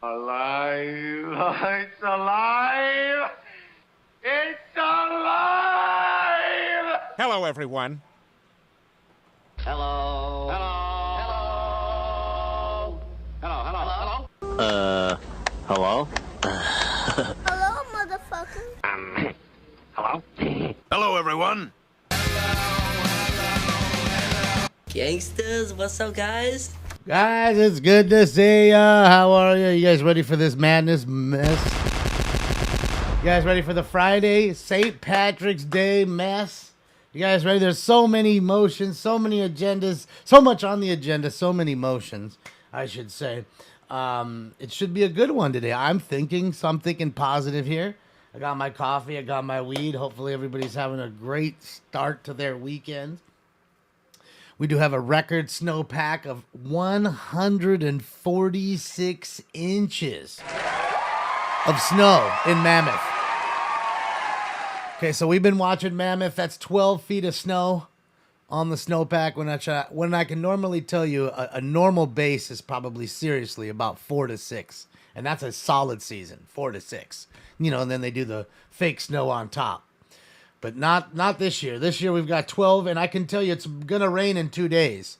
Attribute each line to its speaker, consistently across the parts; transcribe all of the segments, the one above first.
Speaker 1: Alive! It's alive! It's alive!
Speaker 2: Hello, everyone.
Speaker 1: Hello. Hello. Hello. Hello.
Speaker 3: Hello?
Speaker 4: Hello, motherfucker.
Speaker 1: Hello.
Speaker 3: Hello, everyone.
Speaker 5: Gangsters, what's up, guys?
Speaker 6: Guys, it's good to see ya. How are you? You guys ready for this madness mess? You guys ready for the Friday St. Patrick's Day mess? You guys ready? There's so many emotions, so many agendas, so much on the agenda, so many motions, I should say. It should be a good one today. I'm thinking positive here. I got my coffee, I got my weed. Hopefully everybody's having a great start to their weekend. We do have a record snowpack of 146 inches of snow in Mammoth. Okay, so we've been watching Mammoth. That's 12 feet of snow on the snowpack. When I can normally tell you a normal base is probably seriously about 4 to 6. And that's a solid season, 4 to 6. You know, and then they do the fake snow on top. But not this year. This year we've got 12, and I can tell you it's going to rain in 2 days.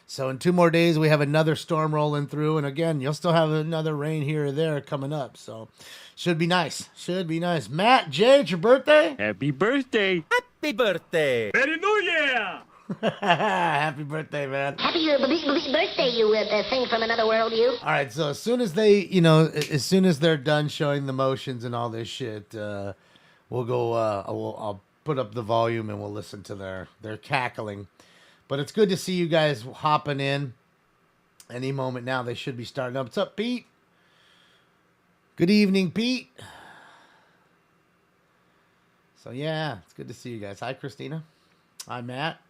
Speaker 6: So in 2 more days, we have another storm rolling through. And again, you'll still have another rain here or there coming up. So should be nice. Should be nice. Matt, Jay, it's your birthday?
Speaker 2: Happy birthday.
Speaker 7: Happy birthday!
Speaker 2: Happy New Year.
Speaker 6: Happy birthday, man.
Speaker 4: Happy birthday, you thing from another world, you.
Speaker 6: All right, so as soon as they're done showing the motions and all this shit, we'll go. I'll put up the volume and we'll listen to their cackling. But it's good to see you guys hopping in. Any moment now, they should be starting up. What's up, Pete? Good evening, Pete. So yeah, it's good to see you guys. Hi, Christina. Hi, Matt.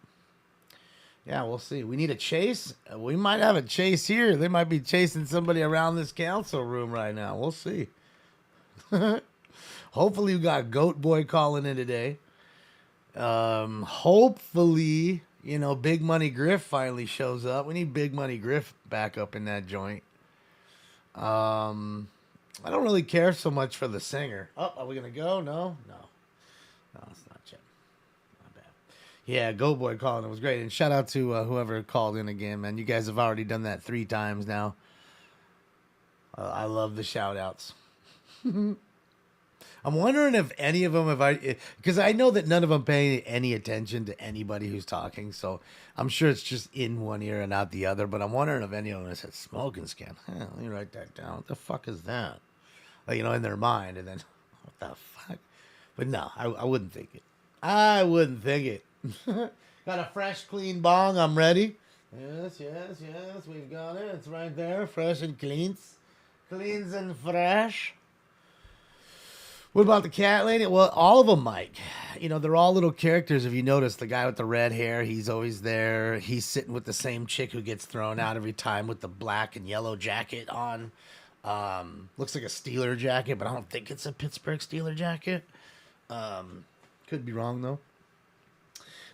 Speaker 6: Yeah, we'll see. We need a chase. We might have a chase here. They might be chasing somebody around this council room right now. We'll see. Hopefully, we got Goat Boy calling in today. Hopefully, Big Money Griff finally shows up. We need Big Money Griff back up in that joint. I don't really care so much for the singer. Oh, are we gonna go? No, it's not yet. Not bad. Yeah, Goat Boy calling. It was great. And shout out to whoever called in again, man. You guys have already done that 3 times now. I love the shout outs. I'm wondering if any of them because I know that none of them pay any attention to anybody who's talking, so I'm sure it's just in one ear and out the other, but I'm wondering if any of them said smoking scan. Let me write that down. What the fuck is that? Like, in their mind, and then, what the fuck? But no, I wouldn't think it. I wouldn't think it. Got a fresh, clean bong. I'm ready. Yes. We've got it. It's right there. Fresh and cleans. Cleans and fresh. What about the cat lady? Well, all of them, Mike. They're all little characters. If you notice, the guy with the red hair, he's always there. He's sitting with the same chick who gets thrown out every time with the black and yellow jacket on. Looks like a Steeler jacket, but I don't think it's a Pittsburgh Steeler jacket. Could be wrong, though.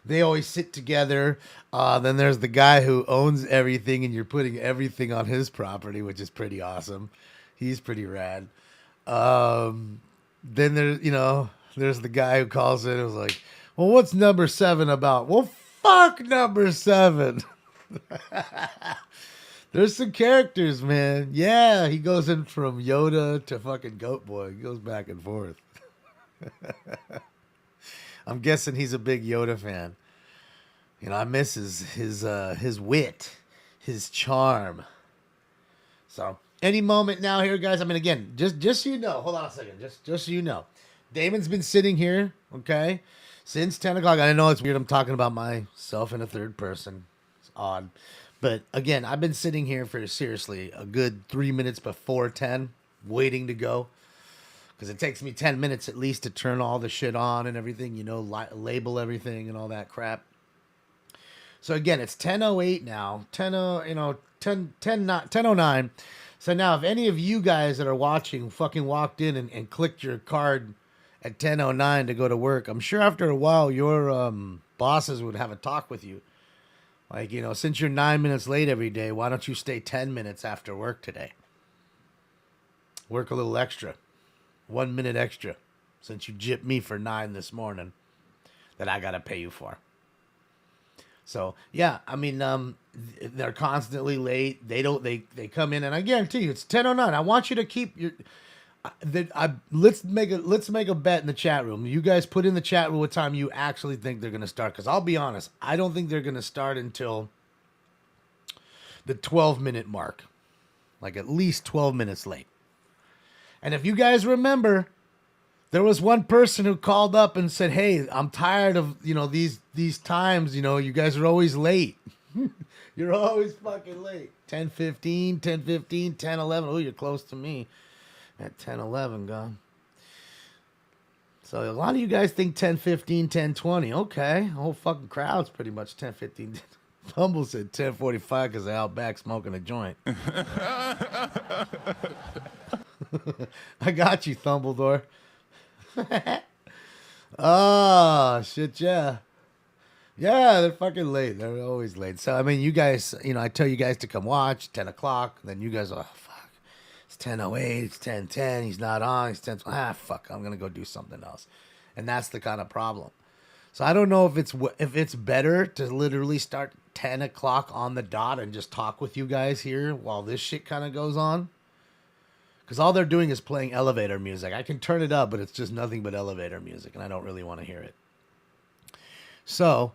Speaker 6: They always sit together. Then there's the guy who owns everything, and you're putting everything on his property, which is pretty awesome. He's pretty rad. Then there's the guy who calls in and was like, well, what's number 7 about? Well, fuck number 7. There's some characters, man. Yeah, he goes in from Yoda to fucking Goat Boy. He goes back and forth. I'm guessing he's a big Yoda fan. I miss his wit, his charm. So any moment now here, guys. I mean, again, just so you know, hold on a second. Just so you know, Damon's been sitting here, okay, since 10 o'clock. I know it's weird. I'm talking about myself in a third person. It's odd. But again, I've been sitting here for seriously a good 3 minutes before 10, waiting to go. Because it takes me 10 minutes at least to turn all the shit on and everything, label everything and all that crap. So again, it's 10:08 now, 10:09. So now if any of you guys that are watching fucking walked in and clicked your card at 10:09 to go to work, I'm sure after a while your bosses would have a talk with you. Like, since you're 9 minutes late every day, why don't you stay 10 minutes after work today? Work a little extra. 1 minute extra. Since you gypped me for 9 this morning that I got to pay you for. So, yeah, I mean, they're constantly late. They come in, and I guarantee you, it's 10:09. I want you to keep your... let's make a bet in the chat room. You guys put in the chat room what time you actually think they're going to start. Because I'll be honest, I don't think they're going to start until the 12-minute mark. Like at least 12 minutes late. And if you guys remember... There was one person who called up and said, "Hey, I'm tired of, these times, you guys are always late. You're always fucking late. 10:15, 10:15, 10:11. Oh, you're close to me at 10:11, gone. So a lot of you guys think 10:15, 10:20. Okay. The whole fucking crowd's pretty much 10:15. Fumble said 10:45 because they're out back smoking a joint. I got you, Thumbledore. Oh, shit, yeah. Yeah, they're fucking late. They're always late. So, I mean, you guys, I tell you guys to come watch, 10 o'clock. Then you guys are, oh, fuck. It's 10:08, it's 10:10. He's not on. It's 10. Fuck, I'm going to go do something else. And that's the kind of problem. So, I don't know if it's better to literally start 10 o'clock on the dot and just talk with you guys here while this shit kind of goes on. Because all they're doing is playing elevator music. I can turn it up, but it's just nothing but elevator music, and I don't really want to hear it. So,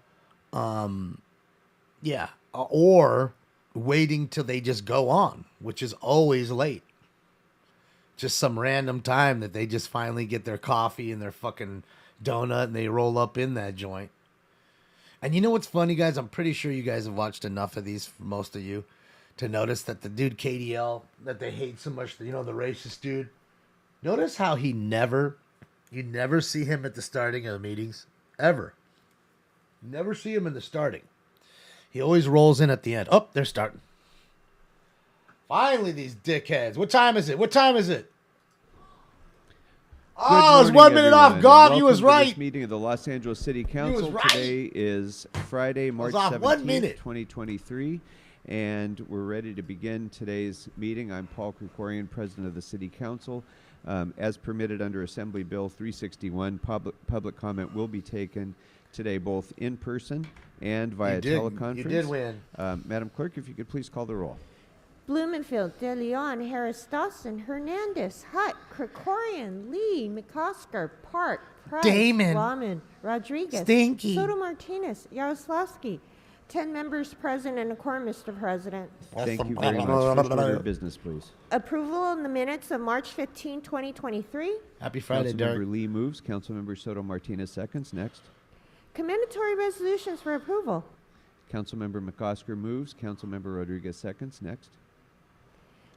Speaker 6: yeah. Or waiting till they just go on, which is always late. Just some random time that they just finally get their coffee and their fucking donut, and they roll up in that joint. And you know what's funny, guys? I'm pretty sure you guys have watched enough of these, for most of you, to notice that the dude KDL that they hate so much, the racist dude. Notice how you never see him at the starting of the meetings, ever. You never see him in the starting. He always rolls in at the end. Oh, they're starting. Finally, these dickheads. What time is it? Oh, it's 1 minute off. God, you was right.
Speaker 7: This meeting of the Los Angeles City Council.
Speaker 6: Right.
Speaker 7: Today is Friday, March 17th, 2023. And we're ready to begin today's meeting. I'm Paul Krikorian, President of the City Council. As permitted under Assembly Bill 361, public comment will be taken today both in person and via teleconference.
Speaker 6: You did win.
Speaker 7: Madam Clerk, if you could please call the roll.
Speaker 8: Blumenfield, De Leon, Harris, Dawson, Hernandez, Hutt, Krikorian, Lee, McCosker, Park, Price,
Speaker 6: Damon,
Speaker 8: Lawman, Rodriguez,
Speaker 6: Stinky,
Speaker 8: Soto Martinez, Yaroslavsky. 10 members present and a quorum, Mr. President.
Speaker 7: Thank you very much. First order of business, please.
Speaker 8: Approval on the minutes of March 15, 2023.
Speaker 6: Happy Friday, Derek.
Speaker 7: Councilmember Lee moves. Councilmember Soto Martinez seconds. Next.
Speaker 8: Commendatory resolutions for approval.
Speaker 7: Councilmember McCosker moves. Councilmember Rodriguez seconds. Next.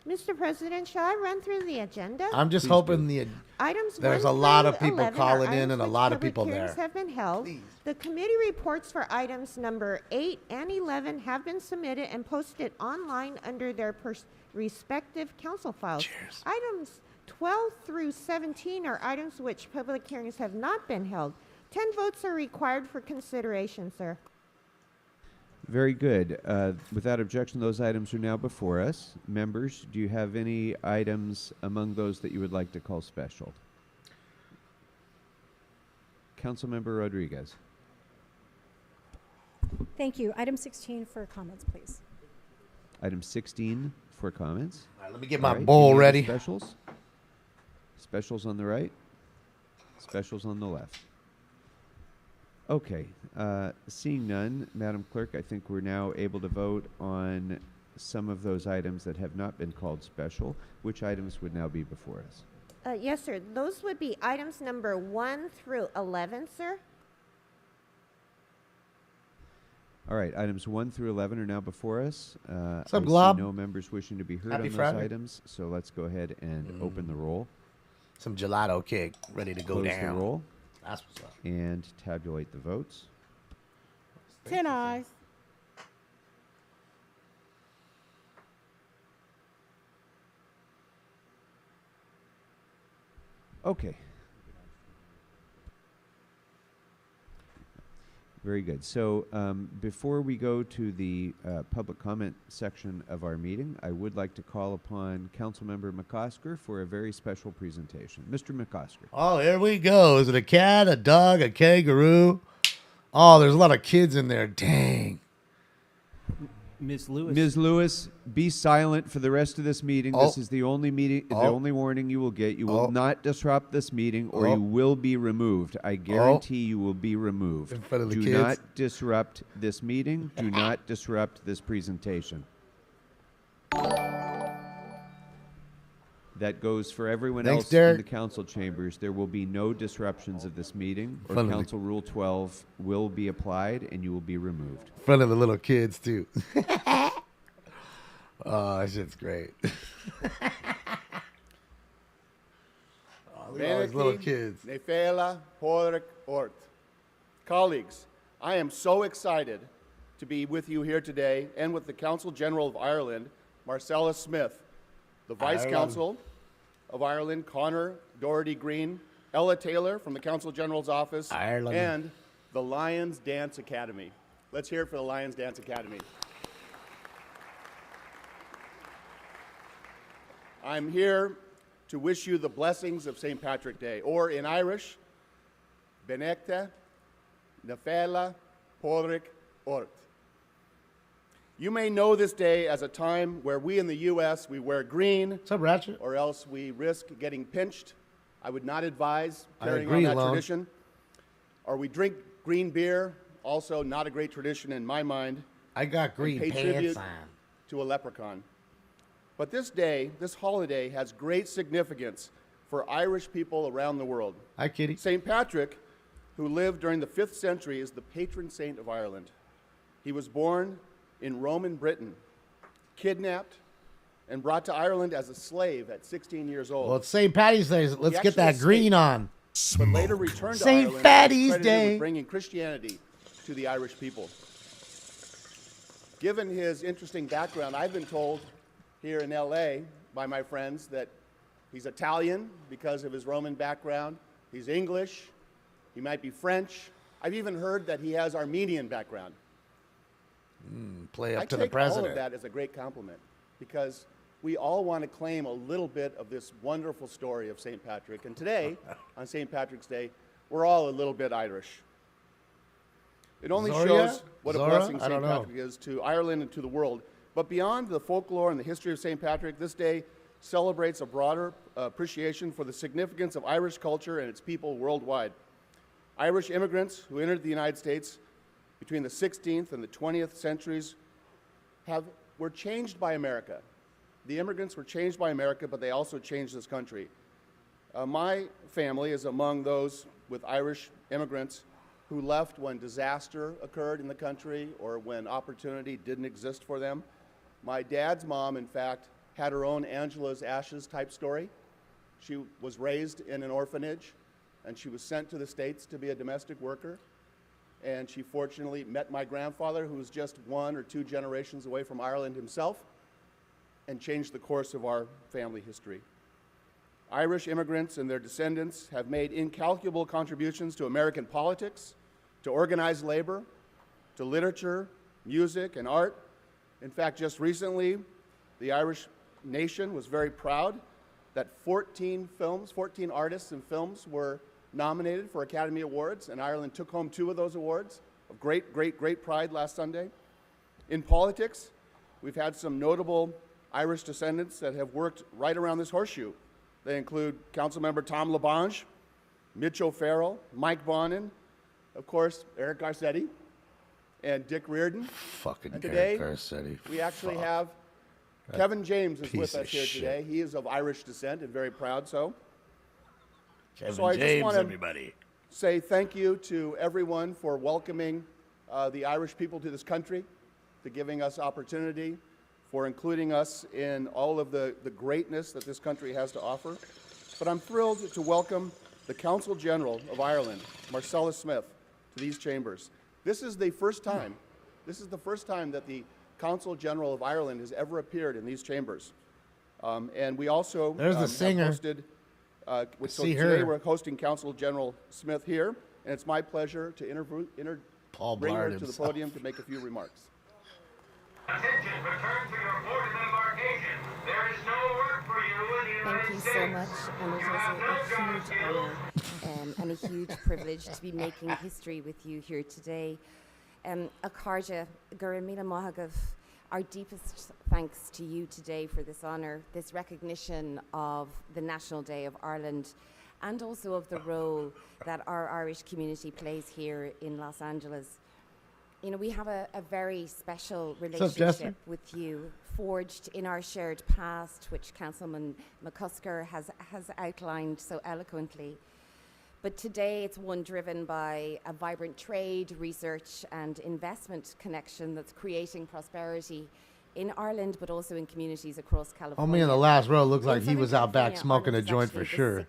Speaker 8: Mr. President, shall I run through the agenda?
Speaker 6: I'm just hoping
Speaker 8: items
Speaker 6: there's
Speaker 8: 1
Speaker 6: a lot of
Speaker 8: through
Speaker 6: people
Speaker 8: 11
Speaker 6: calling
Speaker 8: are
Speaker 6: in
Speaker 8: items
Speaker 6: and a
Speaker 8: which
Speaker 6: lot of
Speaker 8: public
Speaker 6: people
Speaker 8: hearings
Speaker 6: there.
Speaker 8: have been held.
Speaker 6: Please.
Speaker 8: The committee reports for items number 8 and 11 have been submitted and posted online under their respective council files.
Speaker 6: Cheers.
Speaker 8: Items 12 through 17 are items which public hearings have not been held. 10 votes are required for consideration, sir.
Speaker 7: Very good. Without objection, those items are now before us. Members, do you have any items among those that you would like to call special? Councilmember Rodriguez.
Speaker 9: Thank you. Item 16 for comments, please.
Speaker 7: Item 16 for comments.
Speaker 6: All right, let me get my
Speaker 7: All right,
Speaker 6: bowl
Speaker 7: any other
Speaker 6: ready.
Speaker 7: Specials? Specials on the right. Specials on the left. Okay. Seeing none, Madam Clerk, I think we're now able to vote on some of those items that have not been called special. Which items would now be before us?
Speaker 8: Yes, sir. Those would be items number 1 through 11, sir.
Speaker 7: All right, items 1 through 11 are now before us.
Speaker 6: What's up,
Speaker 7: I
Speaker 6: Glob?
Speaker 7: see no members wishing to be heard
Speaker 6: Happy
Speaker 7: on
Speaker 6: Friday.
Speaker 7: those items, so let's go ahead and open the roll.
Speaker 6: Some gelato cake ready to go
Speaker 7: Close
Speaker 6: down.
Speaker 7: the roll.
Speaker 6: That's what's up.
Speaker 7: And tabulate the votes.
Speaker 9: 10 ayes.
Speaker 7: Okay. Very good. So before we go to the public comment section of our meeting, I would like to call upon Councilmember McCosker for a very special presentation. Mr. McCosker.
Speaker 6: Oh, here we go. Is it a cat, a dog, a kangaroo? Oh, there's a lot of kids in there. Dang.
Speaker 10: Ms. Lewis.
Speaker 7: Ms. Lewis, be silent for the rest of this meeting.
Speaker 6: Oh.
Speaker 7: This is the only meeting, the
Speaker 6: Oh.
Speaker 7: only warning you will get. You will
Speaker 6: Oh.
Speaker 7: not disrupt this meeting, or
Speaker 6: Oh.
Speaker 7: you will be removed. I guarantee you will be removed.
Speaker 6: In front of the
Speaker 7: Do
Speaker 6: kids.
Speaker 7: not disrupt this meeting. Do not disrupt this presentation. That goes for everyone
Speaker 6: Thanks,
Speaker 7: else
Speaker 6: Derek.
Speaker 7: in the council chambers. There will be no disruptions of this meeting, or
Speaker 6: Front of the-
Speaker 7: Council Rule 12 will be applied, and you will be removed.
Speaker 6: In front of the little kids, too. Oh, that shit's great. Oh, look at all these little kids.
Speaker 11: Nefela Podrick Ort. Colleagues, I am so excited to be with you here today and with the Council General of Ireland, Marcella Smith, the Vice
Speaker 6: Ireland.
Speaker 11: Council of Ireland, Connor Doherty Green, Ella Taylor from the Council General's office,
Speaker 6: Ireland.
Speaker 11: and the Lions Dance Academy. Let's hear it for the Lions Dance Academy. I'm here to wish you the blessings of St. Patrick's Day, or in Irish, Benecta Nefela Podrick Ort. You may know this day as a time where we in the U.S., we wear green,
Speaker 6: What's up, Ratchet?
Speaker 11: or else we risk getting pinched. I would not advise
Speaker 6: I
Speaker 11: carrying
Speaker 6: agree,
Speaker 11: on that
Speaker 6: Lone.
Speaker 11: tradition. Or we drink green beer, also not a great tradition in my mind,
Speaker 6: I got green
Speaker 11: pay
Speaker 6: pants
Speaker 11: tribute
Speaker 6: on.
Speaker 11: to a leprechaun. But this day, this holiday, has great significance for Irish people around the world.
Speaker 6: Hi, kitty.
Speaker 11: St. Patrick, who lived during the 5th century, is the patron saint of Ireland. He was born in Roman Britain, kidnapped, and brought to Ireland as a slave at 16 years old.
Speaker 6: Well, it's St. Patty's Day. So let's
Speaker 11: He
Speaker 6: get that
Speaker 11: actually
Speaker 6: green
Speaker 11: escaped.
Speaker 6: on.
Speaker 11: But later returned to
Speaker 6: St.
Speaker 11: Ireland,
Speaker 6: Patty's
Speaker 11: credited
Speaker 6: Day.
Speaker 11: with bringing Christianity to the Irish people. Given his interesting background, I've been told here in LA by my friends that he's Italian because of his Roman background. He's English. He might be French. I've even heard that he has Armenian background.
Speaker 6: Play up
Speaker 11: I
Speaker 6: to the
Speaker 11: take all of
Speaker 6: president.
Speaker 11: that as a great compliment because we all want to claim a little bit of this wonderful story of St. Patrick. And today, on St. Patrick's Day, we're all a little bit Irish. It only
Speaker 6: Zoria?
Speaker 11: shows what
Speaker 6: Zora?
Speaker 11: a blessing
Speaker 6: I
Speaker 11: St.
Speaker 6: don't know.
Speaker 11: Patrick is to Ireland and to the world. But beyond the folklore and the history of St. Patrick, this day celebrates a broader appreciation for the significance of Irish culture and its people worldwide. Irish immigrants who entered the United States between the 16th and the 20th centuries were changed by America. The immigrants were changed by America, but they also changed this country. My family is among those with Irish immigrants who left when disaster occurred in the country or when opportunity didn't exist for them. My dad's mom, in fact, had her own Angela's Ashes type story. She was raised in an orphanage, and she was sent to the States to be a domestic worker. And she fortunately met my grandfather, who was just 1 or 2 generations away from Ireland himself, and changed the course of our family history. Irish immigrants and their descendants have made incalculable contributions to American politics, to organized labor, to literature, music, and art. In fact, just recently, the Irish nation was very proud that 14 artists and films were nominated for Academy Awards, and Ireland took home 2 of those awards of great, great, great pride last Sunday. In politics, we've had some notable Irish descendants that have worked right around this horseshoe. They include Councilmember Tom LaBonge, Mitch O'Farrell, Mike Bonin, of course, Eric Garcetti, and Dick Reardon.
Speaker 6: Fucking
Speaker 11: And today,
Speaker 6: Eric Garcetti.
Speaker 11: we actually
Speaker 6: Fuck.
Speaker 11: have Kevin James is
Speaker 6: piece
Speaker 11: with
Speaker 6: of
Speaker 11: us here
Speaker 6: shit.
Speaker 11: today. He is of Irish descent and very proud so.
Speaker 6: Kevin
Speaker 11: So I just
Speaker 6: James,
Speaker 11: wanna
Speaker 6: everybody.
Speaker 11: Say thank you to everyone for welcoming the Irish people to this country, to giving us opportunity, for including us in all of the greatness that this country has to offer. But I'm thrilled to welcome the Council General of Ireland, Marcella Smith, to these chambers. This is the first time that the Council General of Ireland has ever appeared in these chambers. And we also
Speaker 6: There's the
Speaker 11: have
Speaker 6: singer.
Speaker 11: hosted, so
Speaker 6: See
Speaker 11: today
Speaker 6: her.
Speaker 11: we're hosting Council General Smith here, and it's my pleasure to
Speaker 6: Paul
Speaker 11: bring her
Speaker 6: Blart
Speaker 11: to the
Speaker 6: himself.
Speaker 11: podium to make a few remarks.
Speaker 1: Attention, return to your port of embarkation. There is no work for you in the
Speaker 12: Thank
Speaker 1: United
Speaker 12: you
Speaker 1: States.
Speaker 12: so much, and it is a huge honour and a huge privilege to be making history with you here today. Akarja, Guramila Mohagav, our deepest thanks to you today for this honour, this recognition of the National Day of Ireland, and also of the role that our Irish community plays here in Los Angeles. You know, we have a very special relationship with you, forged in our shared past, which Councilman McCusker has outlined so eloquently. But today it's one driven by a vibrant trade, research and investment connection that's creating prosperity in Ireland, but also in communities across California.
Speaker 6: Homie in the last row looks like
Speaker 12: In
Speaker 6: he was
Speaker 12: Southern
Speaker 6: out back
Speaker 12: California,
Speaker 6: smoking a
Speaker 12: Ireland is
Speaker 6: joint for
Speaker 12: actually
Speaker 6: sure.
Speaker 12: the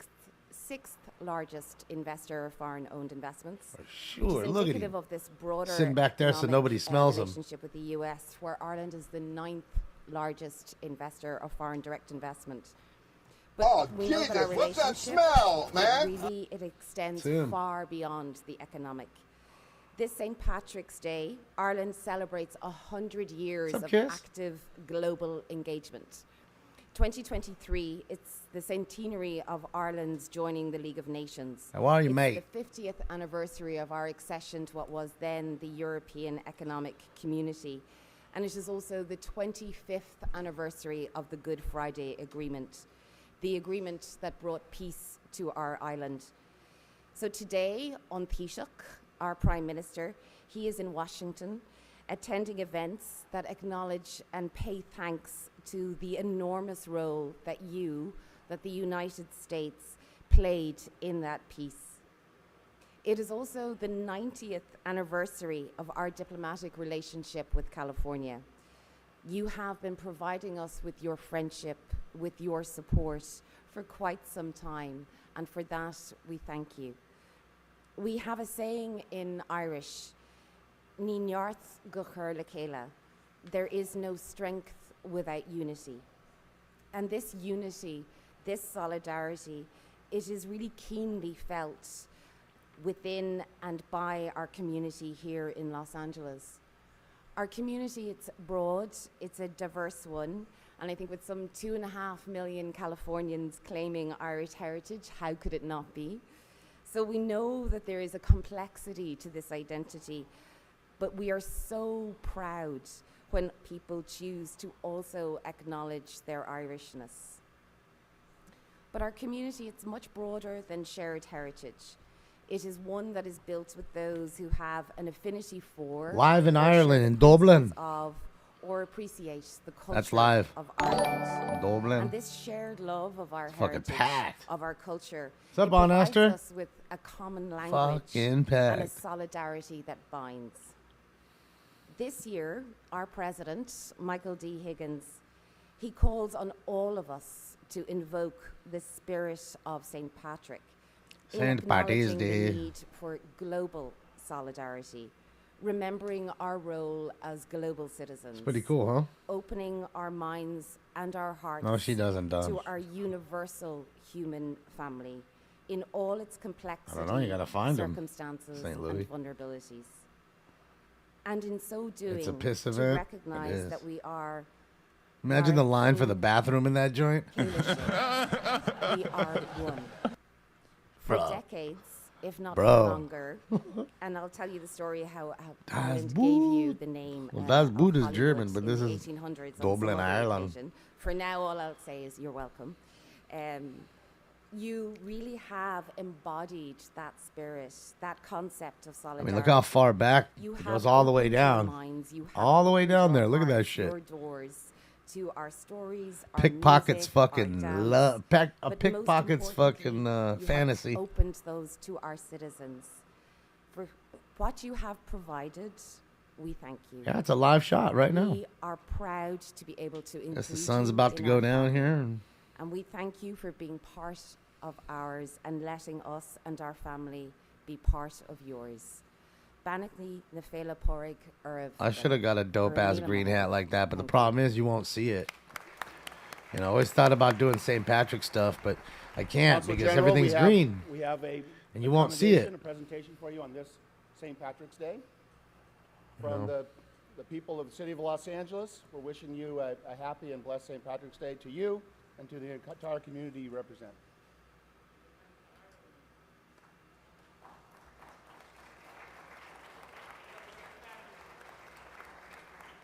Speaker 12: sixth largest investor of foreign-owned investments.
Speaker 6: For
Speaker 12: which
Speaker 6: sure,
Speaker 12: is
Speaker 6: look at
Speaker 12: indicative
Speaker 6: him.
Speaker 12: of this broader
Speaker 6: Sitting back there so
Speaker 12: economic,
Speaker 6: nobody smells him.
Speaker 12: relationship with the U.S., where Ireland is the 9th largest investor of foreign direct investment. But we know that our
Speaker 1: Jesus, what's that
Speaker 12: relationship,
Speaker 1: smell, man?
Speaker 12: it extends
Speaker 6: It's him.
Speaker 12: far beyond the economic. This St. Patrick's Day, Ireland celebrates 100 years
Speaker 6: What's up,
Speaker 12: of
Speaker 6: kids?
Speaker 12: active global engagement. 2023, it's the centenary of Ireland's joining the League of Nations.
Speaker 6: How are you,
Speaker 12: It's
Speaker 6: mate?
Speaker 12: the 50th anniversary of our accession to what was then the European Economic Community. And it is also the 25th anniversary of the Good Friday Agreement, the agreement that brought peace to our island. So today, on Taoiseach, our Prime Minister, he is in Washington, attending events that acknowledge and pay thanks to the enormous role that the United States played in that peace. It is also the 90th anniversary of our diplomatic relationship with California. You have been providing us with your friendship, with your support for quite some time, and for that we thank you. We have a saying in Irish, Ní neart go chur le chéile. There is no strength without unity. And this unity, this solidarity, it is really keenly felt within and by our community here in Los Angeles. Our community, it's broad, it's a diverse one, and I think with some 2.5 million Californians claiming Irish heritage, how could it not be? So we know that there is a complexity to this identity, but we are so proud when people choose to also acknowledge their Irishness. But our community, it's much broader than shared heritage. It is one that is built with those who have an affinity for,
Speaker 6: Live in
Speaker 12: or
Speaker 6: Ireland,
Speaker 12: share
Speaker 6: in
Speaker 12: the
Speaker 6: Dublin.
Speaker 12: presence of, or appreciate the culture
Speaker 6: That's live.
Speaker 12: of Ireland.
Speaker 6: Dublin.
Speaker 12: And this shared love of our
Speaker 6: fucking
Speaker 12: heritage,
Speaker 6: packed.
Speaker 12: of our culture,
Speaker 6: What's up,
Speaker 12: it
Speaker 6: Bon
Speaker 12: provides
Speaker 6: Esther?
Speaker 12: us with a common language
Speaker 6: Fucking
Speaker 12: and a
Speaker 6: packed.
Speaker 12: solidarity that binds. This year, our president, Michael D. Higgins, he calls on all of us to invoke the spirit of St. Patrick in
Speaker 6: St. Patrick's
Speaker 12: acknowledging
Speaker 6: Day.
Speaker 12: the need for global solidarity, remembering our role as global citizens.
Speaker 6: It's pretty cool, huh?
Speaker 12: Opening our minds and our hearts
Speaker 6: No, she doesn't,
Speaker 12: to
Speaker 6: dumb.
Speaker 12: our universal human family in all its complexity,
Speaker 6: you gotta find 'em,
Speaker 12: circumstances,
Speaker 6: St. Louis.
Speaker 12: and vulnerabilities. And in so doing,
Speaker 6: It's a piss
Speaker 12: to
Speaker 6: event. It
Speaker 12: recognize
Speaker 6: is.
Speaker 12: that we are
Speaker 6: Imagine the line for the bathroom in that joint.
Speaker 12: we are one. For
Speaker 6: Bruh.
Speaker 12: decades, if not
Speaker 6: Bro.
Speaker 12: longer, and I'll tell you the story how
Speaker 6: Das
Speaker 12: Ireland gave you
Speaker 6: Boot.
Speaker 12: the name.
Speaker 6: Well, Das
Speaker 12: of
Speaker 6: Boot is
Speaker 12: Hollywood
Speaker 6: German, but
Speaker 12: in
Speaker 6: this
Speaker 12: the
Speaker 6: is
Speaker 12: 1800s on
Speaker 6: Dublin,
Speaker 12: some other
Speaker 6: Ireland.
Speaker 12: occasion. For now, all I'll say is you're welcome. You really have embodied that spirit, that concept of
Speaker 6: I
Speaker 12: solidarity.
Speaker 6: mean, look how far back
Speaker 12: You
Speaker 6: it
Speaker 12: have
Speaker 6: goes all the way
Speaker 12: opened your
Speaker 6: down.
Speaker 12: minds, you have
Speaker 6: All the way
Speaker 12: opened
Speaker 6: down
Speaker 12: your
Speaker 6: there. Look at that
Speaker 12: hearts,
Speaker 6: shit.
Speaker 12: Your doors to our stories, our
Speaker 6: Pickpockets
Speaker 12: music,
Speaker 6: fucking
Speaker 12: our dance.
Speaker 6: love. A
Speaker 12: But most
Speaker 6: pickpockets fucking
Speaker 12: importantly, you
Speaker 6: fantasy.
Speaker 12: have opened those to our citizens. For what you have provided, we thank you.
Speaker 6: Yeah, it's a live shot right now.
Speaker 12: We are proud to be able to include
Speaker 6: Guess the sun's
Speaker 12: you
Speaker 6: about to
Speaker 12: in
Speaker 6: go
Speaker 12: our
Speaker 6: down
Speaker 12: family.
Speaker 6: here. And
Speaker 12: And we thank you for being part of ours and letting us and our family be part of yours. Banachly na féile pórig
Speaker 6: I should have got a dope ass green hat like that, but the problem is you won't see it. You know, I always thought about doing St. Patrick stuff, but I can't
Speaker 11: Council
Speaker 6: because
Speaker 11: General,
Speaker 6: everything's green.
Speaker 11: We have a
Speaker 6: And you won't see it.
Speaker 11: A presentation for you on this St. Patrick's Day. From the people of the city of Los Angeles, we're wishing you a happy and blessed St. Patrick's Day to you and to the entire community you represent.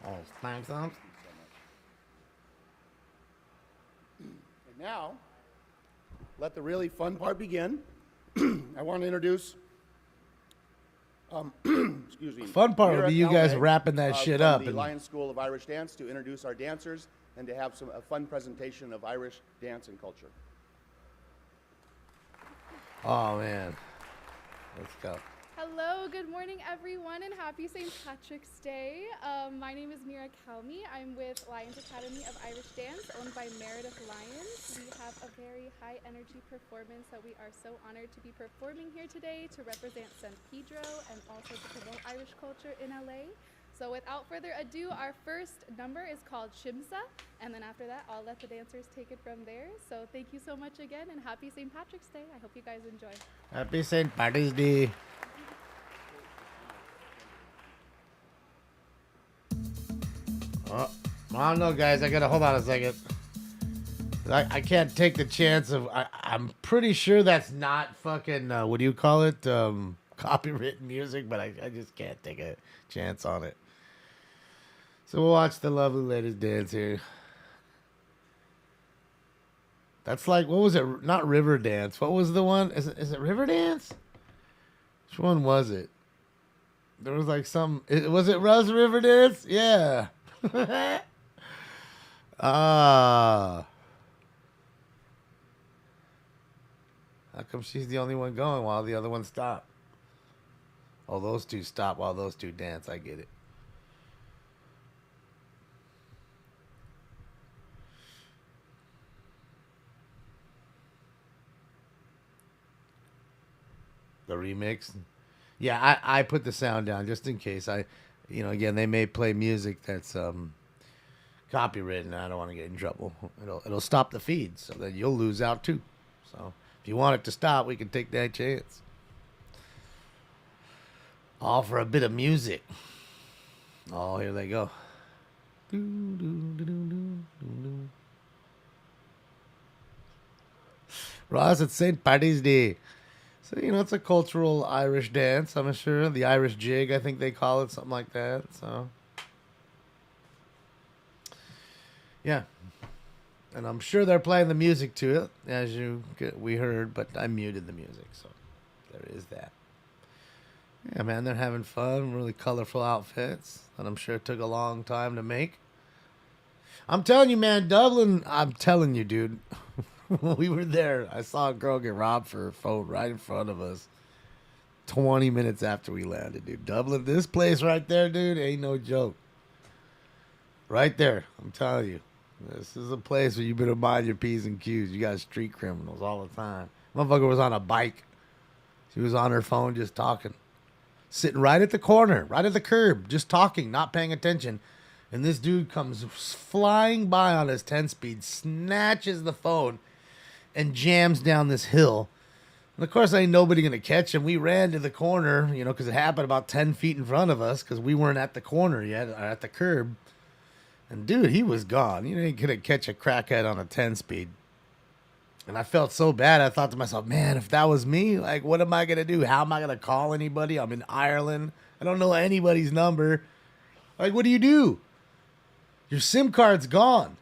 Speaker 6: Oh, thanks,
Speaker 11: And now, let the really fun part begin. I want to introduce, excuse me.
Speaker 6: Fun part would
Speaker 11: Mira
Speaker 6: be you guys
Speaker 11: Calway,
Speaker 6: wrapping that shit
Speaker 11: from
Speaker 6: up
Speaker 11: the
Speaker 6: and-
Speaker 11: Lions School of Irish Dance to introduce our dancers and to have a fun presentation of Irish dance and culture.
Speaker 6: Oh, man. Let's go.
Speaker 13: Hello, good morning everyone, and happy St. Patrick's Day. My name is Mira Kalmi. I'm with Lions Academy of Irish Dance, owned by Meredith Lyons. We have a very high energy performance that we are so honored to be performing here today to represent San Pedro and also to promote Irish culture in LA. So without further ado, our first number is called Shimsa, and then after that, I'll let the dancers take it from there. So thank you so much again, and happy St. Patrick's Day. I hope you guys enjoy.
Speaker 6: Happy St. Patrick's Day. Oh, I don't know, guys. I gotta hold on a second. I can't take the chance of. I'm pretty sure that's not fucking. What do you call it? Copywritten music, but I just can't take a chance on it. So we'll watch the lovely ladies dance here. That's like, what was it? Not River Dance. What was the one? Is it River Dance? Which one was it? There was like some. Was it Rose River Dance? Yeah. How come she's the only one going while the other one stopped? Oh, those two stop while those two dance. I get it. The remix. Yeah, I put the sound down just in case. Again, they may play music that's copywritten. I don't want to get in trouble. It'll stop the feed, so then you'll lose out too. So if you want it to stop, we can take that chance. All for a bit of music. Oh, here they go. Ross, it's St. Paddy's Day. So, it's a cultural Irish dance, I'm sure. The Irish jig, I think they call it, something like that. So, yeah. And I'm sure they're playing the music to it, as we heard, but I muted the music, so there is that. Yeah, man, they're having fun, really colorful outfits that I'm sure took a long time to make. I'm telling you, man, Dublin, I'm telling you, dude. When we were there, I saw a girl get robbed for her phone right in front of us 20 minutes after we landed, dude. Dublin, this place right there, dude, ain't no joke. Right there, I'm telling you. This is a place where you better mind your P's and Q's. You got street criminals all the time. Motherfucker was on a bike. She was on her phone just talking. Sitting right at the corner, right at the curb, just talking, not paying attention. And this dude comes flying by on his 10-speed, snatches the phone, and jams down this hill. And of course, ain't nobody going to catch him. We ran to the corner, because it happened about 10 feet in front of us, because we weren't at the corner yet, or at the curb. And dude, he was gone. You ain't going to catch a crackhead on a 10-speed. And I felt so bad. I thought to myself, man, if that was me, like, what am I going to do? How am I going to call anybody? I'm in Ireland. I don't know anybody's number. Like, what do you do? Your SIM card's gone,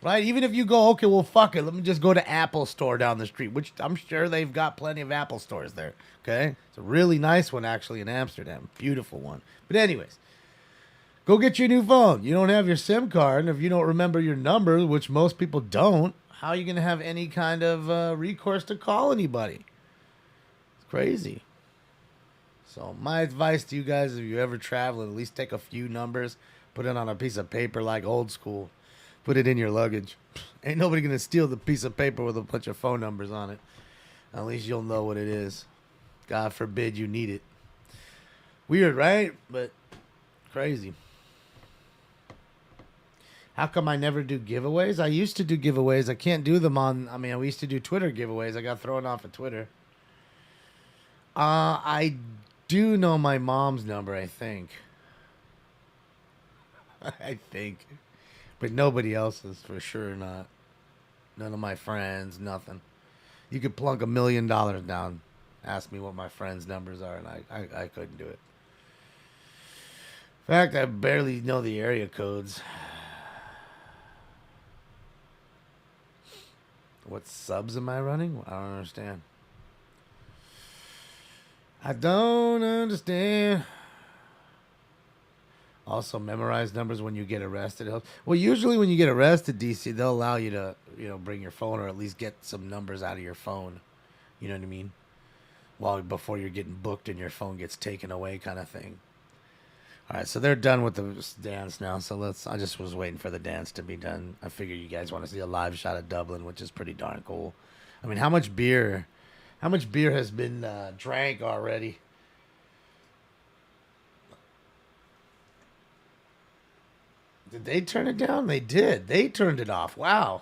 Speaker 6: right? Even if you go, okay, well, fuck it. Let me just go to Apple Store down the street, which I'm sure they've got plenty of Apple stores there, okay? It's a really nice one, actually, in Amsterdam. Beautiful one. But anyways, go get your new phone. You don't have your SIM card, and if you don't remember your number, which most people don't, how are you going to have any kind of recourse to call anybody? It's crazy. So my advice to you guys, if you ever travel, at least take a few numbers, put it on a piece of paper like old school, put it in your luggage. Ain't nobody going to steal the piece of paper with a bunch of phone numbers on it. At least you'll know what it is. God forbid you need it. Weird, right? But crazy. How come I never do giveaways? I used to do giveaways. I can't do them we used to do Twitter giveaways. I got thrown off of Twitter. I do know my mom's number, I think. I think. But nobody else is for sure not. None of my friends, nothing. You could plunk $1 million down. Ask me what my friends' numbers are, and I couldn't do it. In fact, I barely know the area codes. What subs am I running? I don't understand. I don't understand. Also, memorize numbers when you get arrested helps. Well, usually when you get arrested, DC, they'll allow you to, bring your phone or at least get some numbers out of your phone. You know what I mean? Before you're getting booked and your phone gets taken away, kind of thing. All right, so they're done with the dance now. So I just was waiting for the dance to be done. I figure you guys want to see a live shot of Dublin, which is pretty darn cool. I mean, how much beer has been drank already? Did they turn it down? They did. They turned it off. Wow.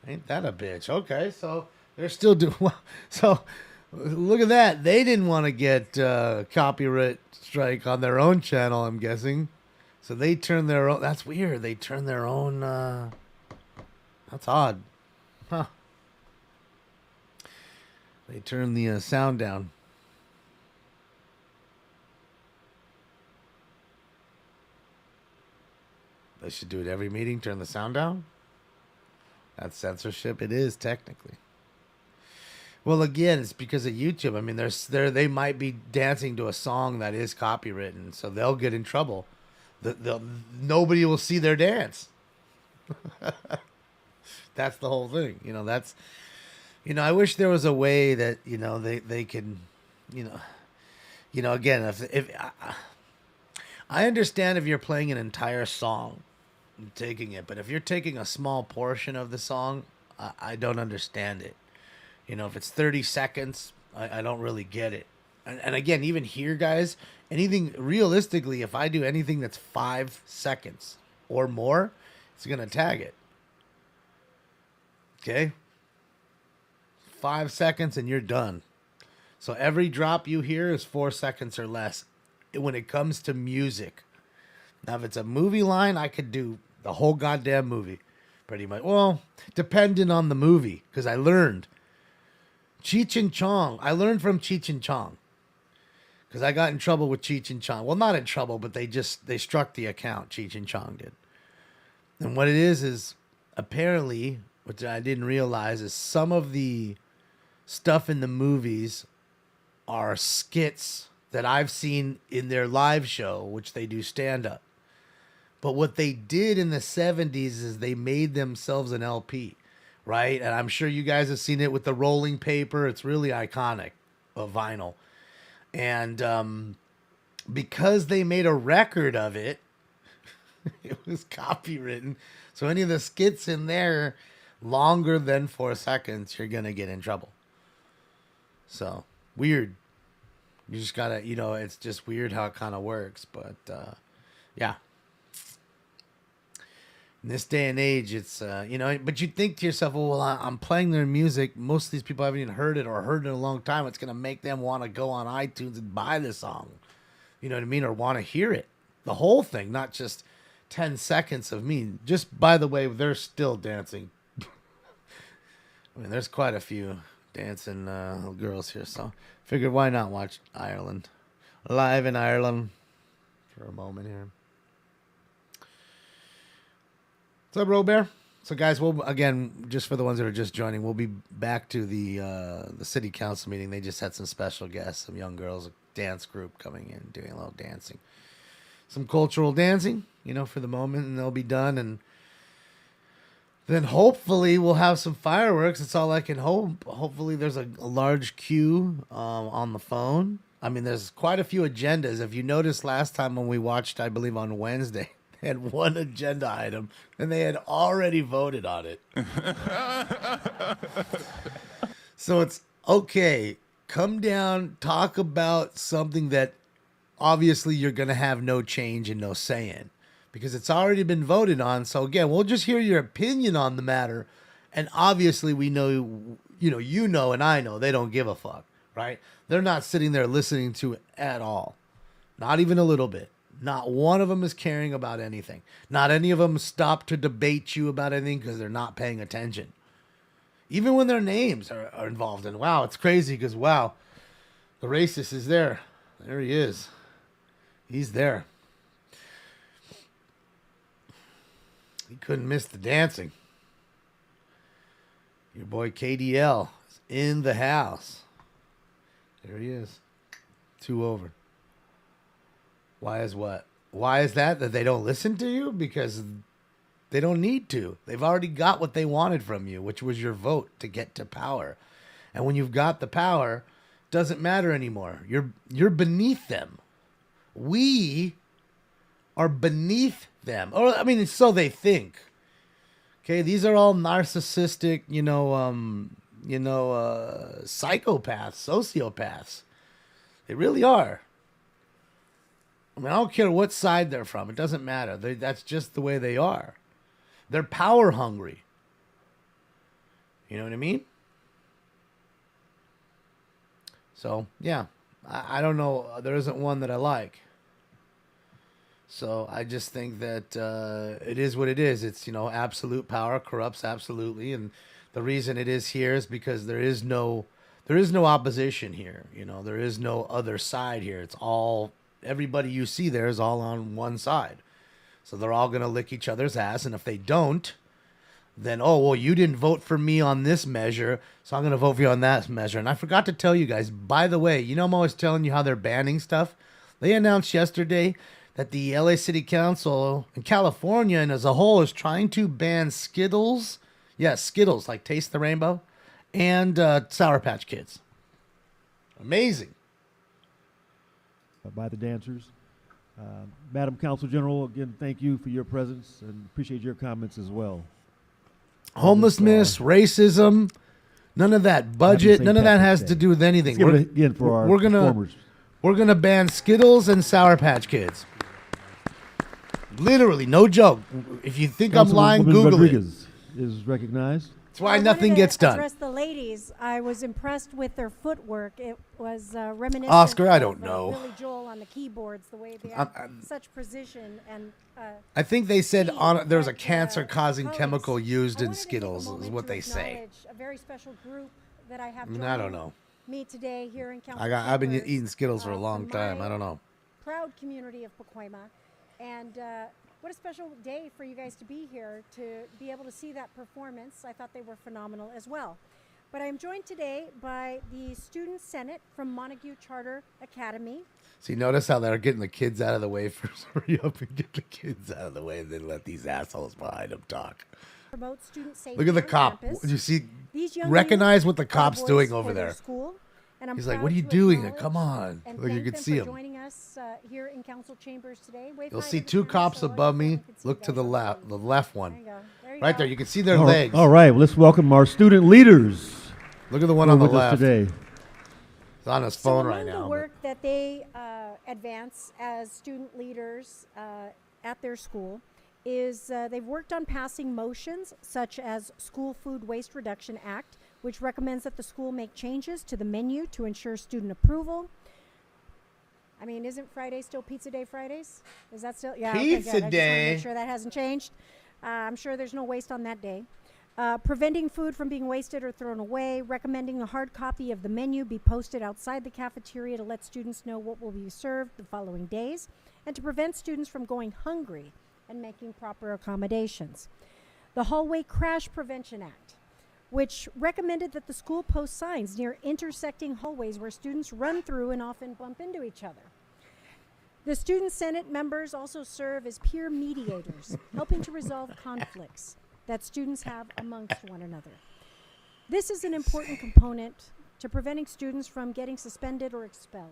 Speaker 6: Ain't that a bitch? Okay, so they're still doing well. So look at that. They didn't want to get copyright strike on their own channel, I'm guessing. So they turned their own. That's weird. They turned their own. That's odd. Huh. They turned the sound down. They should do it every meeting, turn the sound down? That's censorship. It is, technically. Well, again, it's because of YouTube. I mean, they might be dancing to a song that is copywritten, so they'll get in trouble. Nobody will see their dance. That's the whole thing. I wish there was a way that, they can, again, if I understand if you're playing an entire song, taking it, but if you're taking a small portion of the song, I don't understand it. If it's 30 seconds, I don't really get it. And again, even here, guys, anything realistically, if I do anything that's 5 seconds or more, it's going to tag it. Okay? 5 seconds and you're done. So every drop you hear is 4 seconds or less when it comes to music. Now, if it's a movie line, I could do the whole goddamn movie. Pretty much. Well, depending on the movie, because I learned. Cheech and Chong. I learned from Cheech and Chong. Because I got in trouble with Cheech and Chong. Well, not in trouble, but they struck the account. Cheech and Chong did. And what it is apparently, which I didn't realize, is some of the stuff in the movies are skits that I've seen in their live show, which they do stand up. But what they did in the 70s is they made themselves an LP, right? And I'm sure you guys have seen it with the rolling paper. It's really iconic of vinyl. And because they made a record of it, it was copywritten. So any of the skits in there longer than 4 seconds, you're going to get in trouble. So, weird. You just got to, it's just weird how it kind of works. But, yeah. In this day and age, it's, but you think to yourself, well, I'm playing their music. Most of these people haven't even heard it or heard it in a long time. It's going to make them want to go on iTunes and buy the song. You know what I mean? Or want to hear it. The whole thing, not just 10 seconds of me. Just, by the way, they're still dancing. I mean, there's quite a few dancing little girls here. So, figured why not watch Ireland. Live in Ireland for a moment here. What's up, Robert? So, guys, again, just for the ones that are just joining, we'll be back to the city council meeting. They just had some special guests, some young girls, a dance group coming in, doing a little dancing. Some cultural dancing, for the moment, and they'll be done. And then hopefully we'll have some fireworks. That's all I can hope. Hopefully there's a large queue on the phone. I mean, there's quite a few agendas. If you noticed last time when we watched, I believe on Wednesday, had one agenda item, and they had already voted on it. So it's okay. Come down, talk about something that obviously you're going to have no change and no say in, because it's already been voted on. So again, we'll just hear your opinion on the matter. And obviously we know, and I know they don't give a fuck, right? They're not sitting there listening to it at all. Not even a little bit. Not one of them is caring about anything. Not any of them stop to debate you about anything because they're not paying attention. Even when their names are involved in. Wow, it's crazy because, wow, the racist is there. There he is. He's there. He couldn't miss the dancing. Your boy KDL is in the house. There he is. 2 over. Why is what? Why is that they don't listen to you? Because they don't need to. They've already got what they wanted from you, which was your vote to get to power. And when you've got the power, it doesn't matter anymore. You're beneath them. We are beneath them. Or I mean, so they think. Okay, these are all narcissistic, psychopaths, sociopaths. They really are. I mean, I don't care what side they're from. It doesn't matter. That's just the way they are. They're power hungry. You know what I mean? So, yeah. I don't know. There isn't one that I like. So, I just think that it is what it is. It's, absolute power corrupts absolutely. And the reason it is here is because there is no opposition here. There is no other side here. It's all... Everybody you see there is all on one side. So they're all going to lick each other's ass. And if they don't, then, you didn't vote for me on this measure, so I'm going to vote for you on that measure. And I forgot to tell you guys, by the way, I'm always telling you how they're banning stuff. They announced yesterday that the LA City Council in California and as a whole is trying to ban Skittles. Yeah, Skittles, like Taste the Rainbow, and Sour Patch Kids. Amazing.
Speaker 14: By the dancers. Madam Council General, again, thank you for your presence and appreciate your comments as well.
Speaker 6: Homelessness, racism, none of that. Budget, none of that has to do with anything. We're gonna ban Skittles and Sour Patch Kids. Literally, no joke. If you think I'm lying, Google
Speaker 14: Rodriguez is recognized.
Speaker 6: That's why nothing gets done.
Speaker 9: Address the ladies. I was impressed with their footwork. It was reminiscent.
Speaker 6: Oscar, I don't know.
Speaker 9: Billy Joel on the keyboards, the way they have such precision and.
Speaker 6: I think they said there was a cancer-causing chemical used in Skittles. Is what they say.
Speaker 9: A very special group that I have.
Speaker 6: I don't know.
Speaker 9: Me today here in Council.
Speaker 6: I've been eating Skittles for a long time. I don't know.
Speaker 9: Proud community of Pacoima, and. What a special day for you guys to be here to be able to see that performance. I thought they were phenomenal as well. But I'm joined today by the Student Senate from Montague Charter Academy.
Speaker 6: See, notice how they're getting the kids out of the way first. Hurry up and get the kids out of the way and then let these assholes behind them talk.
Speaker 9: Promote student safety.
Speaker 6: Look at the cop.
Speaker 9: Campus.
Speaker 6: You see,
Speaker 9: These young
Speaker 6: recognize what the cop's doing over
Speaker 9: their
Speaker 6: there.
Speaker 9: School. And I'm
Speaker 6: He's like,
Speaker 9: proud
Speaker 6: what are you
Speaker 9: to
Speaker 6: doing?
Speaker 9: acknowledge
Speaker 6: Come on.
Speaker 9: and
Speaker 6: Look, you
Speaker 9: thank
Speaker 6: can
Speaker 9: them
Speaker 6: see
Speaker 9: for
Speaker 6: him.
Speaker 9: joining us here in council chambers today. Wave
Speaker 6: You'll
Speaker 9: hi
Speaker 6: see
Speaker 9: to the
Speaker 6: 2
Speaker 9: camera
Speaker 6: cops
Speaker 9: so
Speaker 6: above me.
Speaker 9: everyone can see
Speaker 6: Look
Speaker 9: you
Speaker 6: to the
Speaker 9: guys.
Speaker 6: left, the left one.
Speaker 9: There you go. There you
Speaker 6: Right
Speaker 9: go.
Speaker 6: there. You can see their
Speaker 14: All
Speaker 6: legs.
Speaker 14: All right, well, let's welcome our student leaders.
Speaker 6: Look at the one on the
Speaker 14: with us
Speaker 6: left.
Speaker 14: today.
Speaker 6: He's on his phone right
Speaker 9: among
Speaker 6: now.
Speaker 9: the work that they advance as student leaders at their school is they've worked on passing motions such as School Food Waste Reduction Act, which recommends that the school make changes to the menu to ensure student approval. I mean, isn't Friday still Pizza Day Fridays? Is that still? Yeah,
Speaker 6: Pizza
Speaker 9: okay, good. I just want to
Speaker 6: Day.
Speaker 9: make sure that hasn't changed. I'm sure there's no waste on that day. Preventing food from being wasted or thrown away, recommending a hard copy of the menu be posted outside the cafeteria to let students know what will be served the following days, and to prevent students from going hungry and making proper accommodations. The Hallway Crash Prevention Act, which recommended that the school post signs near intersecting hallways where students run through and often bump into each other. The Student Senate members also serve as peer mediators, helping to resolve conflicts that students have amongst one another. This is an important component to preventing students from getting suspended or expelled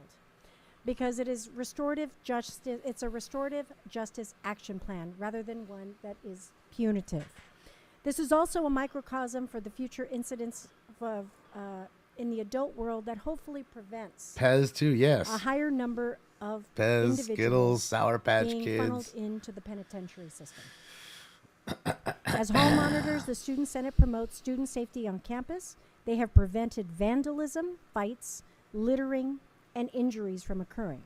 Speaker 9: because it is restorative justice. It's a restorative justice action plan rather than one that is punitive. This is also a microcosm for the future incidents of in the adult world that hopefully prevents
Speaker 6: Pez too, yes.
Speaker 9: a higher number of
Speaker 6: Pez,
Speaker 9: individuals
Speaker 6: Skittles, Sour Patch
Speaker 9: being funneled
Speaker 6: Kids.
Speaker 9: into the penitentiary system. As hall monitors, the Student Senate promotes student safety on campus. They have prevented vandalism, fights, littering, and injuries from occurring.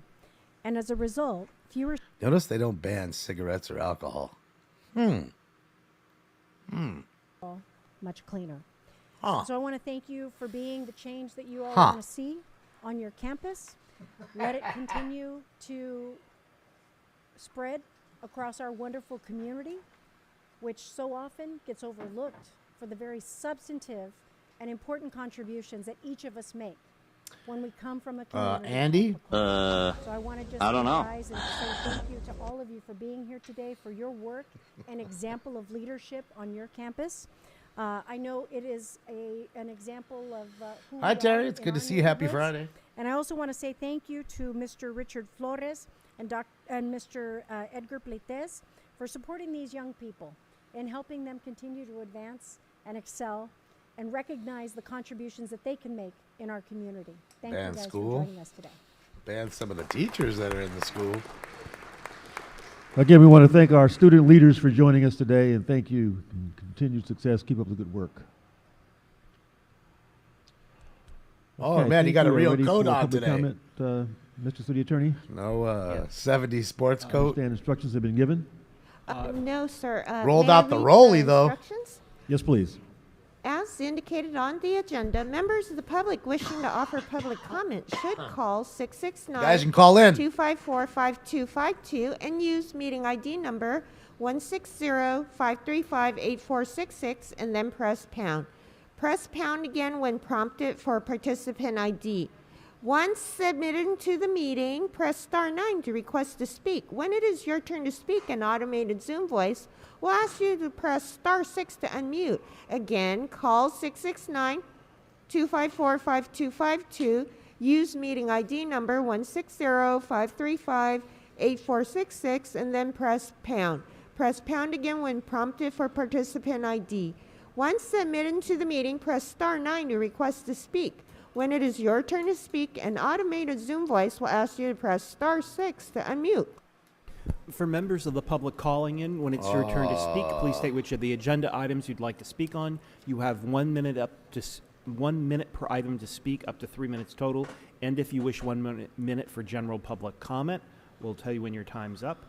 Speaker 9: And as a result, fewer.
Speaker 6: Notice they don't ban cigarettes or alcohol.
Speaker 9: Much cleaner.
Speaker 6: Huh.
Speaker 9: So I want to thank you for being the change that you all
Speaker 6: Huh.
Speaker 9: want to see on your campus. Let it continue to spread across our wonderful community, which so often gets overlooked for the very substantive and important contributions that each of us make when we come from a community.
Speaker 6: Andy?
Speaker 9: So I want to just
Speaker 3: I don't know.
Speaker 9: rise and say thank you to all of you for being here today, for your work and example of leadership on your campus. I know it is an example of who
Speaker 6: Hi,
Speaker 9: we
Speaker 6: Terry.
Speaker 9: are
Speaker 6: It's
Speaker 9: in
Speaker 6: good to
Speaker 9: our
Speaker 6: see you. Happy
Speaker 9: neighborhoods.
Speaker 6: Friday.
Speaker 9: And I also want to say thank you to Mr. Richard Flores and Mr. Edgar Pletes for supporting these young people and helping them continue to advance and excel and recognize the contributions that they can make in our community. Thank you
Speaker 6: Band
Speaker 9: guys
Speaker 6: school.
Speaker 9: for joining us today.
Speaker 6: Ban some of the teachers that are in the school.
Speaker 14: Again, we want to thank our student leaders for joining us today, and thank you. And continued success. Keep up the good work.
Speaker 6: Oh,
Speaker 14: Okay,
Speaker 6: man,
Speaker 14: I
Speaker 6: you
Speaker 14: think
Speaker 6: got a
Speaker 14: we are
Speaker 6: real
Speaker 14: ready
Speaker 6: coat
Speaker 14: for
Speaker 6: on
Speaker 14: public
Speaker 6: today.
Speaker 14: Comment, Mr. City Attorney.
Speaker 6: No 70s sports
Speaker 14: I
Speaker 6: coat.
Speaker 14: understand instructions have been given.
Speaker 8: No, sir.
Speaker 6: Rolled
Speaker 8: may I
Speaker 6: out the
Speaker 8: read
Speaker 6: rollie, though.
Speaker 8: instructions?
Speaker 14: Yes, please.
Speaker 8: As indicated on the agenda, members of the public wishing to offer public comment should call 669
Speaker 6: Guys can call in.
Speaker 8: 254-5252 and use meeting ID number 160-535-8466 and then press pound. Press pound again when prompted for participant ID. Once submitted to the meeting, press star 9 to request to speak. When it is your turn to speak, an automated Zoom voice will ask you to press star 6 to unmute. Again, call 669-254-5252. Use meeting ID number 160-535-8466 and then press pound. Press pound again when prompted for participant ID. Once submitted to the meeting, press star 9 to request to speak. When it is your turn to speak, an automated Zoom voice will ask you to press star 6 to unmute.
Speaker 10: For members of the public calling in, when it's your turn to speak, please state which of the agenda items you'd like to speak on. You have 1 minute 1 minute per item to speak, up to 3 minutes total. And if you wish 1 minute for general public comment, we'll tell you when your time's up.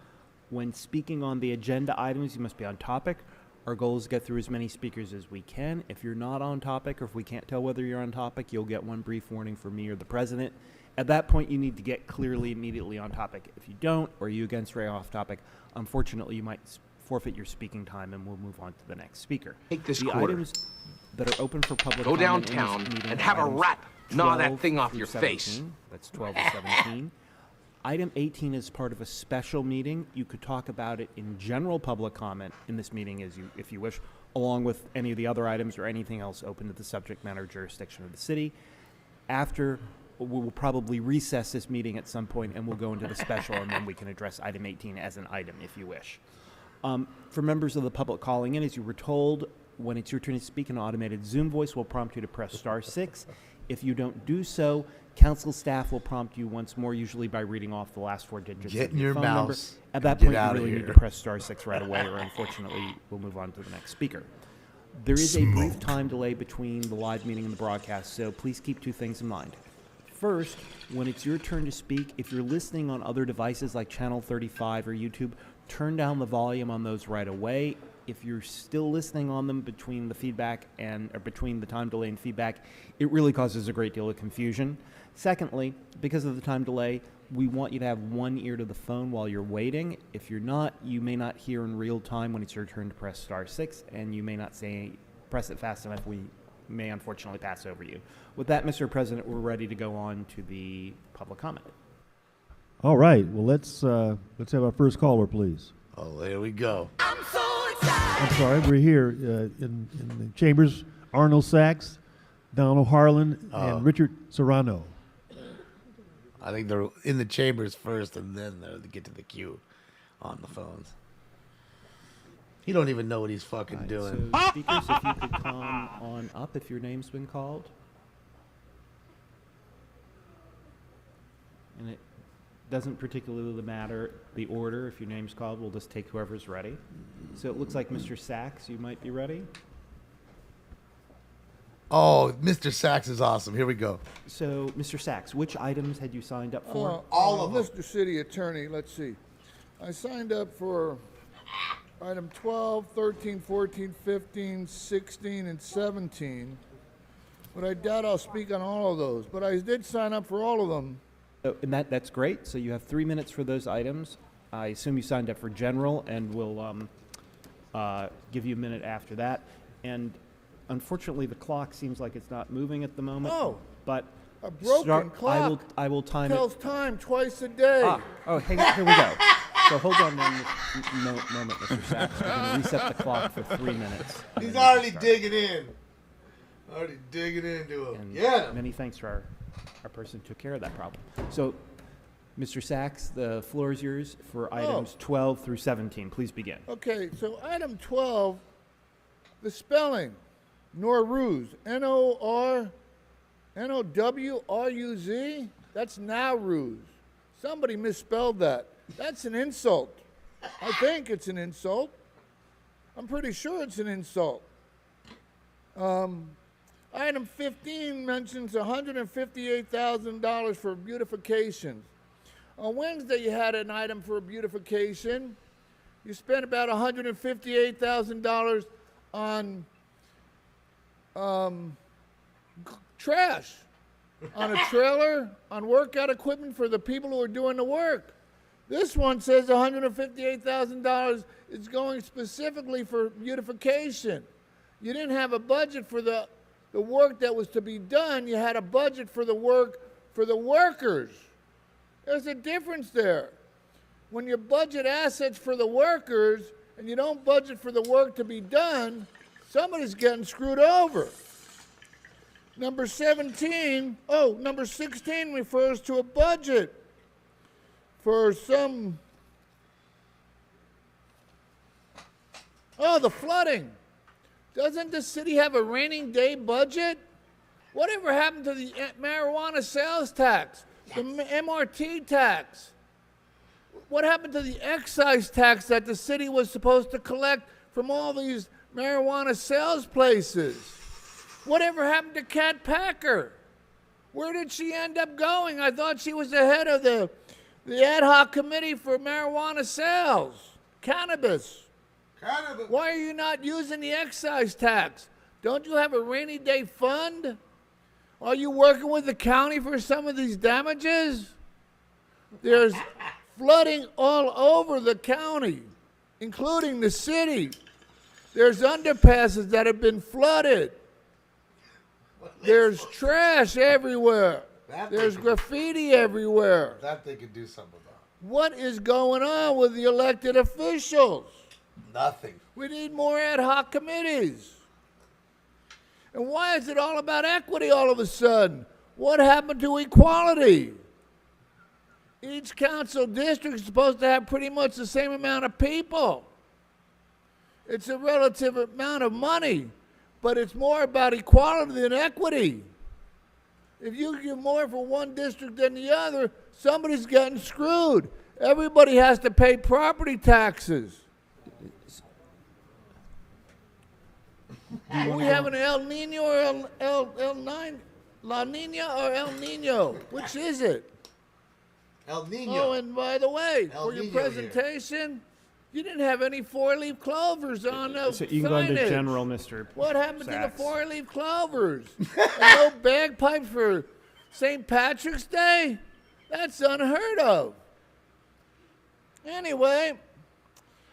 Speaker 10: When speaking on the agenda items, you must be on topic. Our goal is to get through as many speakers as we can. If you're not on topic, or if we can't tell whether you're on topic, you'll get one brief warning from me or the president. At that point, you need to get clearly immediately on topic. If you don't, or you again stray off topic, unfortunately, you might forfeit your speaking time, and we'll move on to the next speaker.
Speaker 15: Take this
Speaker 10: the
Speaker 15: quarter.
Speaker 10: items that are open for public
Speaker 15: Go
Speaker 10: comment in this
Speaker 15: downtown
Speaker 10: meeting
Speaker 15: and
Speaker 10: are
Speaker 15: have a
Speaker 10: items
Speaker 15: rat gnaw that
Speaker 10: 12
Speaker 15: thing off
Speaker 10: through
Speaker 15: your
Speaker 10: 17.
Speaker 15: face.
Speaker 10: That's 12 to 17. Item 18 is part of a special meeting. You could talk about it in general public comment in this meeting if you wish, along with any of the other items or anything else open to the subject matter jurisdiction of the city. After, we will probably recess this meeting at some point and we'll go into the special, and then we can address item 18 as an item if you wish. For members of the public calling in, as you were told, when it's your turn to speak, an automated Zoom voice will prompt you to press star 6. If you don't do so, council staff will prompt you once more, usually by reading off the last 4 digits
Speaker 6: Get
Speaker 10: of
Speaker 6: in your
Speaker 10: phone number.
Speaker 6: mouse
Speaker 10: At that
Speaker 6: and get
Speaker 10: point, you
Speaker 6: outta
Speaker 10: really need
Speaker 6: here.
Speaker 10: to press star 6 right away, or unfortunately, we'll move on to the next speaker. There is a brief time delay between the live meeting and the broadcast, so please keep 2 things in mind. First, when it's your turn to speak, if you're listening on other devices like Channel 35 or YouTube, turn down the volume on those right away. If you're still listening on them between the feedback or between the time delay and feedback, it really causes a great deal of confusion. Secondly, because of the time delay, we want you to have one ear to the phone while you're waiting. If you're not, you may not hear in real time when it's your turn to press star 6, and you may not press it fast enough. We may unfortunately pass over you. With that, Mr. President, we're ready to go on to the public comment.
Speaker 14: All right. Well, let's have our first caller, please.
Speaker 6: Oh, there we go.
Speaker 14: I'm sorry. We're here in the chambers. Arnold Sachs, Donald Harlan, and Richard Serrano.
Speaker 6: I think they're in the chambers first, and then they get to the queue on the phones. He don't even know what he's fucking doing.
Speaker 10: So speakers, if you could come on up if your name's been called. And it doesn't particularly matter the order. If your name's called, we'll just take whoever's ready. So it looks like Mr. Sachs, you might be ready.
Speaker 6: Oh, Mr. Sachs is awesome. Here we go.
Speaker 10: So, Mr. Sachs, which items had you signed up for?
Speaker 16: All of them. Mr. City Attorney, let's see.
Speaker 15: I signed up for item 12, 13, 14, 15, 16, and 17. But I doubt I'll speak on all of those. But I did sign up for all of them.
Speaker 10: And that's great. So you have 3 minutes for those items. I assume you signed up for general, and we'll give you a minute after that. And unfortunately, the clock seems like it's not moving at the moment.
Speaker 15: Oh,
Speaker 10: but
Speaker 15: a broken clock.
Speaker 10: I will time
Speaker 15: tells
Speaker 10: it.
Speaker 15: time twice a day.
Speaker 10: Oh, here we go. So hold on one moment, Mr. Sachs. We're going to reset the clock for 3 minutes.
Speaker 6: He's already digging in. Already digging into him.
Speaker 10: And
Speaker 6: Yeah.
Speaker 10: many thanks to our person who took care of that problem. So, Mr. Sachs, the floor is yours for items 12 through 17. Please begin.
Speaker 15: Okay, so item 12, the spelling, Norruz, N-O-R-N-O-W-R-U-Z. That's Nowruz. Somebody misspelled that. That's an insult. I think it's an insult. I'm pretty sure it's an insult. Item 15 mentions $158,000 for beautifications. On Wednesday, you had an item for beautification. You spent about $158,000 on trash, on a trailer, on workout equipment for the people who are doing the work. This one says $158,000 is going specifically for beautification. You didn't have a budget for the work that was to be done. You had a budget for the work for the workers. There's a difference there. When you budget assets for the workers and you don't budget for the work to be done, somebody's getting screwed over. Number 16 refers to a budget for some, the flooding. Doesn't the city have a rainy day budget? Whatever happened to the marijuana sales tax, the MRT tax? What happened to the excise tax that the city was supposed to collect from all these marijuana sales places? Whatever happened to Kat Packer? Where did she end up going? I thought she was the head of the ad hoc committee for marijuana sales, cannabis. Why are you not using the excise tax? Don't you have a rainy day fund? Are you working with the county for some of these damages? There's flooding all over the county, including the city. There's underpasses that have been flooded. There's trash everywhere. There's graffiti everywhere.
Speaker 6: That they could do something about.
Speaker 15: What is going on with the elected officials?
Speaker 6: Nothing.
Speaker 15: We need more ad hoc committees. And why is it all about equity all of a sudden? What happened to equality? Each council district is supposed to have pretty much the same amount of people. It's a relative amount of money, but it's more about equality than equity. If you give more for one district than the other, somebody's getting screwed. Everybody has to pay property taxes. Are we having an El Nino or La Nina or El Nino? Which is it?
Speaker 6: El Nino.
Speaker 15: Oh, and by the way,
Speaker 6: El
Speaker 15: for your
Speaker 6: Nino
Speaker 15: presentation, you didn't have any four-leaf clovers on the
Speaker 10: So you can go into
Speaker 15: signage.
Speaker 10: general, Mr.
Speaker 15: What happened to the
Speaker 10: Sachs.
Speaker 15: four-leaf clovers? And no bagpipes for St. Patrick's Day? That's unheard of. Anyway,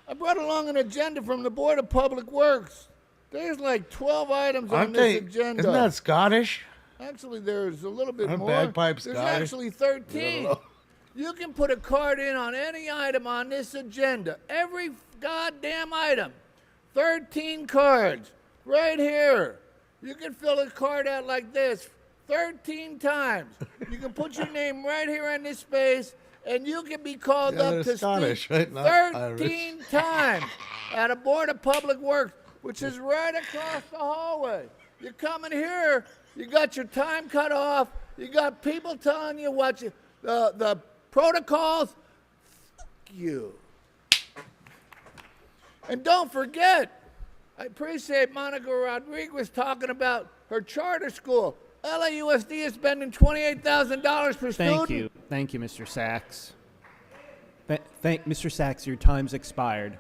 Speaker 15: I brought along an agenda from the Board of Public Works. There's like 12 items on this agenda.
Speaker 6: Isn't that Scottish?
Speaker 15: Actually, there's a little bit
Speaker 6: Aren't
Speaker 15: more.
Speaker 6: bagpipes
Speaker 15: There's
Speaker 6: Scottish?
Speaker 15: actually 13. You can put a card in on any item on this agenda. Every goddamn item. 13 cards. Right here. You can fill a card out like this 13 times. You can put your name right here in this space, and you can be called
Speaker 6: Yeah,
Speaker 15: up
Speaker 6: they're
Speaker 15: to
Speaker 6: Scottish,
Speaker 15: speak
Speaker 6: right? Not
Speaker 15: 13 times at a Board of Public Works, which is right across the hallway. You come in here, you got your time cut off, you got people telling you what the protocols. Fuck you. And don't forget, I appreciate Monica Rodriguez talking about her charter school. LAUSD is spending $28,000 per student.
Speaker 10: Thank you, Mr. Sachs. Thank Mr. Sachs, your time's expired.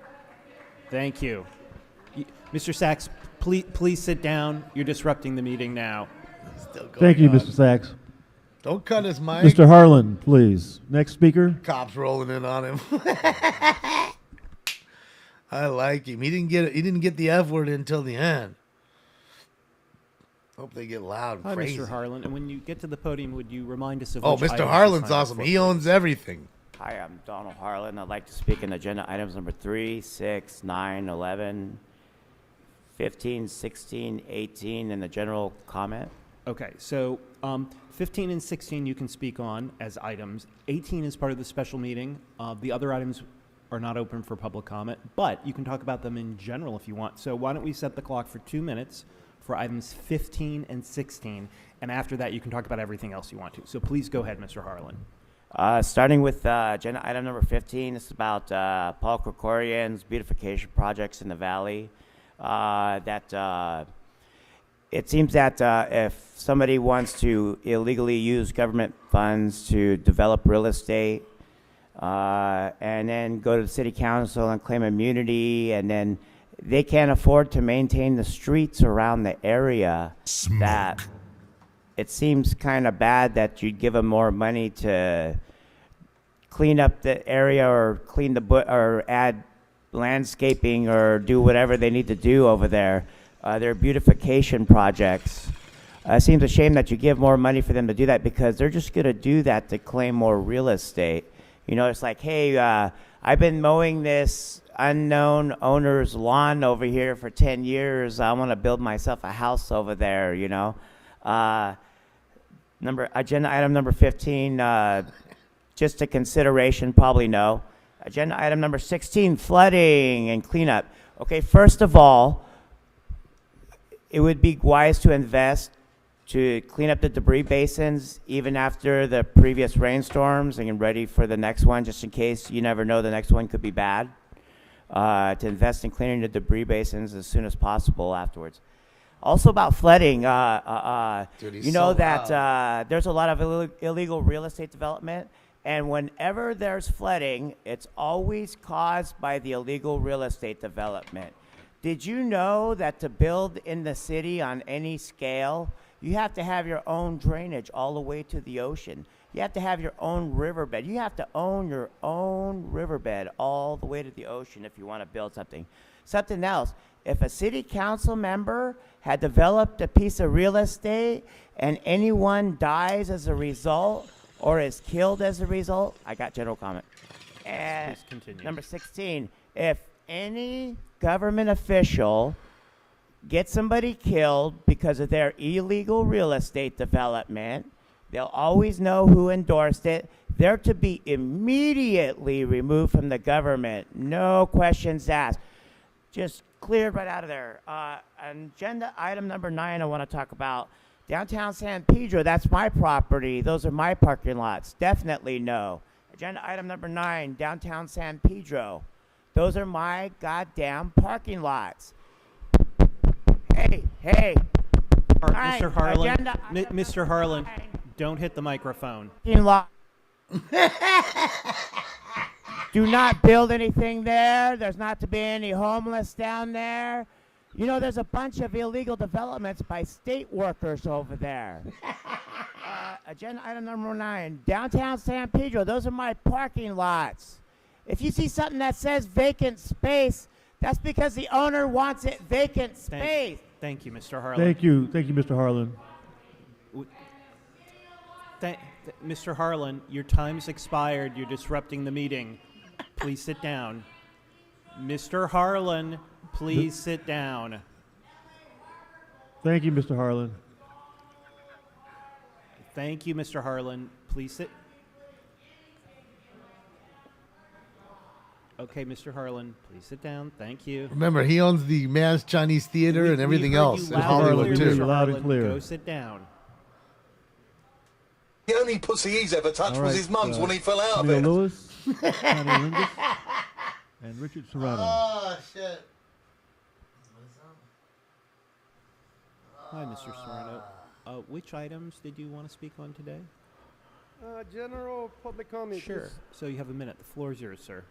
Speaker 10: Thank you. Mr. Sachs, please sit down. You're disrupting the meeting now.
Speaker 14: Thank you, Mr. Sachs.
Speaker 6: Don't cut his mic.
Speaker 14: Mr. Harlan, please. Next speaker.
Speaker 6: Cops rolling in on him. I like him. He didn't get the F word until the end. Hope they get loud and
Speaker 10: Hi,
Speaker 6: crazy.
Speaker 10: Mr. Harlan. And when you get to the podium, would you remind us of
Speaker 6: Oh,
Speaker 10: which
Speaker 6: Mr.
Speaker 10: items
Speaker 6: Harlan's
Speaker 10: to sign up
Speaker 6: awesome.
Speaker 10: for,
Speaker 6: He owns everything.
Speaker 3: Hi, I'm Donald Harlan. I'd like to speak on agenda items number 3, 6, 9, 11, 15, 16, 18, and the general comment.
Speaker 10: Okay, so 15 and 16 you can speak on as items. 18 is part of the special meeting. The other items are not open for public comment, but you can talk about them in general if you want. So why don't we set the clock for 2 minutes for items 15 and 16, and after that you can talk about everything else you want to. So please go ahead, Mr. Harlan.
Speaker 3: Starting with agenda item number 15, this is about Paul Krikorian's beautification projects in the valley. It seems that if somebody wants to illegally use government funds to develop real estate and then go to the city council and claim immunity, and then they can't afford to maintain the streets around the area, that it seems kind of bad that you'd give them more money to clean up the area or clean the or add landscaping or do whatever they need to do over there. Their beautification projects. It seems a shame that you give more money for them to do that, because they're just going to do that to claim more real estate. You know, it's like, hey, I've been mowing this unknown owner's lawn over here for 10 years. I want to build myself a house over there, you know. Agenda item number 15, just a consideration, probably no. Agenda item number 16, flooding and cleanup. Okay, first of all, it would be wise to invest to clean up the debris basins even after the previous rainstorms and get ready for the next one, just in case. You never know, the next one could be bad. To invest in cleaning the debris basins as soon as possible afterwards. Also about flooding,
Speaker 6: Dude,
Speaker 3: you know that there's a lot of illegal real estate development, and whenever there's flooding, it's always caused by the illegal real estate development. Did you know that to build in the city on any scale, you have to have your own drainage all the way to the ocean? You have to have your own riverbed. You have to own your own riverbed all the way to the ocean if you want to build something. Something else, if a city council member had developed a piece of real estate and anyone dies as a result or is killed as a result, I got general comment. And
Speaker 10: please continue.
Speaker 3: Number 16, if any government official gets somebody killed because of their illegal real estate development, they'll always know who endorsed it. They're to be immediately removed from the government. No questions asked. Just cleared right out of there. Agenda item number 9, I want to talk about downtown San Pedro. That's my property. Those are my parking lots. Definitely no. Agenda item number 9, downtown San Pedro. Those are my goddamn parking lots. Hey.
Speaker 10: Mr. Harlan, Mr. Harlan, don't hit the microphone.
Speaker 3: Lot. Do not build anything there. There's not to be any homeless down there. You know, there's a bunch of illegal developments by state workers over there. Agenda item number 9, downtown San Pedro. Those are my parking lots. If you see something that says vacant space, that's because the owner wants it vacant space.
Speaker 10: Thank you, Mr. Harlan.
Speaker 14: Thank you, Mr. Harlan.
Speaker 10: Mr. Harlan, your time's expired. You're disrupting the meeting. Please sit down. Mr. Harlan, please sit down.
Speaker 14: Thank you, Mr. Harlan.
Speaker 10: Thank you, Mr. Harlan. Please sit. Okay, Mr. Harlan, please sit down. Thank you.
Speaker 6: Remember, he owns the Mass Chinese Theater and everything else in Hollywood, too.
Speaker 14: Loud and clear.
Speaker 10: Go sit down.
Speaker 16: The only pussy he's ever touched was his mum's when he fell out of
Speaker 14: Neil
Speaker 16: it.
Speaker 14: Lewis, Connie Lingus, and Richard Serrano.
Speaker 6: Oh, shit.
Speaker 10: Hi, Mr. Serrano. Which items did you want to speak on today?
Speaker 17: General public comment.
Speaker 10: Sure. So you have a minute. The floor is yours, sir.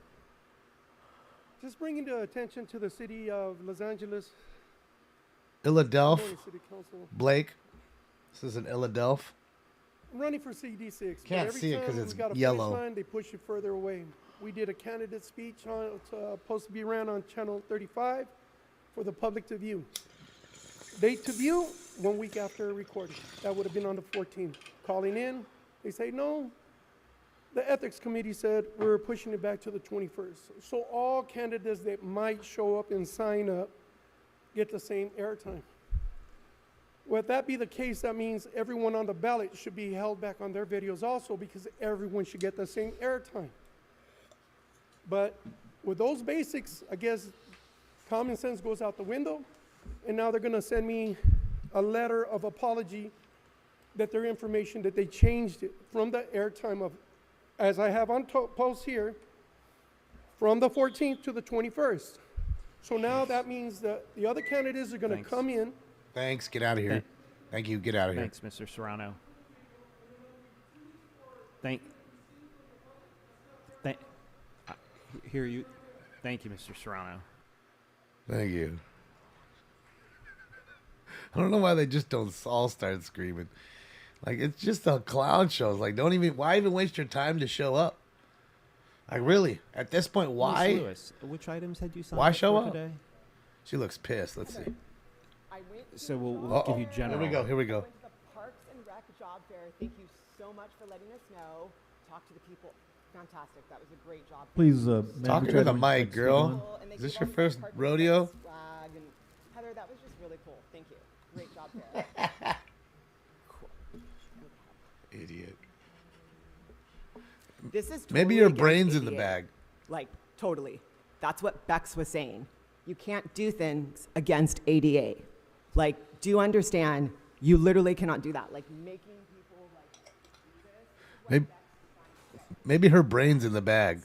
Speaker 17: Just bringing the attention to the city of Los Angeles.
Speaker 6: Philadelphia.
Speaker 17: Morning, City Council.
Speaker 6: Blake. This is an Philadelphia.
Speaker 17: I'm running for CD6. but
Speaker 6: Can't
Speaker 17: every
Speaker 6: see it
Speaker 17: time
Speaker 6: 'cause
Speaker 17: we
Speaker 6: it's
Speaker 17: got a
Speaker 6: yellow.
Speaker 17: finish line, they push it further away. We did a candidate speech it's supposed to be ran on channel 35 for the public to view. Date to view, 1 week after recording. That would have been on the 14th. Calling in, they say no. The ethics committee said we're pushing it back to the 21st. So all candidates that might show up and sign up get the same airtime. Well, if that be the case, that means everyone on the ballot should be held back on their videos also, because everyone should get the same airtime. But with those basics, I guess common sense goes out the window, and now they're going to send me a letter of apology that their information, that they changed it from the airtime of, as I have on post here, from the 14th to the 21st. So now that means that the other candidates are going to come in.
Speaker 6: Thanks. Get out of here. Thank you. Get out of here.
Speaker 10: Thanks, Mr. Serrano. Hear you. Thank you, Mr. Serrano.
Speaker 6: Thank you. I don't know why they just don't all start screaming. Like, it's just a clown show. It's like, why even waste your time to show up? Like, really? At this point, why?
Speaker 10: Ms. Lewis, which items had you signed
Speaker 6: Why
Speaker 10: up
Speaker 6: show
Speaker 10: for
Speaker 6: up?
Speaker 10: today?
Speaker 6: She looks pissed. Let's see.
Speaker 10: So we'll give you general.
Speaker 6: Here we go.
Speaker 18: The Parks and Rec Job Fair. Thank you so much for letting us know. Talk to the people. Fantastic. That was a great job.
Speaker 14: Please,
Speaker 6: Talk to the mic, girl. Is this your first rodeo?
Speaker 18: Flag and Heather, that was just really cool. Thank you. Great job there.
Speaker 6: Idiot.
Speaker 18: This is
Speaker 6: Maybe
Speaker 18: totally
Speaker 6: your
Speaker 18: against
Speaker 6: brain's in the
Speaker 18: ADA.
Speaker 6: bag.
Speaker 18: Like, totally. That's what Bex was saying. You can't do things against ADA. Like, do you understand? You literally cannot do that. Like, making people, like,
Speaker 6: Maybe her brain's in the bag.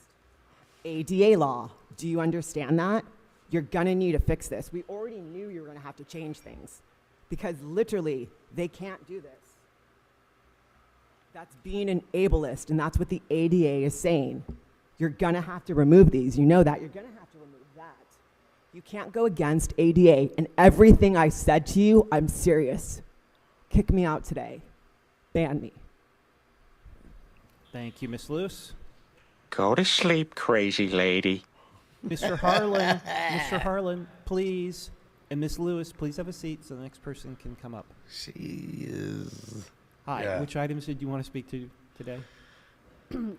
Speaker 18: ADA law. Do you understand that? You're gonna need to fix this. We already knew you were gonna have to change things because literally they can't do this. That's being an ableist, and that's what the ADA is saying. You're gonna have to remove these. You know that. You're gonna have to remove that. You can't go against ADA, and everything I said to you, I'm serious. Kick me out today. Ban me.
Speaker 10: Thank you, Miss Lewis.
Speaker 2: Go to sleep, crazy lady.
Speaker 10: Mr. Harlan, Mr. Harlan, please. And Miss Lewis, please have a seat so the next person can come up.
Speaker 6: She is.
Speaker 10: Hi,
Speaker 6: Yeah.
Speaker 10: which items did you want to speak to today?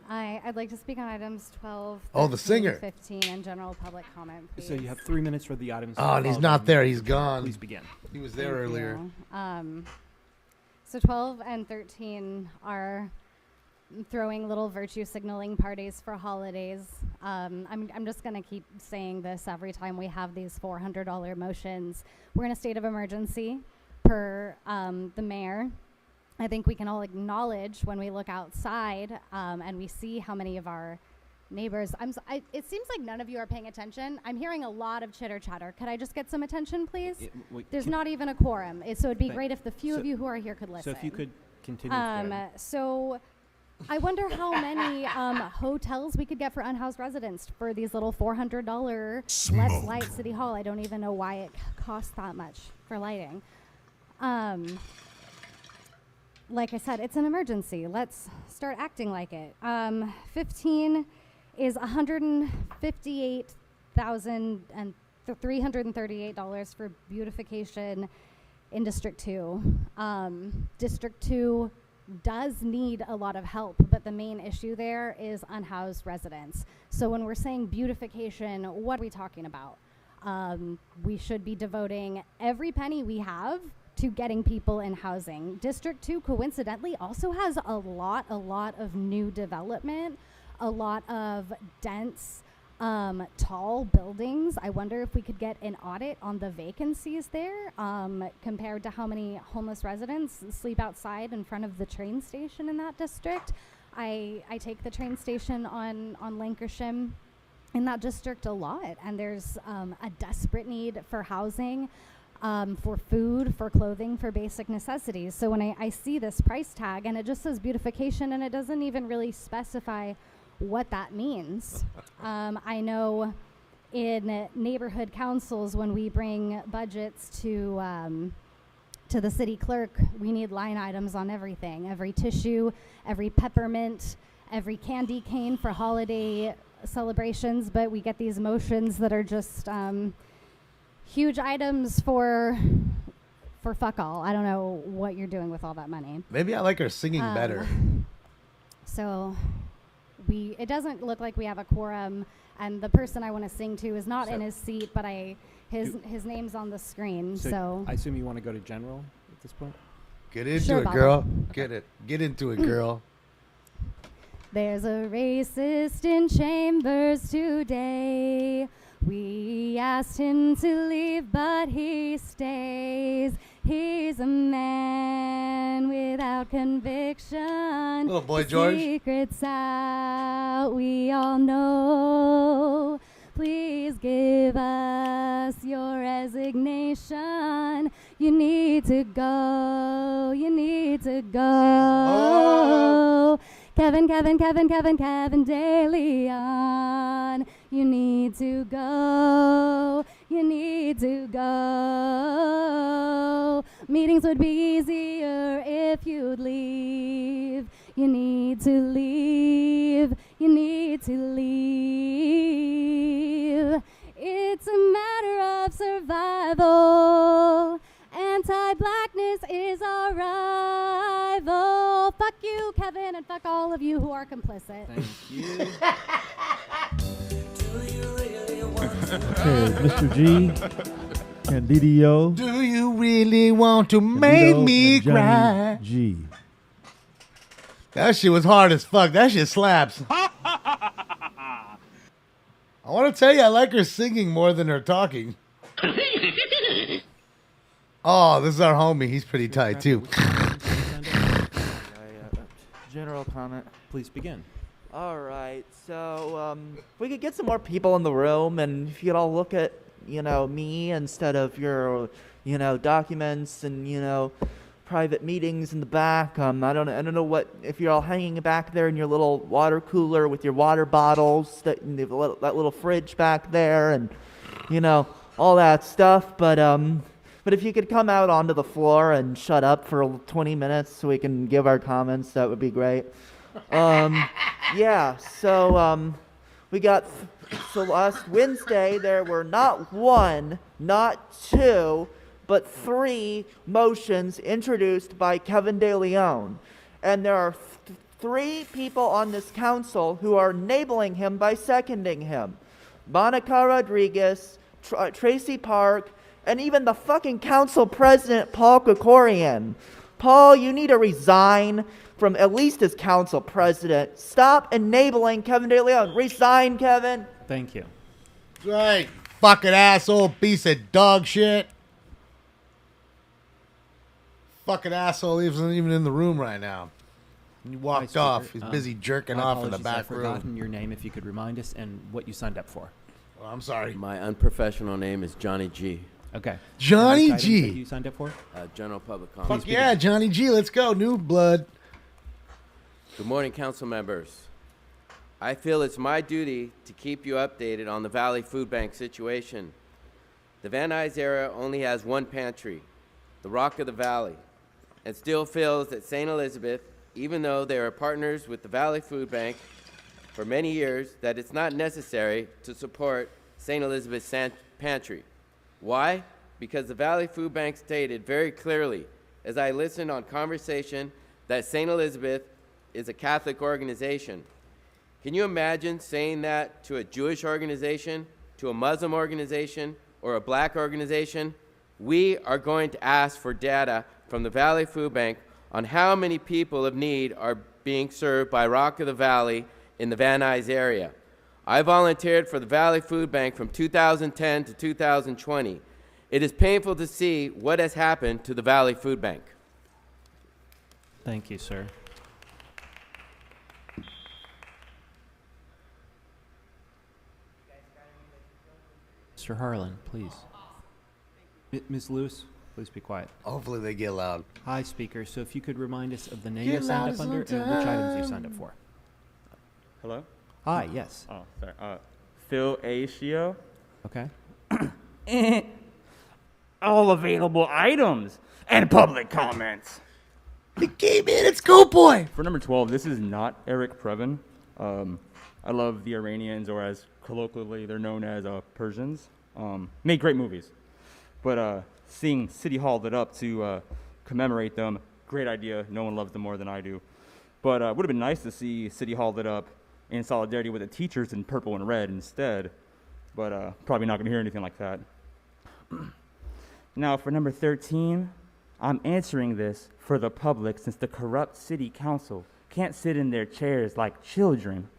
Speaker 19: I'd like to speak on items 12,
Speaker 6: Oh, the
Speaker 19: 13,
Speaker 6: singer.
Speaker 19: 15, and general public comment, please.
Speaker 10: So you have 3 minutes for the items.
Speaker 6: Oh, and he's not there. He's gone.
Speaker 10: Please begin.
Speaker 6: He was there
Speaker 19: Thank
Speaker 6: earlier.
Speaker 19: you. So 12 and 13 are throwing little virtue signaling parties for holidays. I'm just going to keep saying this every time we have these $400 motions. We're in a state of emergency per the mayor. I think we can all acknowledge when we look outside and we see how many of our neighbors. It seems like none of you are paying attention. I'm hearing a lot of chitter chatter. Could I just get some attention, please? There's not even a quorum, so it'd be great if the few of you who are here could listen.
Speaker 10: So if you could continue.
Speaker 19: So I wonder how many hotels we could get for unhoused residents for these little $400 Let's Light City Hall. I don't even know why it costs that much for lighting. Like I said, it's an emergency. Let's start acting like it. 15 is $158,338 for beautification in District 2. District 2 does need a lot of help, but the main issue there is unhoused residents. So when we're saying beautification, what are we talking about? We should be devoting every penny we have to getting people in housing. District 2, coincidentally, also has a lot of new development, a lot of dense, tall buildings. I wonder if we could get an audit on the vacancies there compared to how many homeless residents sleep outside in front of the train station in that district. I take the train station on Lancashire in that district a lot, and there's a desperate need for housing. for food, for clothing, for basic necessities. So when I see this price tag and it just says beautification and it doesn't even really specify what that means. I know in neighborhood councils, when we bring budgets to the city clerk, we need line items on everything. Every tissue, every peppermint, every candy cane for holiday celebrations, but we get these motions that are just huge items for fuck all. I don't know what you're doing with all that money.
Speaker 6: Maybe I like her singing better.
Speaker 19: So it doesn't look like we have a quorum, and the person I want to sing to is not in his seat, but his name's on the screen. So
Speaker 10: I assume you want to go to general at this point?
Speaker 6: Get into
Speaker 19: Sure,
Speaker 6: it,
Speaker 19: Baba.
Speaker 6: girl. Get into it, girl.
Speaker 19: There's a racist in chambers today. We asked him to leave, but he stays. He's a man without conviction.
Speaker 6: Little boy
Speaker 19: The
Speaker 6: George.
Speaker 19: Secret's out, we all know. Please give us your resignation. You need to go. You need to go. Kevin De Leon. You need to go. You need to go. Meetings would be easier if you'd leave. You need to leave. You need to leave. It's a matter of survival. Anti-blackness is our rival. Fuck you, Kevin, and fuck all of you who are complicit.
Speaker 10: Thank you.
Speaker 14: Okay, Mr. G, Candidio.
Speaker 6: Do you really want to make
Speaker 14: Candido,
Speaker 6: me
Speaker 14: and Johnny
Speaker 6: cry?
Speaker 14: G.
Speaker 6: That shit was hard as fuck. That shit slaps. I want to tell you, I like her singing more than her talking. Oh, this is our homie. He's pretty tight, too.
Speaker 20: General comment.
Speaker 10: Please begin.
Speaker 20: All right. So, if we could get some more people in the room, and if you could all look at, me instead of your, documents and, private meetings in the back. I don't know what, if you're all hanging back there in your little water cooler with your water bottles, that little fridge back there, and, all that stuff. But if you could come out onto the floor and shut up for 20 minutes so we can give our comments, that would be great. Yeah, so we got, so last Wednesday there were not one, not two, but 3 motions introduced by Kevin De Leon. And there are 3 people on this council who are enabling him by seconding him. Monica Rodriguez, Tracy Park, and even the fucking council president, Paul Krikorian. Paul, you need to resign from at least as council president. Stop enabling Kevin De Leon. Resign, Kevin.
Speaker 10: Thank you.
Speaker 6: Right. Fucking asshole, piece of dog shit. Fucking asshole isn't even in the room right now. He walked off. He's busy jerking off in the back
Speaker 10: I've forgotten
Speaker 6: room.
Speaker 10: your name. If you could remind us and what you signed up for.
Speaker 6: Well, I'm sorry.
Speaker 21: My unprofessional name is Johnny G.
Speaker 10: Okay.
Speaker 6: Johnny
Speaker 10: And which
Speaker 6: G.
Speaker 10: items that you signed up for?
Speaker 21: General public comment.
Speaker 6: Fuck yeah, Johnny G. Let's go. New blood.
Speaker 21: Good morning, council members. I feel it's my duty to keep you updated on the Valley Food Bank situation. The Van Nuys area only has one pantry, the Rock of the Valley, and still feels that St. Elizabeth, even though they are partners with the Valley Food Bank for many years, that it's not necessary to support St. Elizabeth's pantry. Why? Because the Valley Food Bank stated very clearly, as I listened on conversation, that St. Elizabeth is a Catholic organization. Can you imagine saying that to a Jewish organization, to a Muslim organization, or a black organization? We are going to ask for data from the Valley Food Bank on how many people of need are being served by Rock of the Valley in the Van Nuys area. I volunteered for the Valley Food Bank from 2010 to 2020. It is painful to see what has happened to the Valley Food Bank.
Speaker 10: Thank you, sir. Mr. Harlan, please. Ms. Lewis, please be quiet.
Speaker 6: Hopefully they get loud.
Speaker 10: Hi, speaker. So if you could remind us of the name
Speaker 6: Get
Speaker 10: you signed
Speaker 6: loud
Speaker 10: up under and which
Speaker 6: sometimes.
Speaker 10: items you signed up for.
Speaker 5: Hello?
Speaker 10: Hi, yes.
Speaker 5: Oh, sorry. Phil Acio.
Speaker 10: Okay.
Speaker 5: All available items and public comments.
Speaker 6: The game in, it's Go Boy.
Speaker 5: For number 12, this is not Eric Previn. I love the Iranians, or as colloquially they're known as Persians. Made great movies. But seeing City Hall lit up to commemorate them, great idea. No one loves them more than I do. But it would have been nice to see City Hall lit up in solidarity with the teachers in purple and red instead. But probably not going to hear anything like that. Now, for number 13, I'm answering this for the public since the corrupt city council can't sit in their chairs like children.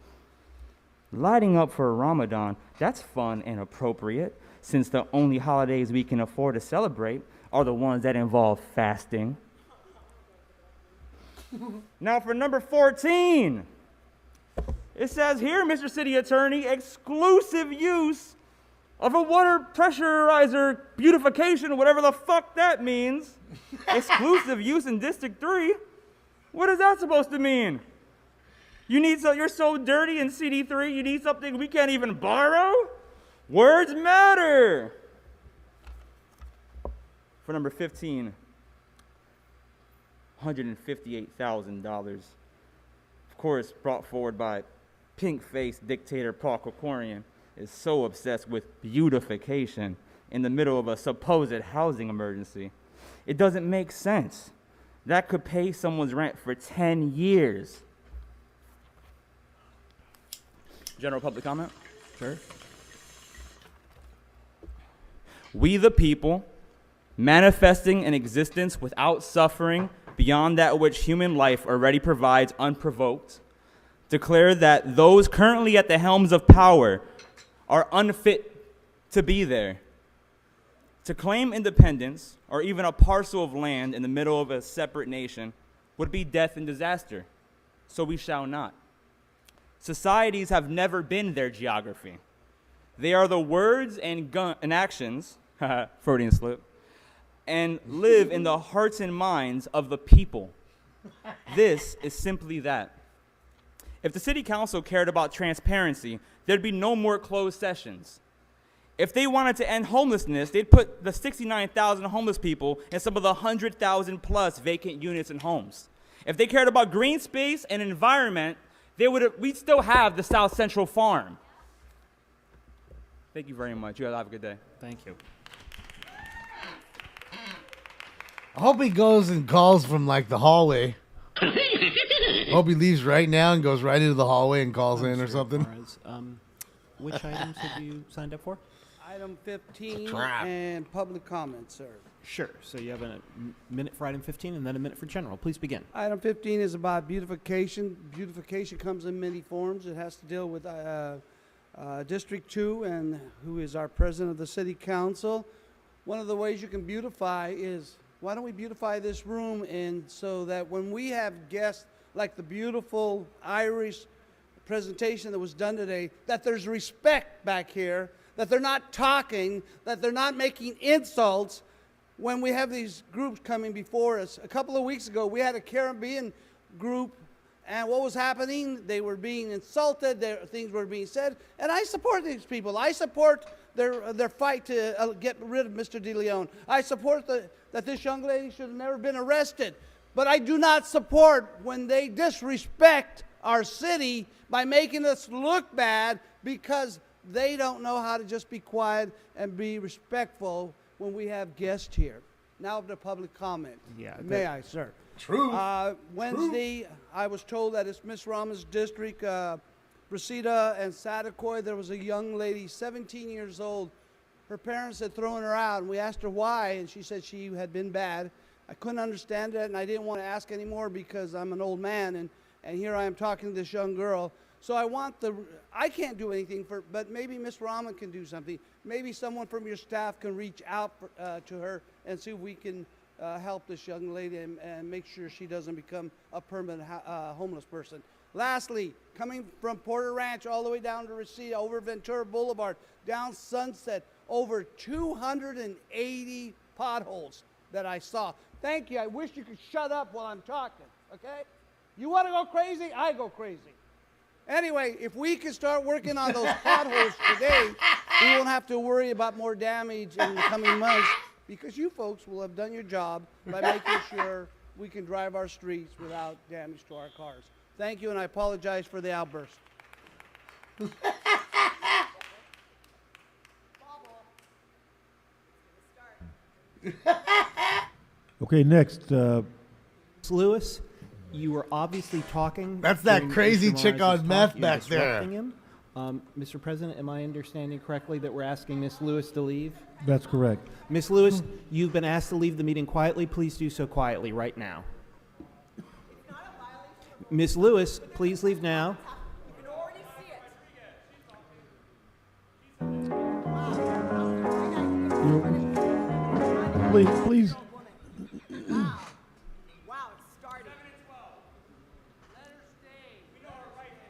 Speaker 5: Lighting up for Ramadan, that's fun and appropriate, since the only holidays we can afford to celebrate are the ones that involve fasting. Now for number 14, it says here, Mr. City Attorney, exclusive use of a water pressurizer beautification, whatever the fuck that means. Exclusive use in District 3? What is that supposed to mean? You're so dirty in CD3, you need something we can't even borrow? Words matter. For number 15, $158,000. Of course, brought forward by pink-faced dictator Paul Krikorian, is so obsessed with beautification in the middle of a supposed housing emergency. It doesn't make sense. That could pay someone's rent for 10 years. General public comment?
Speaker 10: Sure.
Speaker 5: We the people, manifesting an existence without suffering beyond that which human life already provides unprovoked, declare that those currently at the helms of power are unfit to be there. To claim independence, or even a parcel of land in the middle of a separate nation, would be death and disaster. So we shall not. Societies have never been their geography. They are the words and actions, Freudian slip, and live in the hearts and minds of the people. This is simply that. If the city council cared about transparency, there'd be no more closed sessions. If they wanted to end homelessness, they'd put the 69,000 homeless people in some of the 100,000 plus vacant units and homes. If they cared about green space and environment, we'd still have the South Central Farm. Thank you very much. You guys have a good day.
Speaker 10: Thank you.
Speaker 6: I hope he goes and calls from like the hallway. Hope he leaves right now and goes right into the hallway and calls in or something.
Speaker 10: Which items have you signed up for?
Speaker 22: Item 15 and public comment, sir.
Speaker 10: Sure. So you have a minute for item 15 and then a minute for general. Please begin.
Speaker 22: Item 15 is about beautification. Beautification comes in many forms. It has to deal with District 2 and who is our president of the city council. One of the ways you can beautify is, why don't we beautify this room, and so that when we have guests like the beautiful Irish presentation that was done today, that there's respect back here, that they're not talking, that they're not making insults when we have these groups coming before us. A couple of weeks ago, we had a Caribbean group, and what was happening? They were being insulted, things were being said, and I support these people. I support their fight to get rid of Mr. De Leon. I support that this young lady should have never been arrested. But I do not support when they disrespect our city by making us look bad because they don't know how to just be quiet and be respectful when we have guests here. Now the public comment.
Speaker 10: Yeah.
Speaker 22: May I, sir?
Speaker 6: True.
Speaker 22: Wednesday, I was told that it's Miss Rama's district, Reseda and Satakoy. There was a young lady, 17 years old. Her parents had thrown her out, and we asked her why, and she said she had been bad. I couldn't understand it, and I didn't want to ask anymore because I'm an old man, and here I am talking to this young girl. So I can't do anything but maybe Miss Rama can do something. Maybe someone from your staff can reach out to her and see if we can help this young lady and make sure she doesn't become a permanent homeless person. Lastly, coming from Porter Ranch all the way down to Reseda, over Ventura Boulevard, down Sunset, over 280 potholes that I saw. Thank you. I wish you could shut up while I'm talking, okay? You want to go crazy? I go crazy. Anyway, if we can start working on those potholes today, we won't have to worry about more damage in the coming months because you folks will have done your job by making sure we can drive our streets without damage to our cars. Thank you, and I apologize for the outburst.
Speaker 14: Okay, next.
Speaker 10: Lewis, you were obviously talking.
Speaker 6: That's that
Speaker 10: during
Speaker 6: crazy
Speaker 10: Mr.
Speaker 6: chick
Speaker 10: Morris's
Speaker 6: on meth
Speaker 10: talk. You're
Speaker 6: back there.
Speaker 10: disrupting him. Mr. President, am I understanding correctly that we're asking Ms. Lewis to leave?
Speaker 14: That's correct.
Speaker 10: Ms. Lewis, you've been asked to leave the meeting quietly. Please do so quietly right now. Ms. Lewis, please leave now.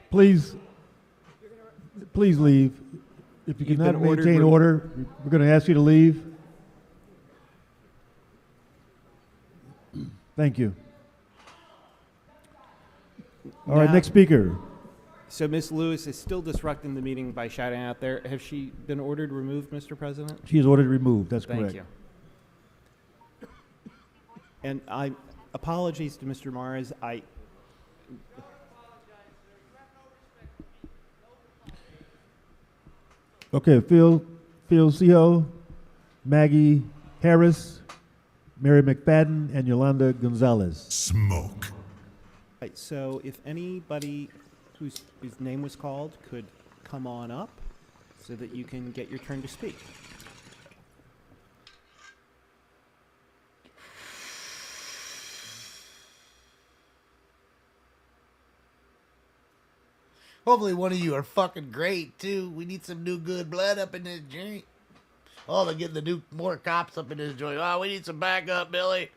Speaker 14: Please. Please leave. If you
Speaker 10: You've
Speaker 14: cannot
Speaker 10: been ordered
Speaker 14: maintain order, we're going to ask you to leave. Thank you. All right,
Speaker 10: Now-
Speaker 14: next speaker.
Speaker 10: So Ms. Lewis is still disrupting the meeting by shouting out there. Has she been ordered removed, Mr. President?
Speaker 14: She is ordered removed. That's
Speaker 10: Thank
Speaker 14: correct.
Speaker 10: you. And apologies to Mr. Mars.
Speaker 14: Okay, Phil Seho, Maggie Harris, Mary McFadden, and Yolanda Gonzalez.
Speaker 4: Smoke.
Speaker 10: Right, so if anybody whose name was called could come on up so that you can get your turn to speak.
Speaker 6: Hopefully one of you are fucking great, too. We need some new good blood up in this joint. Oh, they're getting more cops up in this joint. Oh, we need some backup, Billy.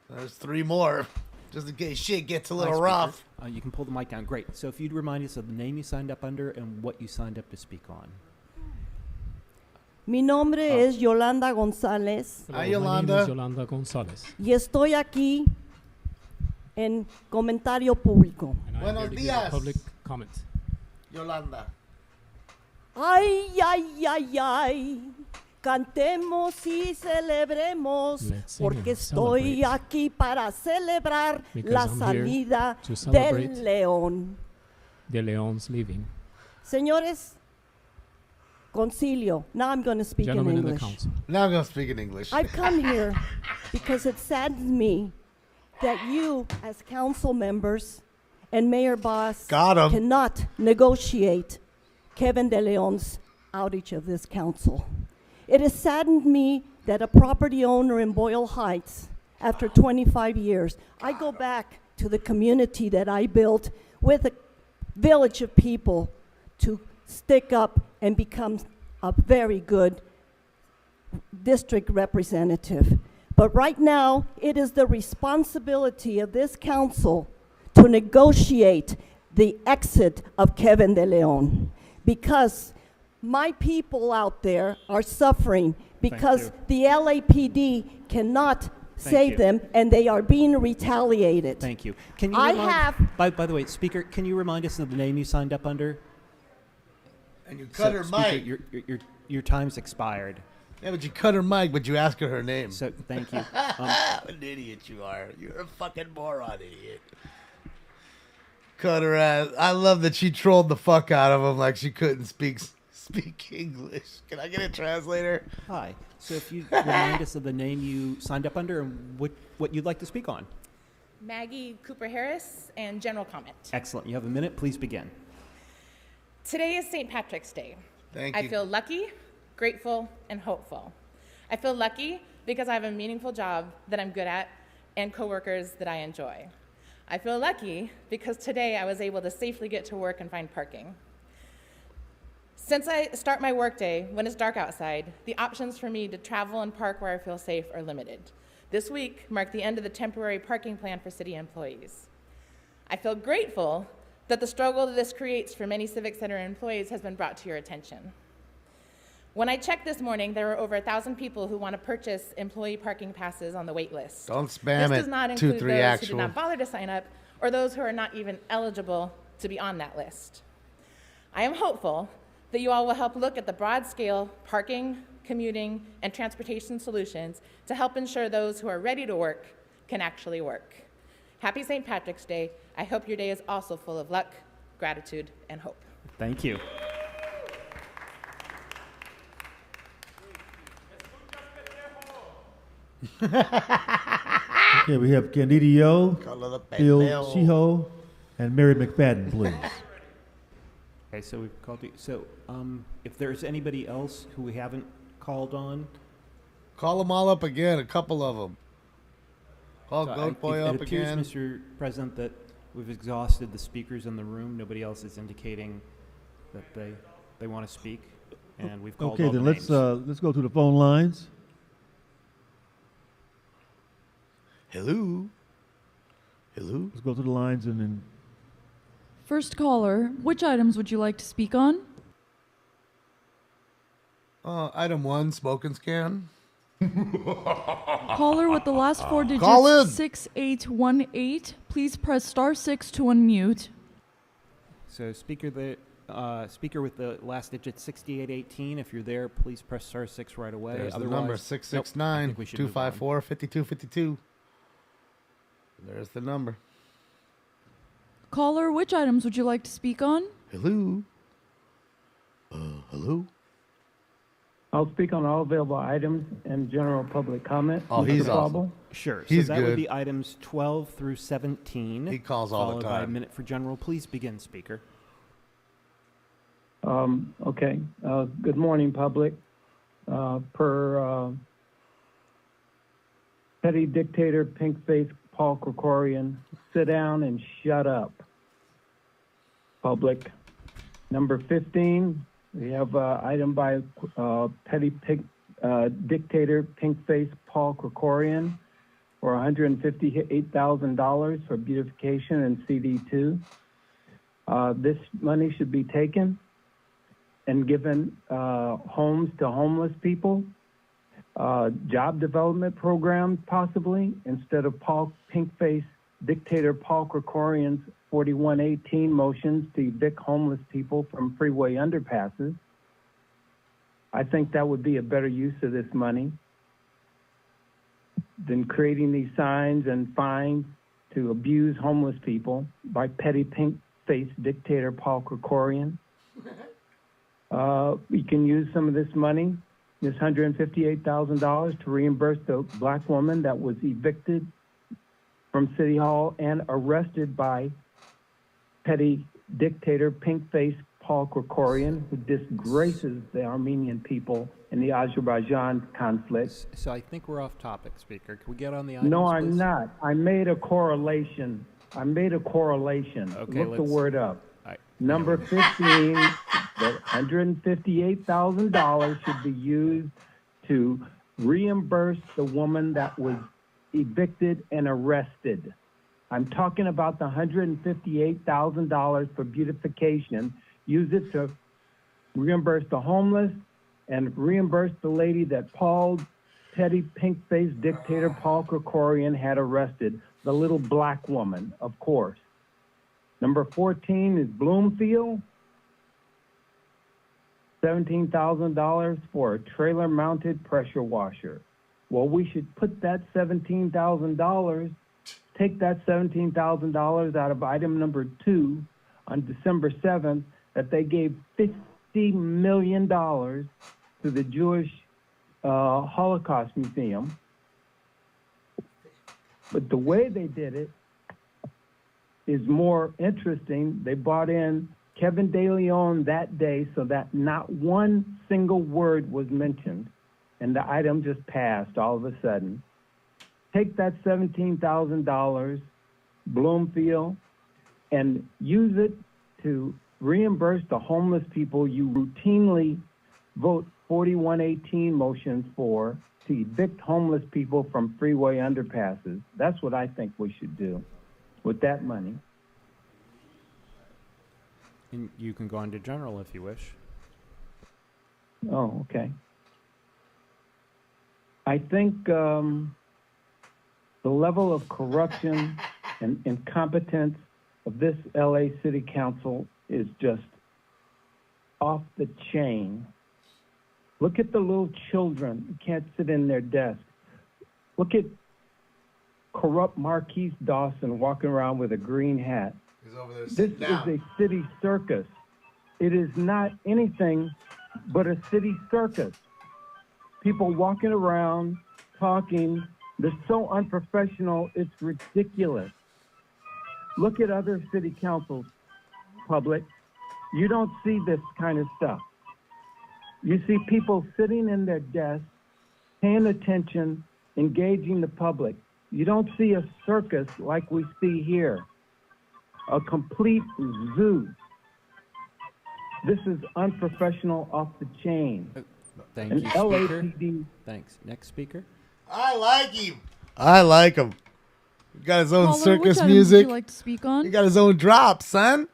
Speaker 6: There's 3 more, just in case shit gets a
Speaker 10: Hi,
Speaker 6: little
Speaker 10: speaker.
Speaker 6: rough.
Speaker 10: You can pull the mic down. Great. So if you'd remind us of the name you signed up under and what you signed up to speak on.
Speaker 7: Mi nombre es Yolanda González.
Speaker 6: Hi,
Speaker 23: My name
Speaker 6: Yolanda.
Speaker 23: is Yolanda Gonzalez.
Speaker 7: Y estoy aquí en comentario público.
Speaker 23: And I'm
Speaker 6: Buenos
Speaker 23: here to give
Speaker 6: días.
Speaker 23: a public comment.
Speaker 6: Yolanda.
Speaker 7: Ay, ay, ay, ay. Cantemos y celebremos
Speaker 23: Let's sing
Speaker 7: porque
Speaker 23: and
Speaker 7: estoy
Speaker 23: celebrate.
Speaker 7: aquí para celebrar
Speaker 23: Because
Speaker 7: la
Speaker 23: I'm here
Speaker 7: salida
Speaker 23: to celebrate
Speaker 7: del león.
Speaker 23: The Leon's leaving.
Speaker 7: Señores, concilio. Now I'm going to speak in
Speaker 23: Gentlemen in the
Speaker 7: English.
Speaker 23: council.
Speaker 6: Now I'm going to speak in English.
Speaker 7: I've come here because it saddens me that you, as council members and Mayor Boss,
Speaker 6: Got 'em.
Speaker 7: cannot negotiate Kevin De Leon's outage of this council. It has saddened me that a property owner in Boyle Heights, after 25 years, I go back to the community that I built with a village of people to stick up and become a very good district representative. But right now, it is the responsibility of this council to negotiate the exit of Kevin De Leon, because my people out there are suffering because the LAPD cannot save
Speaker 10: you.
Speaker 7: them and they are being retaliated.
Speaker 10: Thank you. Can you
Speaker 7: I
Speaker 10: remind-
Speaker 7: have-
Speaker 10: By the way, Speaker, can you remind us of the name you signed up under?
Speaker 6: And you cut her
Speaker 10: Speaker,
Speaker 6: mic.
Speaker 10: your time's expired.
Speaker 6: Yeah, but you cut her mic, but you ask her name.
Speaker 10: So thank you.
Speaker 6: What an idiot you are. You're a fucking moron, idiot. Cut her ass. I love that she trolled the fuck out of him like she couldn't speak English. Can I get a translator?
Speaker 10: Hi. So if you remind us of the name you signed up under and what you'd like to speak on.
Speaker 24: Maggie Cooper Harris, and general comment.
Speaker 10: Excellent. You have a minute. Please begin.
Speaker 24: Today is St. Patrick's Day.
Speaker 6: Thank
Speaker 24: I
Speaker 6: you.
Speaker 24: feel lucky, grateful, and hopeful. I feel lucky because I have a meaningful job that I'm good at and coworkers that I enjoy. I feel lucky because today I was able to safely get to work and find parking. Since I start my workday when it's dark outside, the options for me to travel and park where I feel safe are limited. This week marked the end of the temporary parking plan for city employees. I feel grateful that the struggle that this creates for many Civic Center employees has been brought to your attention. When I checked this morning, there were over 1,000 people who want to purchase employee parking passes on the wait list.
Speaker 6: Don't spam
Speaker 24: This
Speaker 6: it.
Speaker 24: does not
Speaker 6: 2,
Speaker 24: include
Speaker 6: 3
Speaker 24: those who
Speaker 6: actual.
Speaker 24: did not bother to sign up or those who are not even eligible to be on that list. I am hopeful that you all will help look at the broad scale parking, commuting, and transportation solutions to help ensure those who are ready to work can actually work. Happy St. Patrick's Day. I hope your day is also full of luck, gratitude, and hope.
Speaker 10: Thank you.
Speaker 14: Okay, we have Candida Yo,
Speaker 6: Color the
Speaker 14: Phil
Speaker 6: pendejo.
Speaker 14: Sheeho, and Mary McFadden, please.
Speaker 10: Okay, so we've called you. So, if there's anybody else who we haven't called on,
Speaker 6: Call them all up again, a couple of them. Call
Speaker 10: so
Speaker 6: Goat Boy
Speaker 10: it
Speaker 6: up
Speaker 10: appears,
Speaker 6: again.
Speaker 10: Mr. President, that we've exhausted the speakers in the room. Nobody else is indicating that they want to speak, and we've called
Speaker 14: Okay,
Speaker 10: all
Speaker 14: then
Speaker 10: the
Speaker 14: let's
Speaker 10: names.
Speaker 14: let's go to the phone lines.
Speaker 6: Hello. Hello.
Speaker 14: Let's go to the lines and then
Speaker 1: First caller, which items would you like to speak on?
Speaker 6: Item 1, smoking scan.
Speaker 1: Caller with the last four
Speaker 6: Call in.
Speaker 1: digits, 6818. Please press *6 to unmute.
Speaker 10: So, speaker with the last digit 6818. If you're there, please press *6 right away.
Speaker 6: There's the
Speaker 10: Otherwise,
Speaker 6: number
Speaker 10: nope, I
Speaker 6: 669
Speaker 10: think we should move on.
Speaker 6: 254 5252. There's the number.
Speaker 1: Caller, which items would you like to speak on?
Speaker 6: Hello. Hello.
Speaker 4: I'll speak on all available items and general public comment.
Speaker 6: Oh,
Speaker 4: Mr.
Speaker 6: he's
Speaker 4: Quabble.
Speaker 6: awesome.
Speaker 10: Sure.
Speaker 6: He's
Speaker 10: so that would
Speaker 6: good.
Speaker 10: be items 12 through 17.
Speaker 6: He calls all the
Speaker 10: followed by a
Speaker 6: time.
Speaker 10: minute for general. Please begin, speaker.
Speaker 4: Okay. Good morning, public. Per petty dictator, pink-faced Paul Krikorian, sit down and shut up, public. Number 15, we have item by petty dictator, pink-faced Paul Krikorian for $158,000 for beautification and CD2. This money should be taken and given homes to homeless people, job development programs possibly, instead of pink-faced dictator Paul Krikorian's 4118 motions to evict homeless people from freeway underpasses. I think that would be a better use of this money than creating these signs and fines to abuse homeless people by petty pink-faced dictator Paul Krikorian. We can use some of this money, this $158,000, to reimburse the black woman that was evicted from City Hall and arrested by petty dictator pink-faced Paul Krikorian, who disgraces the Armenian people in the Azerbaijan conflict.
Speaker 10: So I think we're off topic, speaker. Can we get on the items,
Speaker 4: No, I'm
Speaker 10: please?
Speaker 4: not. I made a correlation.
Speaker 10: Okay,
Speaker 4: Look the word up.
Speaker 10: All right.
Speaker 4: Number 15, that $158,000 should be used to reimburse the woman that was evicted and arrested. I'm talking about the $158,000 for beautification. Use it to reimburse the homeless and reimburse the lady that petty pink-faced dictator Paul Krikorian had arrested, the little black woman, of course. Number 14 is Bloomfield. $17,000 for a trailer-mounted pressure washer. Well, we should put that $17,000, take that $17,000 out of item number 2 on December 7th, that they gave $50 million to the Jewish Holocaust Museum. But the way they did it is more interesting. They brought in Kevin De Leon that day so that not one single word was mentioned, and the item just passed all of a sudden. Take that $17,000, Bloomfield, and use it to reimburse the homeless people you routinely vote 4118 motions for, to evict homeless people from freeway underpasses. That's what I think we should do with that money.
Speaker 10: And you can go on to general if you wish.
Speaker 4: Oh, okay. I think the level of corruption and incompetence of this LA City Council is just off the chain. Look at the little children who can't sit in their desk. Look at corrupt Marquise Dawson walking around with a green hat.
Speaker 6: He's over there
Speaker 4: This
Speaker 6: sitting
Speaker 4: is
Speaker 6: down.
Speaker 4: a city circus. It is not anything but a city circus. People walking around, talking. They're so unprofessional, it's ridiculous. Look at other city councils, public. You don't see this kind of stuff. You see people sitting in their desks, paying attention, engaging the public. You don't see a circus like we see here. A complete zoo. This is unprofessional off the chain.
Speaker 10: Thank
Speaker 4: An
Speaker 10: you, Speaker.
Speaker 4: LAPD.
Speaker 10: Thanks. Next speaker.
Speaker 6: I like him. I like him. He got his own
Speaker 1: Caller,
Speaker 6: circus
Speaker 1: which items
Speaker 6: music.
Speaker 1: would you like to speak on?
Speaker 6: He got his own drop, son.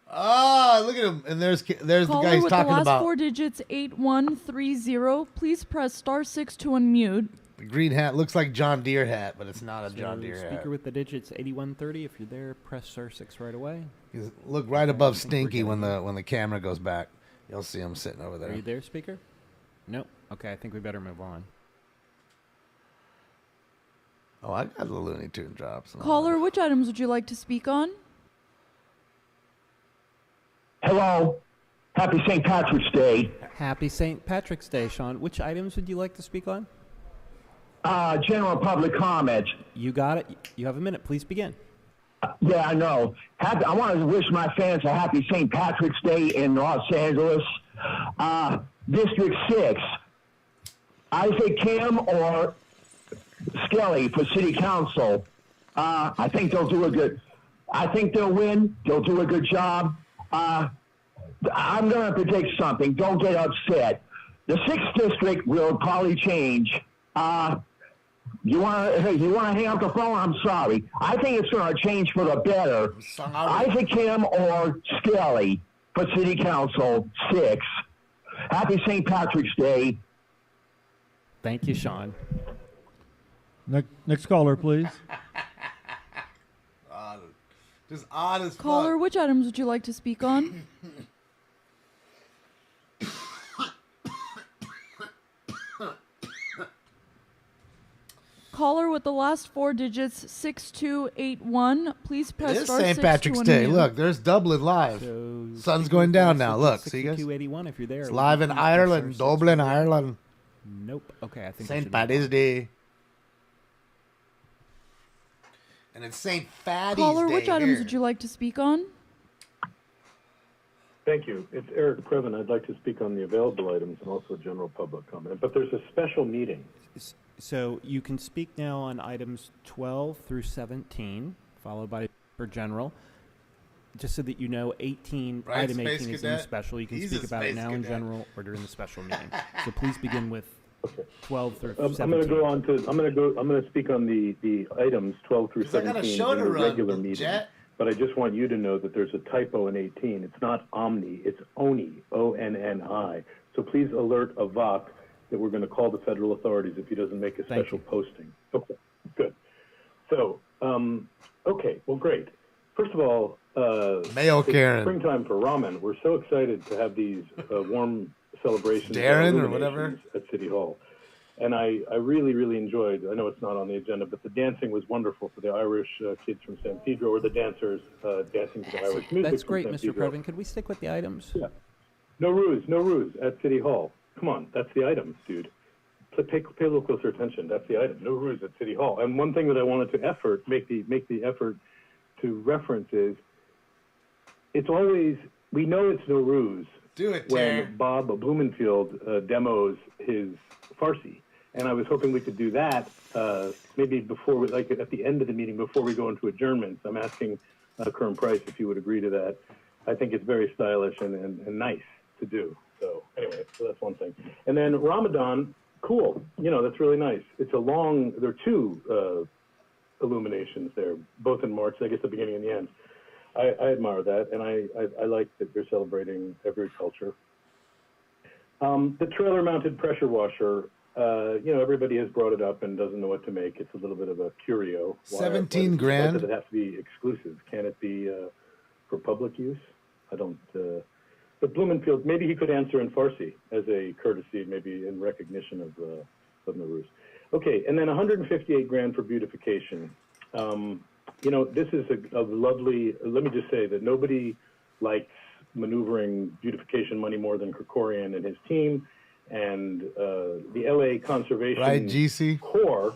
Speaker 6: Ah, look at him. And there's the
Speaker 1: Caller
Speaker 6: guy he's
Speaker 1: with
Speaker 6: talking
Speaker 1: the last
Speaker 6: about.
Speaker 1: four digits 8130. Please press *6 to unmute.
Speaker 6: The green hat looks like John Deere hat, but it's not a John Deere
Speaker 10: Speaker
Speaker 6: hat.
Speaker 10: with the digits 8130. If you're there, press *6 right away.
Speaker 6: He's, look right above Stinky when the camera goes back. You'll see him sitting over there.
Speaker 10: Are you there, Speaker? Nope. Okay, I think we better move on.
Speaker 6: Oh, I got the Looney Tune drops.
Speaker 1: Caller, which items would you like to speak on?
Speaker 9: Hello. Happy St. Patrick's Day.
Speaker 10: Happy St. Patrick's Day, Sean. Which items would you like to speak on?
Speaker 9: General public comments.
Speaker 10: You got it. You have a minute. Please begin.
Speaker 9: Yeah, I know. I want to wish my fans a happy St. Patrick's Day in Los Angeles. District 6, Isaac Kim or Skelly for city council. I think they'll do a good. I think they'll win. They'll do a good job. I'm going to predict something. Don't get upset. The 6th district will probably change. You want to hang up the phone? I'm sorry. I think it's going to change for the better. Isaac Kim or Skelly for city council 6. Happy St. Patrick's Day.
Speaker 10: Thank you, Sean.
Speaker 14: Next caller, please.
Speaker 6: Just odd as
Speaker 1: Caller,
Speaker 6: fuck.
Speaker 1: which items would you like to speak on? Caller with the last four digits 6281. Please
Speaker 6: It
Speaker 1: press
Speaker 6: is
Speaker 1: *6
Speaker 6: St. Patrick's
Speaker 1: to
Speaker 6: Day.
Speaker 1: unmute.
Speaker 6: Look, there's Dublin live. Sun's going down now. Look, see guys?
Speaker 10: 6281 if you're there.
Speaker 6: It's live in Ireland, Dublin, Ireland.
Speaker 10: Nope. Okay, I think we
Speaker 6: St.
Speaker 10: should
Speaker 6: Paddy's Day. And it's St. Fatty's
Speaker 1: Caller,
Speaker 6: Day
Speaker 1: which items
Speaker 6: here.
Speaker 1: would you like to speak on?
Speaker 11: Thank you. It's Eric Previn. I'd like to speak on the available items and also general public comment. But there's a special meeting.
Speaker 10: So you can speak now on items 12 through 17, followed by for general. Just so that you know, 18,
Speaker 6: Right,
Speaker 10: item
Speaker 6: Space
Speaker 10: 18 is in the
Speaker 6: Cadet?
Speaker 10: special. You can
Speaker 6: He's
Speaker 10: speak
Speaker 6: a
Speaker 10: about it
Speaker 6: Space
Speaker 10: now in
Speaker 6: Cadet.
Speaker 10: general or during the special meeting. So please begin with 12 through
Speaker 11: I'm
Speaker 10: 17.
Speaker 11: going to go on to. I'm going to speak on the items 12 through
Speaker 6: 'Cause I got a
Speaker 11: 17
Speaker 6: show
Speaker 11: in
Speaker 6: to
Speaker 11: the
Speaker 6: run,
Speaker 11: regular meeting.
Speaker 6: Jet.
Speaker 11: But I just want you to know that there's a typo in 18. It's not Omni. It's ONI. ONNI. So please alert Avak that we're going to call the federal authorities if he doesn't make a special posting. Okay, good. So, okay, well, great. First of all,
Speaker 6: Mayo
Speaker 11: it's
Speaker 6: Karen.
Speaker 11: springtime for ramen. We're so excited to have these warm celebrations.
Speaker 6: Darren or whatever?
Speaker 11: At City Hall. And I really, really enjoyed, I know it's not on the agenda, but the dancing was wonderful for the Irish kids from San Pedro, or the dancers dancing to the Irish music.
Speaker 10: That's
Speaker 11: from
Speaker 10: great,
Speaker 11: San
Speaker 10: Mr.
Speaker 11: Pedro.
Speaker 10: Previn. Could we stick with the items?
Speaker 11: Yeah. No ruse at City Hall. Come on, that's the item, dude. Pay a little closer attention. That's the item. No ruse at City Hall. And one thing that I wanted to make the effort to reference is, it's always, we know it's no ruse
Speaker 6: Do it,
Speaker 11: when
Speaker 6: Terry.
Speaker 11: Bob Blumenfield demos his Farsi. And I was hoping we could do that maybe before, like at the end of the meeting, before we go into adjournments. I'm asking Kern Price if you would agree to that. I think it's very stylish and nice to do. So anyway, so that's one thing. And then Ramadan, cool. You know, that's really nice. It's a long, there are two illuminations there, both in March, I guess the beginning and the end. I admire that, and I like that you're celebrating every culture. The trailer-mounted pressure washer, everybody has brought it up and doesn't know what to make. It's a little bit of a curio. Why
Speaker 6: 17 grand?
Speaker 11: Why does it have to be exclusive? Can it be for public use? I don't. But Blumenfield, maybe he could answer in Farsi as a courtesy, maybe in recognition of Nowruz. Okay, and then 158 grand for beautification. This is a lovely. Let me just say that nobody likes maneuvering beautification money more than Krikorian and his team, and the LA Conservation
Speaker 6: Right, GC?
Speaker 11: Corps.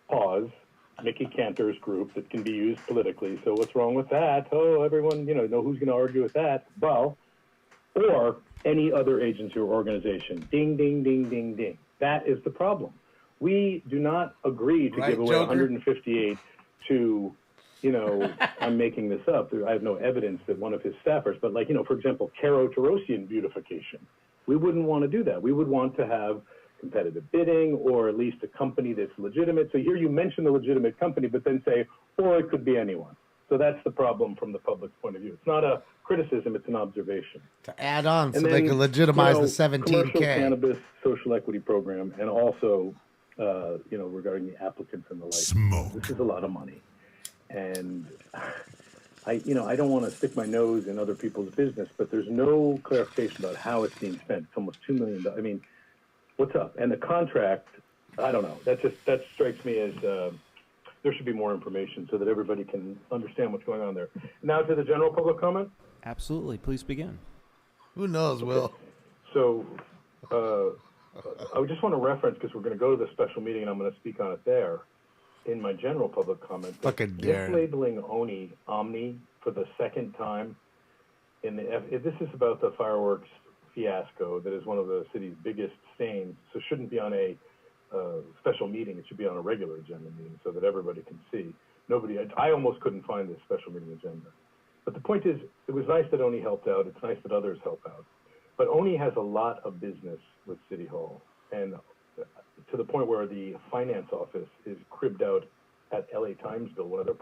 Speaker 11: Pause. Mickey Cantor's group that can be used politically. So what's wrong with that? Oh, everyone, know who's going to argue with that? Well, or any other agency or organization. Ding, ding, ding, ding, ding. That is the problem. We do not agree to give away
Speaker 6: Joker?
Speaker 11: 158 to, I'm making this up. I have no evidence that one of his staffers, but for example, Karo Tarosian beautification. We wouldn't want to do that. We would want to have competitive bidding, or at least a company that's legitimate. So here you mention the legitimate company, but then say, or it could be anyone. So that's the problem from the public's point of view. It's not a criticism, it's an observation.
Speaker 6: To add on, so
Speaker 11: And
Speaker 6: they
Speaker 11: then,
Speaker 6: can legitimize the
Speaker 11: Commercial
Speaker 6: 17K.
Speaker 11: cannabis social equity program, and also, regarding the applicants and the license. This is a lot of money. And I don't want to stick my nose in other people's business, but there's no clarification about how it's being spent. It's almost $2 million. I mean, what's up? And the contract, I don't know. That strikes me as there should be more information so that everybody can understand what's going on there. Now to the general public comment.
Speaker 10: Absolutely. Please begin.
Speaker 6: Who knows, Will?
Speaker 11: So I just want to reference, because we're going to go to the special meeting and I'm going to speak on it there, in my general public comment.
Speaker 6: Fucking dare.
Speaker 11: Mislabeling Omni for the second time. If this is about the fireworks fiasco that is one of the city's biggest stains, so it shouldn't be on a special meeting. It should be on a regular agenda meeting so that everybody can see. I almost couldn't find this special meeting agenda. But the point is, it was nice that Oni helped out. It's nice that others help out. But Oni has a lot of business with City Hall, and to the point where the finance office is cribbed out at LA Timesville, one of their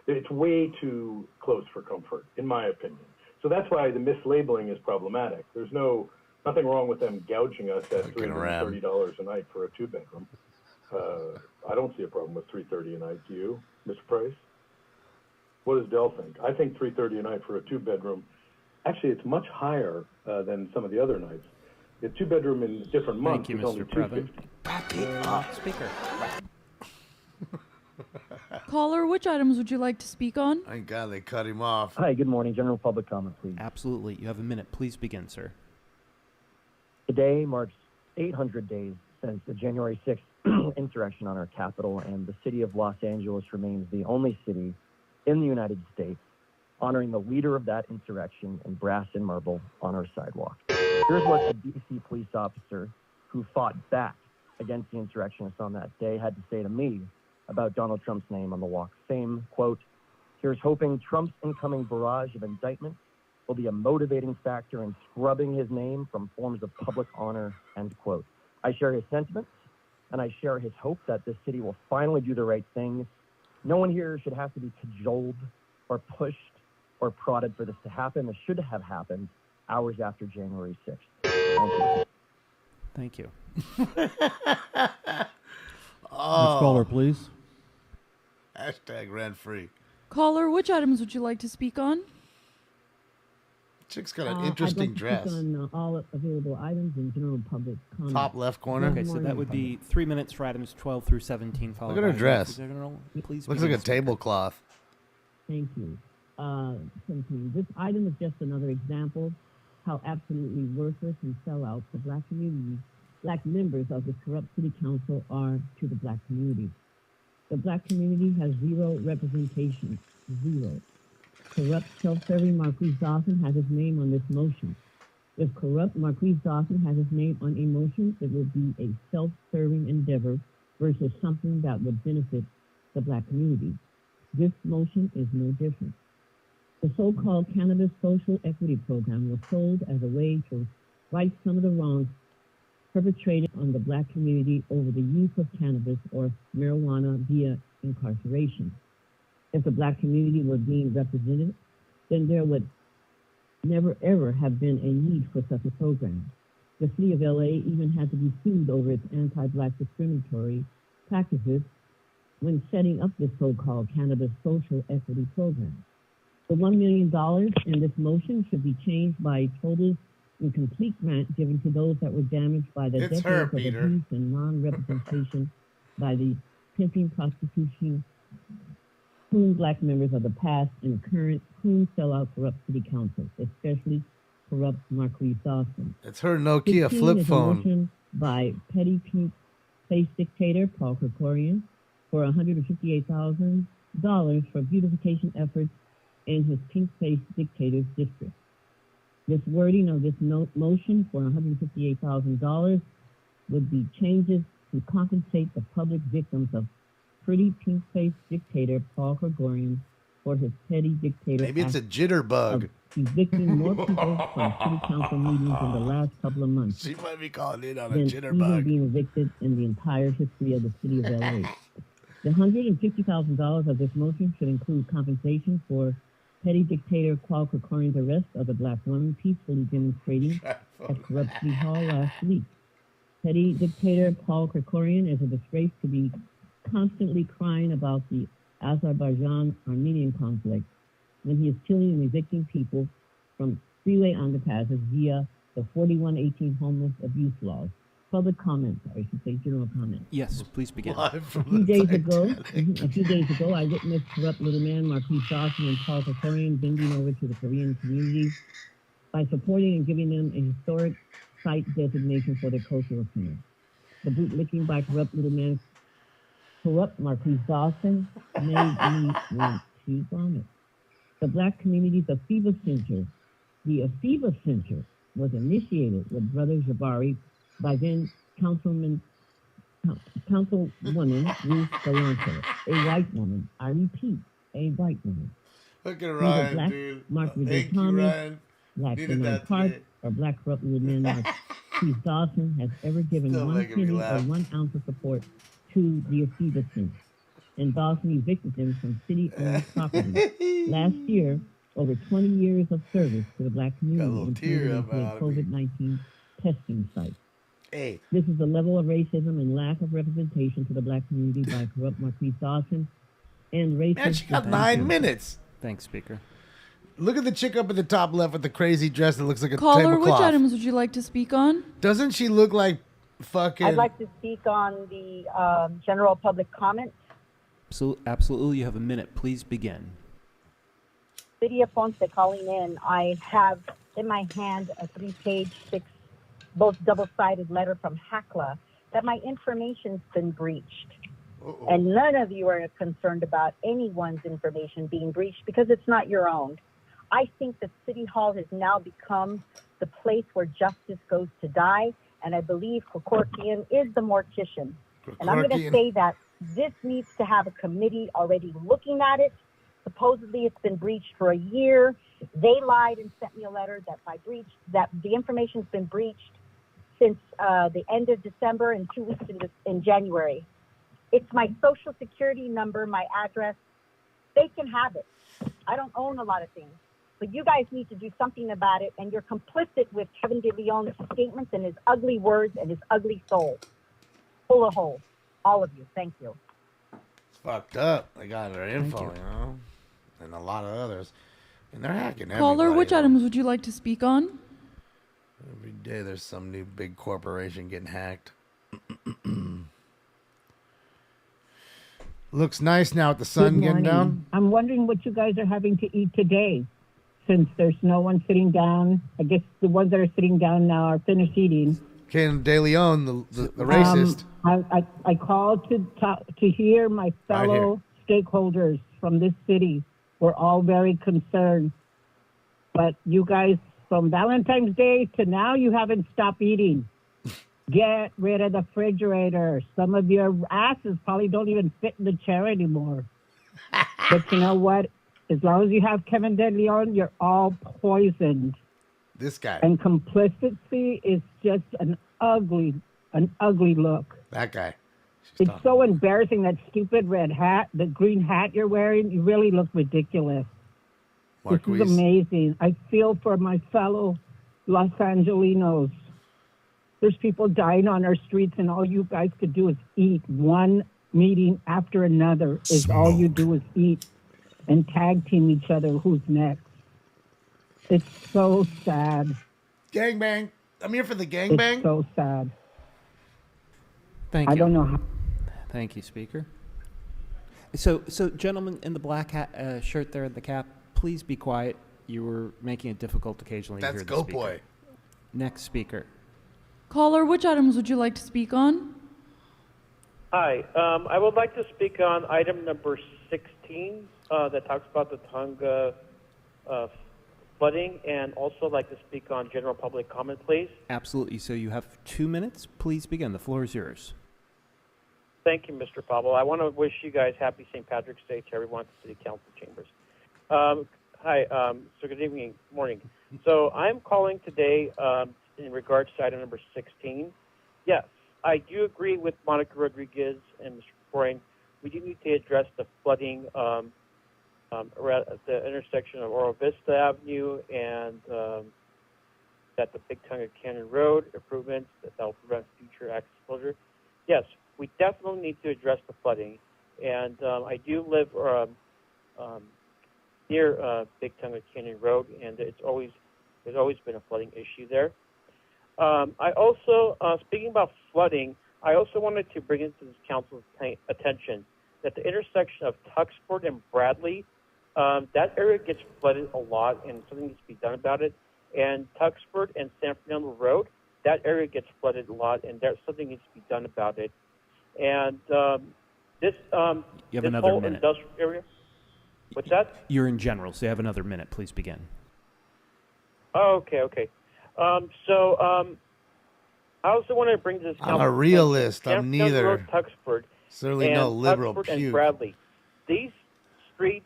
Speaker 11: it's way too close for comfort, in my opinion. So that's why the mislabeling is problematic. There's nothing wrong with them gouging us at $330 a night for a 2-bedroom. I don't see a problem with $330 a night. Do you, Mr. Price? What does Dell think? I think $330 a night for a 2-bedroom. Actually, it's much higher than some of the other nights. The 2-bedroom in different months is only $250.
Speaker 10: Speaker.
Speaker 1: Caller, which items would you like to speak on?
Speaker 6: Thank God they cut him off.
Speaker 8: Hi, good morning. General public comment, please.
Speaker 10: Absolutely. You have a minute. Please begin, sir.
Speaker 8: Today marks 800 days since the January 6th insurrection on our capital, and the city of Los Angeles remains the only city in the United States honoring the leader of that insurrection in brass and marble on our sidewalk. Here's what the DC police officer who fought back against the insurrectionists on that day had to say to me about Donald Trump's name on the walk of fame. Quote, "Here's hoping Trump's incoming barrage of indictments will be a motivating factor in scrubbing his name from forms of public honor," end quote. I share his sentiments, and I share his hope that this city will finally do the right thing. No one here should have to be cajoled or pushed or prodded for this to happen. This should have happened hours after January 6th. Thank you.
Speaker 10: Thank you.
Speaker 14: Next caller, please.
Speaker 6: Hashtag rent free.
Speaker 1: Caller, which items would you like to speak on?
Speaker 6: Chick's got an interesting dress.
Speaker 12: On all available items in general public comment.
Speaker 6: Top left corner.
Speaker 10: Okay, so that would be 3 minutes for items 12 through 17.
Speaker 6: Look at her dress.
Speaker 10: Please
Speaker 6: Looks like a tablecloth.
Speaker 12: Thank you. Continue. This item is just another example how absolutely worthless and sellout the black community, black members of this corrupt city council are to the black community. The black community has zero representation. Zero. Corrupt, self-serving Marquise Dawson has his name on this motion. If corrupt Marquise Dawson has his name on a motion, it will be a self-serving endeavor versus something that would benefit the black community. This motion is no different. The so-called Cannabis Social Equity Program was sold as a way to right some of the wrongs perpetrated on the black community over the use of cannabis or marijuana via incarceration. if the black community were being represented, then there would never ever have been a need for such a program. The city of LA even had to be sued over its anti-black discriminatory practices when setting up this so-called cannabis social equity program. The $1 million in this motion should be changed by a total and complete grant given to those that were damaged by the decades of abuse and non-representation by the pimping, prostitution, coon black members of the past and current coon sellout corrupt city council, especially corrupt Marquise Dawson.
Speaker 6: It's her Nokia flip
Speaker 12: is a
Speaker 6: phone.
Speaker 12: motion by petty pink face dictator Paul Krikorian for $158,000 for beautification efforts in his pink face dictator's district. This wording of this motion for $158,000 would be changes to compensate the public victims of pretty pink face dictator Paul Krikorian for his petty dictator.
Speaker 6: Maybe it's a jitterbug.
Speaker 12: Evicting more people from city council meetings in the last couple of months.
Speaker 6: She might be calling in on a
Speaker 12: than
Speaker 6: jitterbug.
Speaker 12: even being evicted in the entire history of the city of LA. The $150,000 of this motion should include compensation for petty dictator Paul Krikorian's arrest of a black woman peacefully demonstrating at corrupt City Hall last week. Petty dictator Paul Krikorian is a disgrace to be constantly crying about the Azerbaijan-Armenian conflict when he is killing and evicting people from freeway underpasses via the 4118 homeless abuse laws. Public comment, or I should say general comment.
Speaker 10: Yes, please begin.
Speaker 12: A few days ago, I witnessed corrupt little man Marquise Dawson and Paul Krikorian bending over to the Korean community by supporting and giving them a historic site designation for their cultural center. The bootlicking by corrupt little man, corrupt Marquise Dawson, made me want to vomit. The Black community's Afiba Center, the Afiba Center, was initiated with Brother Jabari by then Councilwoman Ruth Galanto, a white woman. I repeat, a white woman.
Speaker 6: Look at
Speaker 12: Neither
Speaker 6: Ryan,
Speaker 12: Black
Speaker 6: dude.
Speaker 12: Mark
Speaker 6: Thank you,
Speaker 12: Thomas,
Speaker 6: Ryan.
Speaker 12: Black
Speaker 6: Needed
Speaker 12: Bernard
Speaker 6: that
Speaker 12: Park,
Speaker 6: today.
Speaker 12: or Black corrupt little man Marquise Dawson has ever given
Speaker 6: Still
Speaker 12: one
Speaker 6: making me
Speaker 12: penny or
Speaker 6: laugh.
Speaker 12: 1 ounce of support to the Afiba Center. And Dawson evicted them from city-owned property. Last year, over 20 years of service to the Black community, including into a COVID-19 testing site.
Speaker 6: Hey.
Speaker 12: This is the level of racism and lack of representation to the Black community by corrupt Marquise Dawson and racist.
Speaker 6: Man, she got 9 minutes.
Speaker 10: Thanks, Speaker.
Speaker 6: Look at the chick up at the top left with the crazy dress that looks like a
Speaker 1: Caller, which
Speaker 6: tablecloth.
Speaker 1: items would you like to speak on?
Speaker 6: Doesn't she look like fucking...
Speaker 3: I'd like to speak on the general public comment.
Speaker 10: Absolutely, you have a minute. Please begin.
Speaker 3: City of Ponce calling in. I have in my hand a 3-page, both double-sided letter from HACLA that my information's been breached. And none of you are concerned about anyone's information being breached because it's not your own. I think that City Hall has now become the place where justice goes to die, and I believe Krikorian is the mortician. And I'm going to
Speaker 13: Krikorian.
Speaker 3: say that this needs to have a committee already looking at it. Supposedly it's been breached for a year. They lied and sent me a letter that the information's been breached since the end of December and 2 weeks in January. It's my social security number, my address. They can have it. I don't own a lot of things. But you guys need to do something about it, and you're complicit with Kevin DeLeon's statements and his ugly words and his ugly soul. Full of holes. All of you. Thank you.
Speaker 6: It's fucked up. They got her info,
Speaker 10: you.
Speaker 6: you know? And a lot of others. And they're hacking
Speaker 1: Caller,
Speaker 6: everybody.
Speaker 1: which items would you like to speak on?
Speaker 6: Every day there's some new big corporation getting hacked. Looks nice now with the sun
Speaker 13: Good
Speaker 6: getting
Speaker 13: morning.
Speaker 6: down.
Speaker 13: I'm wondering what you guys are having to eat today, since there's no one sitting down. I guess the ones that are sitting down now are finished eating.
Speaker 6: Ken De Leon, the racist.
Speaker 13: I called to hear my fellow stakeholders from this city. We're all very concerned. But you guys, from Valentine's Day to now, you haven't stopped eating. Get rid of the refrigerator. Some of your asses probably don't even fit in the chair anymore. But you know what? As long as you have Kevin De Leon, you're all poisoned.
Speaker 6: This guy.
Speaker 13: And complicity is just an ugly look.
Speaker 6: That guy.
Speaker 13: It's so embarrassing, that stupid red hat, the green hat you're wearing. You really look ridiculous. This is amazing. I feel for my fellow Los Angelinos. There's people dying on our streets, and all you guys could do is eat. One meeting after another is all you do is eat and tag team each other. Who's next? It's so sad.
Speaker 6: Gangbang. I'm here for the gangbang.
Speaker 13: It's so sad.
Speaker 10: Thank you.
Speaker 13: I don't know how.
Speaker 10: Thank you, Speaker. So gentlemen in the black hat, shirt there, the cap, please be quiet. You were making it difficult occasionally to
Speaker 6: That's
Speaker 10: hear the
Speaker 6: Go
Speaker 10: speaker.
Speaker 6: Boy.
Speaker 10: Next speaker.
Speaker 1: Caller, which items would you like to speak on?
Speaker 15: Hi, I would like to speak on item number 16 that talks about the Tonga flooding, and also like to speak on general public comment, please.
Speaker 10: Absolutely. So you have 2 minutes. Please begin. The floor is yours.
Speaker 15: Thank you, Mr. Pablo. I want to wish you guys happy St. Patrick's Day to everyone at the City Council chambers. Hi, so good evening, morning. So I'm calling today in regards to item number 16. Yes, I do agree with Monica Rodriguez and Mr. Corin. We do need to address the flooding around the intersection of Oro Vista Avenue and at the Big Tonga Canyon Road improvements that will prevent future access closure. Yes, we definitely need to address the flooding. And I do live near Big Tonga Canyon Road, and there's always been a flooding issue there. I also, speaking about flooding, I also wanted to bring into this council's attention that the intersection of Tuxford and Bradley, that area gets flooded a lot, and something needs to be done about it. And Tuxford and San Fernando Road, that area gets flooded a lot, and there's something needs to be done about it. And this
Speaker 10: You have
Speaker 15: this
Speaker 10: another
Speaker 15: whole
Speaker 10: minute.
Speaker 15: industrial area. What's that?
Speaker 10: You're in general, so you have another minute. Please begin.
Speaker 15: Oh, okay. I also want to bring to this
Speaker 6: I'm a
Speaker 15: council
Speaker 6: realist.
Speaker 15: San
Speaker 6: I'm
Speaker 15: Fernando
Speaker 6: neither.
Speaker 15: Road, Tuxford,
Speaker 6: Certainly
Speaker 15: and
Speaker 6: no liberal
Speaker 15: Tuxford and
Speaker 6: puke.
Speaker 15: Bradley. These streets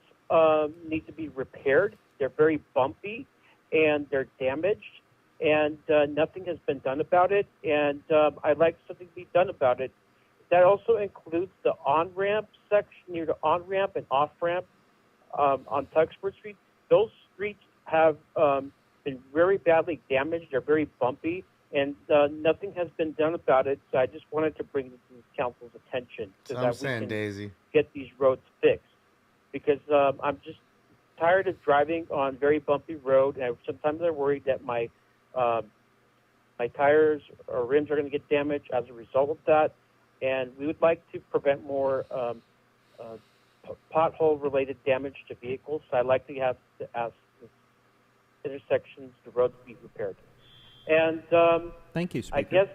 Speaker 15: need to be repaired. They're very bumpy and they're damaged, and nothing has been done about it. And I'd like something to be done about it. That also includes the on-ramp section near the on-ramp and off-ramp on Tuxford Street. Those streets have been very badly damaged. They're very bumpy, and nothing has been done about it. So I just wanted to bring this to the council's attention so
Speaker 6: So I'm
Speaker 15: that we
Speaker 6: saying,
Speaker 15: can
Speaker 6: Daisy.
Speaker 15: get these roads fixed. Because I'm just tired of driving on very bumpy road, and sometimes I'm worried that my tires or rims are going to get damaged as a result of that. And we would like to prevent more pothole-related damage to vehicles. So I'd like to ask the intersections, the roads be repaired. And
Speaker 10: Thank you, Speaker.
Speaker 15: I guess.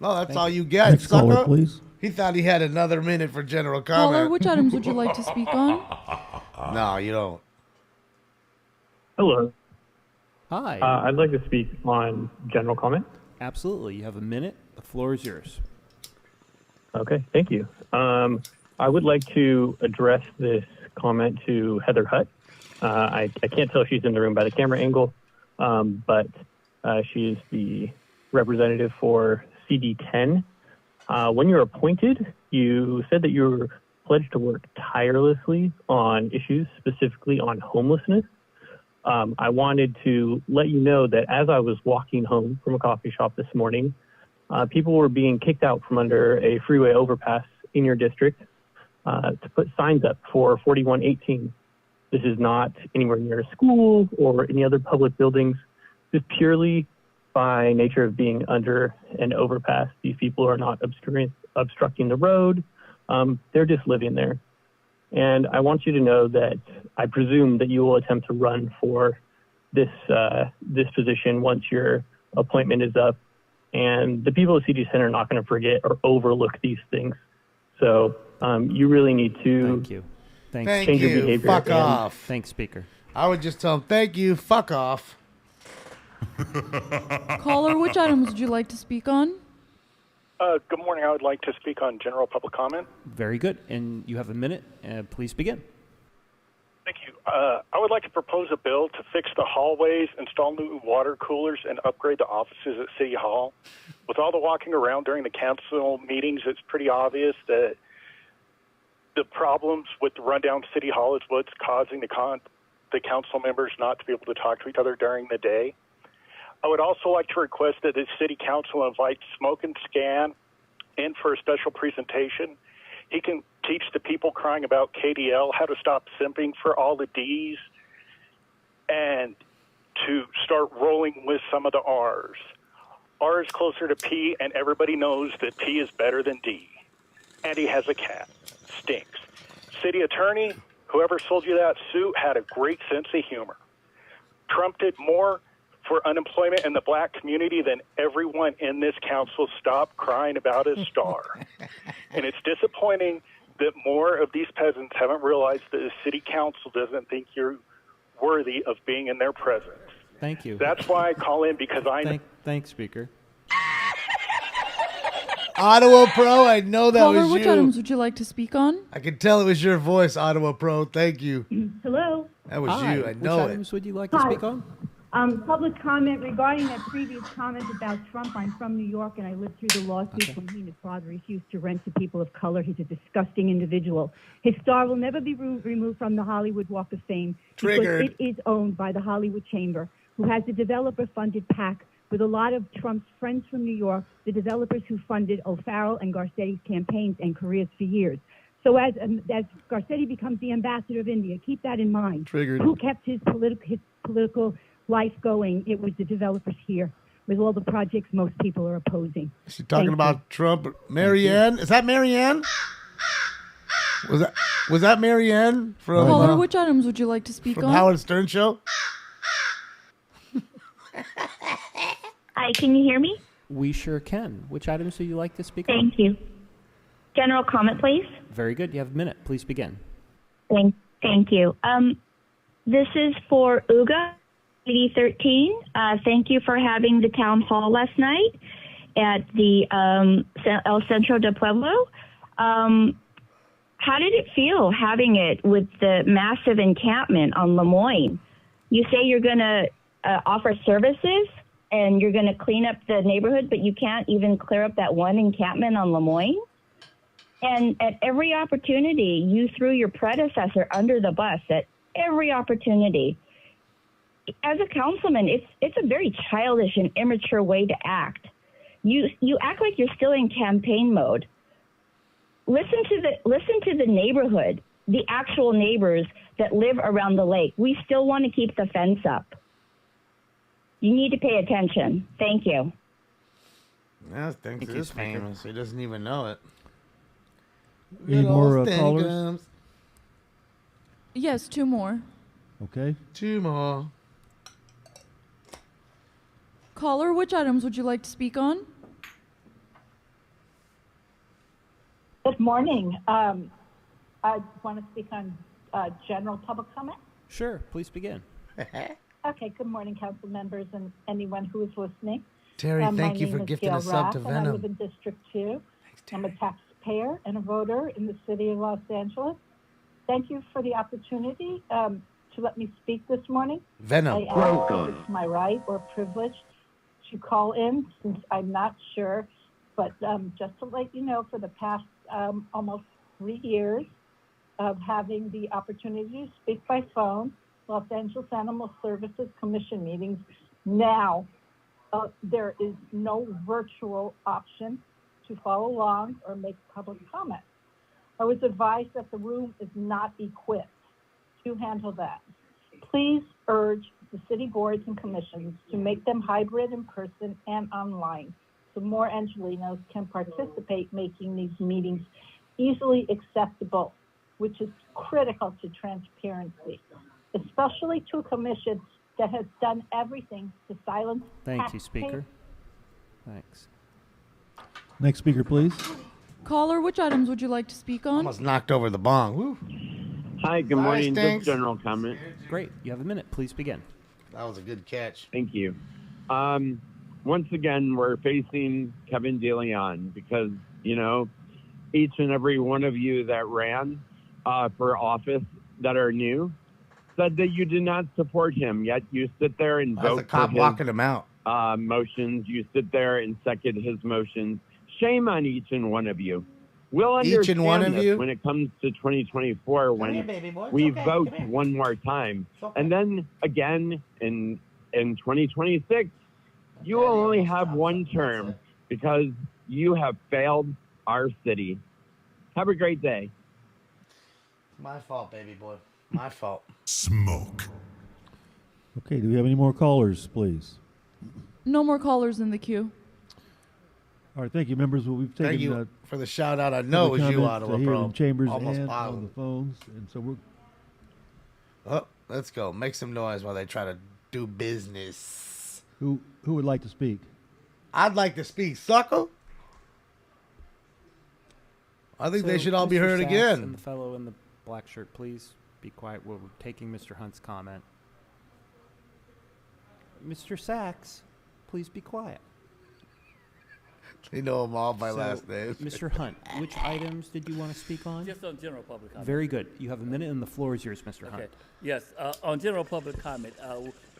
Speaker 6: No, that's
Speaker 10: Thank
Speaker 6: all
Speaker 10: you.
Speaker 6: you get,
Speaker 14: Next caller,
Speaker 6: sucker.
Speaker 14: please.
Speaker 6: He thought he had another minute for general
Speaker 1: Caller,
Speaker 6: comment.
Speaker 1: which items would you like to speak on?
Speaker 6: No, you don't.
Speaker 16: Hello.
Speaker 10: Hi.
Speaker 16: I'd like to speak on general comment.
Speaker 10: Absolutely. You have a minute. The floor is yours.
Speaker 16: Okay, thank you. I would like to address this comment to Heather Hutt. I can't tell if she's in the room by the camera angle, but she is the representative for CD10. When you were appointed, you said that you were pledged to work tirelessly on issues, specifically on homelessness. I wanted to let you know that as I was walking home from a coffee shop this morning, people were being kicked out from under a freeway overpass in your district to put signs up for 4118. This is not anywhere near a school or any other public buildings. Just purely by nature of being under an overpass. These people are not obstructing the road. They're just living there. And I want you to know that I presume that you will attempt to run for this position once your appointment is up. And the people of CD Center are not going to forget or overlook these things. So you really need to
Speaker 10: Thank you.
Speaker 16: change your behavior.
Speaker 6: Fuck
Speaker 16: and-
Speaker 6: off.
Speaker 10: Thanks, Speaker.
Speaker 6: I would just tell him, thank you. Fuck off.
Speaker 1: Caller, which items would you like to speak on?
Speaker 17: Good morning. I would like to speak on general public comment.
Speaker 10: Very good. And you have a minute. Please begin.
Speaker 17: Thank you. I would like to propose a bill to fix the hallways, install new water coolers, and upgrade the offices at City Hall. With all the walking around during the council meetings, it's pretty obvious that the problems with the rundown City Hall is what's causing the council members not to be able to talk to each other during the day. I would also like to request that the City Council invite Smoke and Scan in for a special presentation. He can teach the people crying about KDL how to stop simping for all the D's and to start rolling with some of the R's. R is closer to P, and everybody knows that P is better than D. And he has a cat. Stinks. City attorney, whoever sold you that suit, had a great sense of humor. Trump did more for unemployment in the black community than everyone in this council. Stopped crying about his star. And it's disappointing that more of these peasants haven't realized that the city council doesn't think you're worthy of being in their presence.
Speaker 10: Thank you.
Speaker 17: That's why I call in, because I know.
Speaker 10: Thanks, Speaker.
Speaker 6: Ottawa Pro, I know that
Speaker 1: Caller,
Speaker 6: was
Speaker 1: which
Speaker 6: you.
Speaker 1: items would you like to speak on?
Speaker 6: I could tell it was your voice, Ottawa Pro. Thank you.
Speaker 2: Hello.
Speaker 6: That was
Speaker 10: Hi.
Speaker 6: you. I know
Speaker 10: Which
Speaker 6: it.
Speaker 10: items would you like to
Speaker 2: Hi.
Speaker 10: speak on?
Speaker 2: Public comment regarding that previous comment about Trump. I'm from New York, and I lived through the lawsuit when he and his father refused to rent to people of color. He's a disgusting individual. His star will never be removed from the Hollywood Walk of Fame
Speaker 6: Triggered.
Speaker 2: because it is owned by the Hollywood Chamber, who has a developer-funded PAC with a lot of Trump's friends from New York, the developers who funded O'Farrell and Garcetti's campaigns and careers for years. So as Garcetti becomes the ambassador of India, keep that in mind.
Speaker 6: Triggered.
Speaker 2: Who kept his political life going? It was the developers here with all the projects most people are opposing.
Speaker 6: Is she talking
Speaker 2: Thank
Speaker 6: about Trump? Marianne? Is that Marianne? Was that Marianne from
Speaker 1: Caller, which items would you like to speak
Speaker 6: from
Speaker 1: on?
Speaker 6: Howard Stern show?
Speaker 18: Hi, can you hear me?
Speaker 10: We sure can. Which items would you like to speak on?
Speaker 18: Thank you. General comment, please.
Speaker 10: Very good. You have a minute. Please begin.
Speaker 18: Thank you. This is for UGA 8013. Thank you for having the town hall last night at the El Centro de Pueblo. How did it feel having it with the massive encampment on Lemoyne? You say you're going to offer services and you're going to clean up the neighborhood, but you can't even clear up that one encampment on Lemoyne? And at every opportunity, you threw your predecessor under the bus at every opportunity. As a councilman, it's a very childish and immature way to act. You act like you're still in campaign mode. Listen to the neighborhood, the actual neighbors that live around the lake. We still want to keep the fence up. You need to pay attention. Thank you.
Speaker 6: Yeah, thinks
Speaker 10: Thank
Speaker 6: it
Speaker 10: you,
Speaker 6: is
Speaker 10: Speaker.
Speaker 6: famous. He doesn't even know it.
Speaker 14: Need
Speaker 6: Good
Speaker 14: more
Speaker 6: old
Speaker 14: callers?
Speaker 6: Stinkums.
Speaker 1: Yes, two more.
Speaker 14: Okay.
Speaker 6: Two more.
Speaker 1: Caller, which items would you like to speak on?
Speaker 3: Good morning. I want to speak on general public comment.
Speaker 10: Sure. Please begin.
Speaker 3: Okay, good morning, council members and anyone who is listening.
Speaker 6: Terry,
Speaker 3: My
Speaker 6: thank you
Speaker 3: name
Speaker 6: for
Speaker 3: is
Speaker 6: gifting
Speaker 3: Gail
Speaker 6: a sub to
Speaker 3: Raff, and I live
Speaker 6: Venom.
Speaker 3: in District 2. I'm a taxpayer and a voter in the city of Los Angeles. Thank you for the opportunity to let me speak this morning.
Speaker 6: Venom.
Speaker 3: I ask if it's my right or privilege to call in, since I'm not sure. But just to let you know, for the past almost 3 years of having the opportunity to speak by phone, Los Angeles Animal Services Commission meetings, now there is no virtual option to follow along or make public comment. I was advised that the room is not equipped to handle that. Please urge the city boards and commissions to make them hybrid in person and online so more Angelinos can participate, making these meetings easily acceptable, which is critical to transparency, especially to a commission that has done everything to silence
Speaker 10: Thank you,
Speaker 3: taxpayers.
Speaker 10: Speaker. Thanks.
Speaker 14: Next speaker, please.
Speaker 1: Caller, which items would you like to speak on?
Speaker 6: Almost knocked over the bong. Woo.
Speaker 19: Hi, good
Speaker 6: Bye,
Speaker 19: morning. Just
Speaker 6: Stinks.
Speaker 19: general comment.
Speaker 10: Great. You have a minute. Please begin.
Speaker 6: That was a good catch.
Speaker 19: Thank you. Once again, we're facing Kevin DeLeon because, each and every one of you that ran for office that are new said that you did not support him, yet you sit there and
Speaker 6: That's a
Speaker 19: vote
Speaker 6: cop
Speaker 19: for
Speaker 6: walking him out.
Speaker 19: motions. You sit there and second his motions. Shame on each and one of you. We'll
Speaker 6: Each and one
Speaker 19: understand
Speaker 6: of
Speaker 19: this
Speaker 6: you?
Speaker 19: when it comes to 2024, when
Speaker 6: here, baby boy. It's
Speaker 19: we
Speaker 6: okay.
Speaker 19: vote
Speaker 6: Come here.
Speaker 19: one more time.
Speaker 6: okay.
Speaker 19: And then again in 2026, you will only have one term because you have failed our city. Have a great day.
Speaker 6: My fault, baby boy. My fault.
Speaker 5: Smoke.
Speaker 14: Okay, do we have any more callers, please?
Speaker 1: No more callers in the queue.
Speaker 14: All right, thank you, members. Well, we've taken
Speaker 6: Thank you for the shout out. I know it was you,
Speaker 14: comments,
Speaker 6: Ottawa
Speaker 14: here
Speaker 6: Pro.
Speaker 14: in chambers
Speaker 6: Almost
Speaker 14: and
Speaker 6: positive.
Speaker 14: on the phones, and so we're
Speaker 6: Oh, let's go. Make some noise while they try to do business.
Speaker 14: who would like to speak?
Speaker 6: I'd like to speak, sucker. I think they
Speaker 10: So,
Speaker 6: should all be
Speaker 10: Mr.
Speaker 6: heard
Speaker 10: Sachs
Speaker 6: again.
Speaker 10: And the fellow in the black shirt, please be quiet. We're taking Mr. Hunt's comment. Mr. Sachs, please be quiet.
Speaker 6: They know them all by
Speaker 10: So,
Speaker 6: last names.
Speaker 10: Mr. Hunt, which items did you want to speak on?
Speaker 20: Just on general public comment.
Speaker 10: Very good. You have a minute, and the floor is yours, Mr.
Speaker 20: Okay.
Speaker 10: Hunt.
Speaker 20: Yes, on general public comment,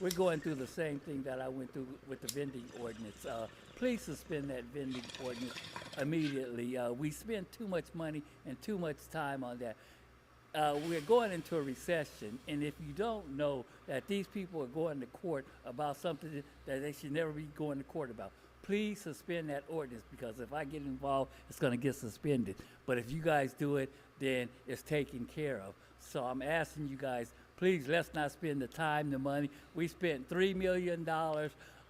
Speaker 20: we're going through the same thing that I went through with the vending ordinance. Please suspend that vending ordinance immediately. We spend too much money and too much time on that. We're going into a recession, and if you don't know that these people are going to court about something that they should never be going to court about, please suspend that ordinance, because if I get involved, it's going to get suspended. But if you guys do it, then it's taken care of. So I'm asking you guys, please, let's not spend the time, the money. We spent $3 million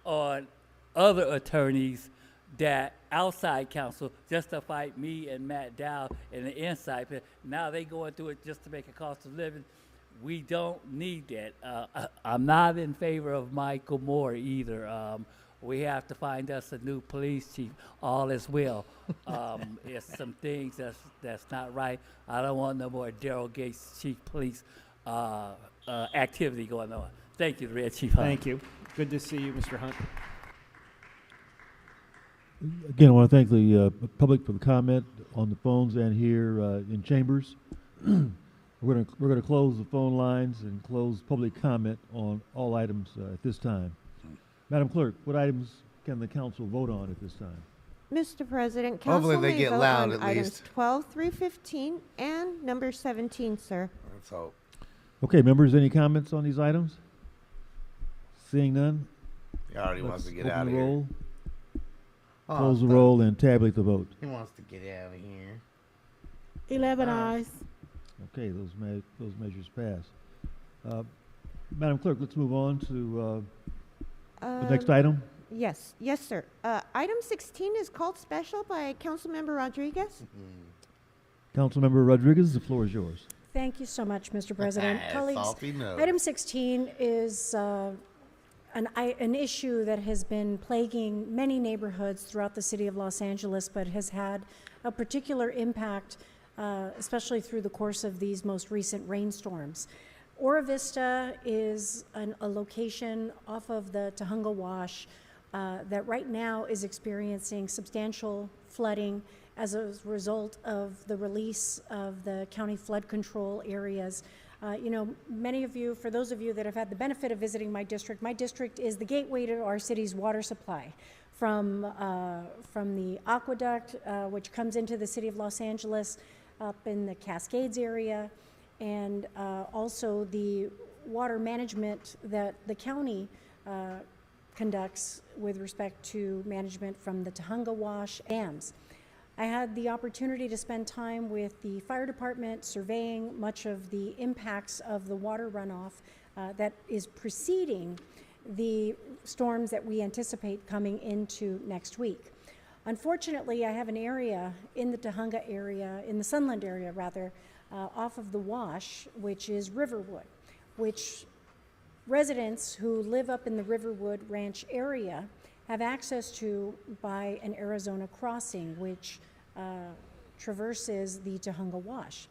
Speaker 20: on other attorneys that outside counsel just to fight me and Matt Dow and the inside. But now they going through it just to make a cost of living. We don't need that. I'm not in favor of Michael Moore either. We have to find us a new police chief. All is well. It's some things that's not right. I don't want no more Daryl Gates chief police activity going on. Thank you, Red Chief Hunt.
Speaker 10: Thank you. Good to see you, Mr. Hunt.
Speaker 14: Again, I want to thank the public for the comment on the phones and here in chambers. We're going to close the phone lines and close public comment on all items at this time. Madam Clerk, what items can the council vote on at this time?
Speaker 21: Mr. President,
Speaker 6: Hopefully
Speaker 21: council
Speaker 6: they
Speaker 21: may
Speaker 6: get
Speaker 21: vote
Speaker 6: loud
Speaker 21: on
Speaker 6: at
Speaker 21: items
Speaker 6: least.
Speaker 21: 12 through 15 and number 17, sir.
Speaker 6: Let's hope.
Speaker 14: Okay, members, any comments on these items? Seeing none?
Speaker 6: He already wants to get
Speaker 14: open
Speaker 6: out
Speaker 14: the
Speaker 6: of here.
Speaker 14: roll,
Speaker 6: Oh,
Speaker 14: close the
Speaker 6: stop.
Speaker 14: roll, and tabulate the vote.
Speaker 6: He wants to get out of here.
Speaker 22: 11 eyes.
Speaker 14: Okay, those measures pass. Madam Clerk, let's move on to the next item.
Speaker 21: Yes, sir. Item 16 is called special by Councilmember Rodriguez.
Speaker 14: Councilmember Rodriguez, the floor is yours.
Speaker 25: Thank you so much, Mr. President. Colleagues,
Speaker 6: Salty nose.
Speaker 25: item 16 is an issue that has been plaguing many neighborhoods throughout the city of Los Angeles, but has had a particular impact, especially through the course of these most recent rainstorms. Ora Vista is a location off of the Tahunga Wash that right now is experiencing substantial flooding as a result of the release of the county flood control areas. Many of you, for those of you that have had the benefit of visiting my district is the gateway to our city's water supply. From the aqueduct, which comes into the city of Los Angeles, up in the Cascades area, and also the water management that the county conducts with respect to management from the Tahunga Wash dams. I had the opportunity to spend time with the fire department surveying much of the impacts of the water runoff that is preceding the storms that we anticipate coming into next week. Unfortunately, I have an area in the Tahunga area, in the Sunland area rather, off of the Wash, which is Riverwood, which residents who live up in the Riverwood Ranch area have access to by an Arizona crossing, which traverses the Tahunga Wash.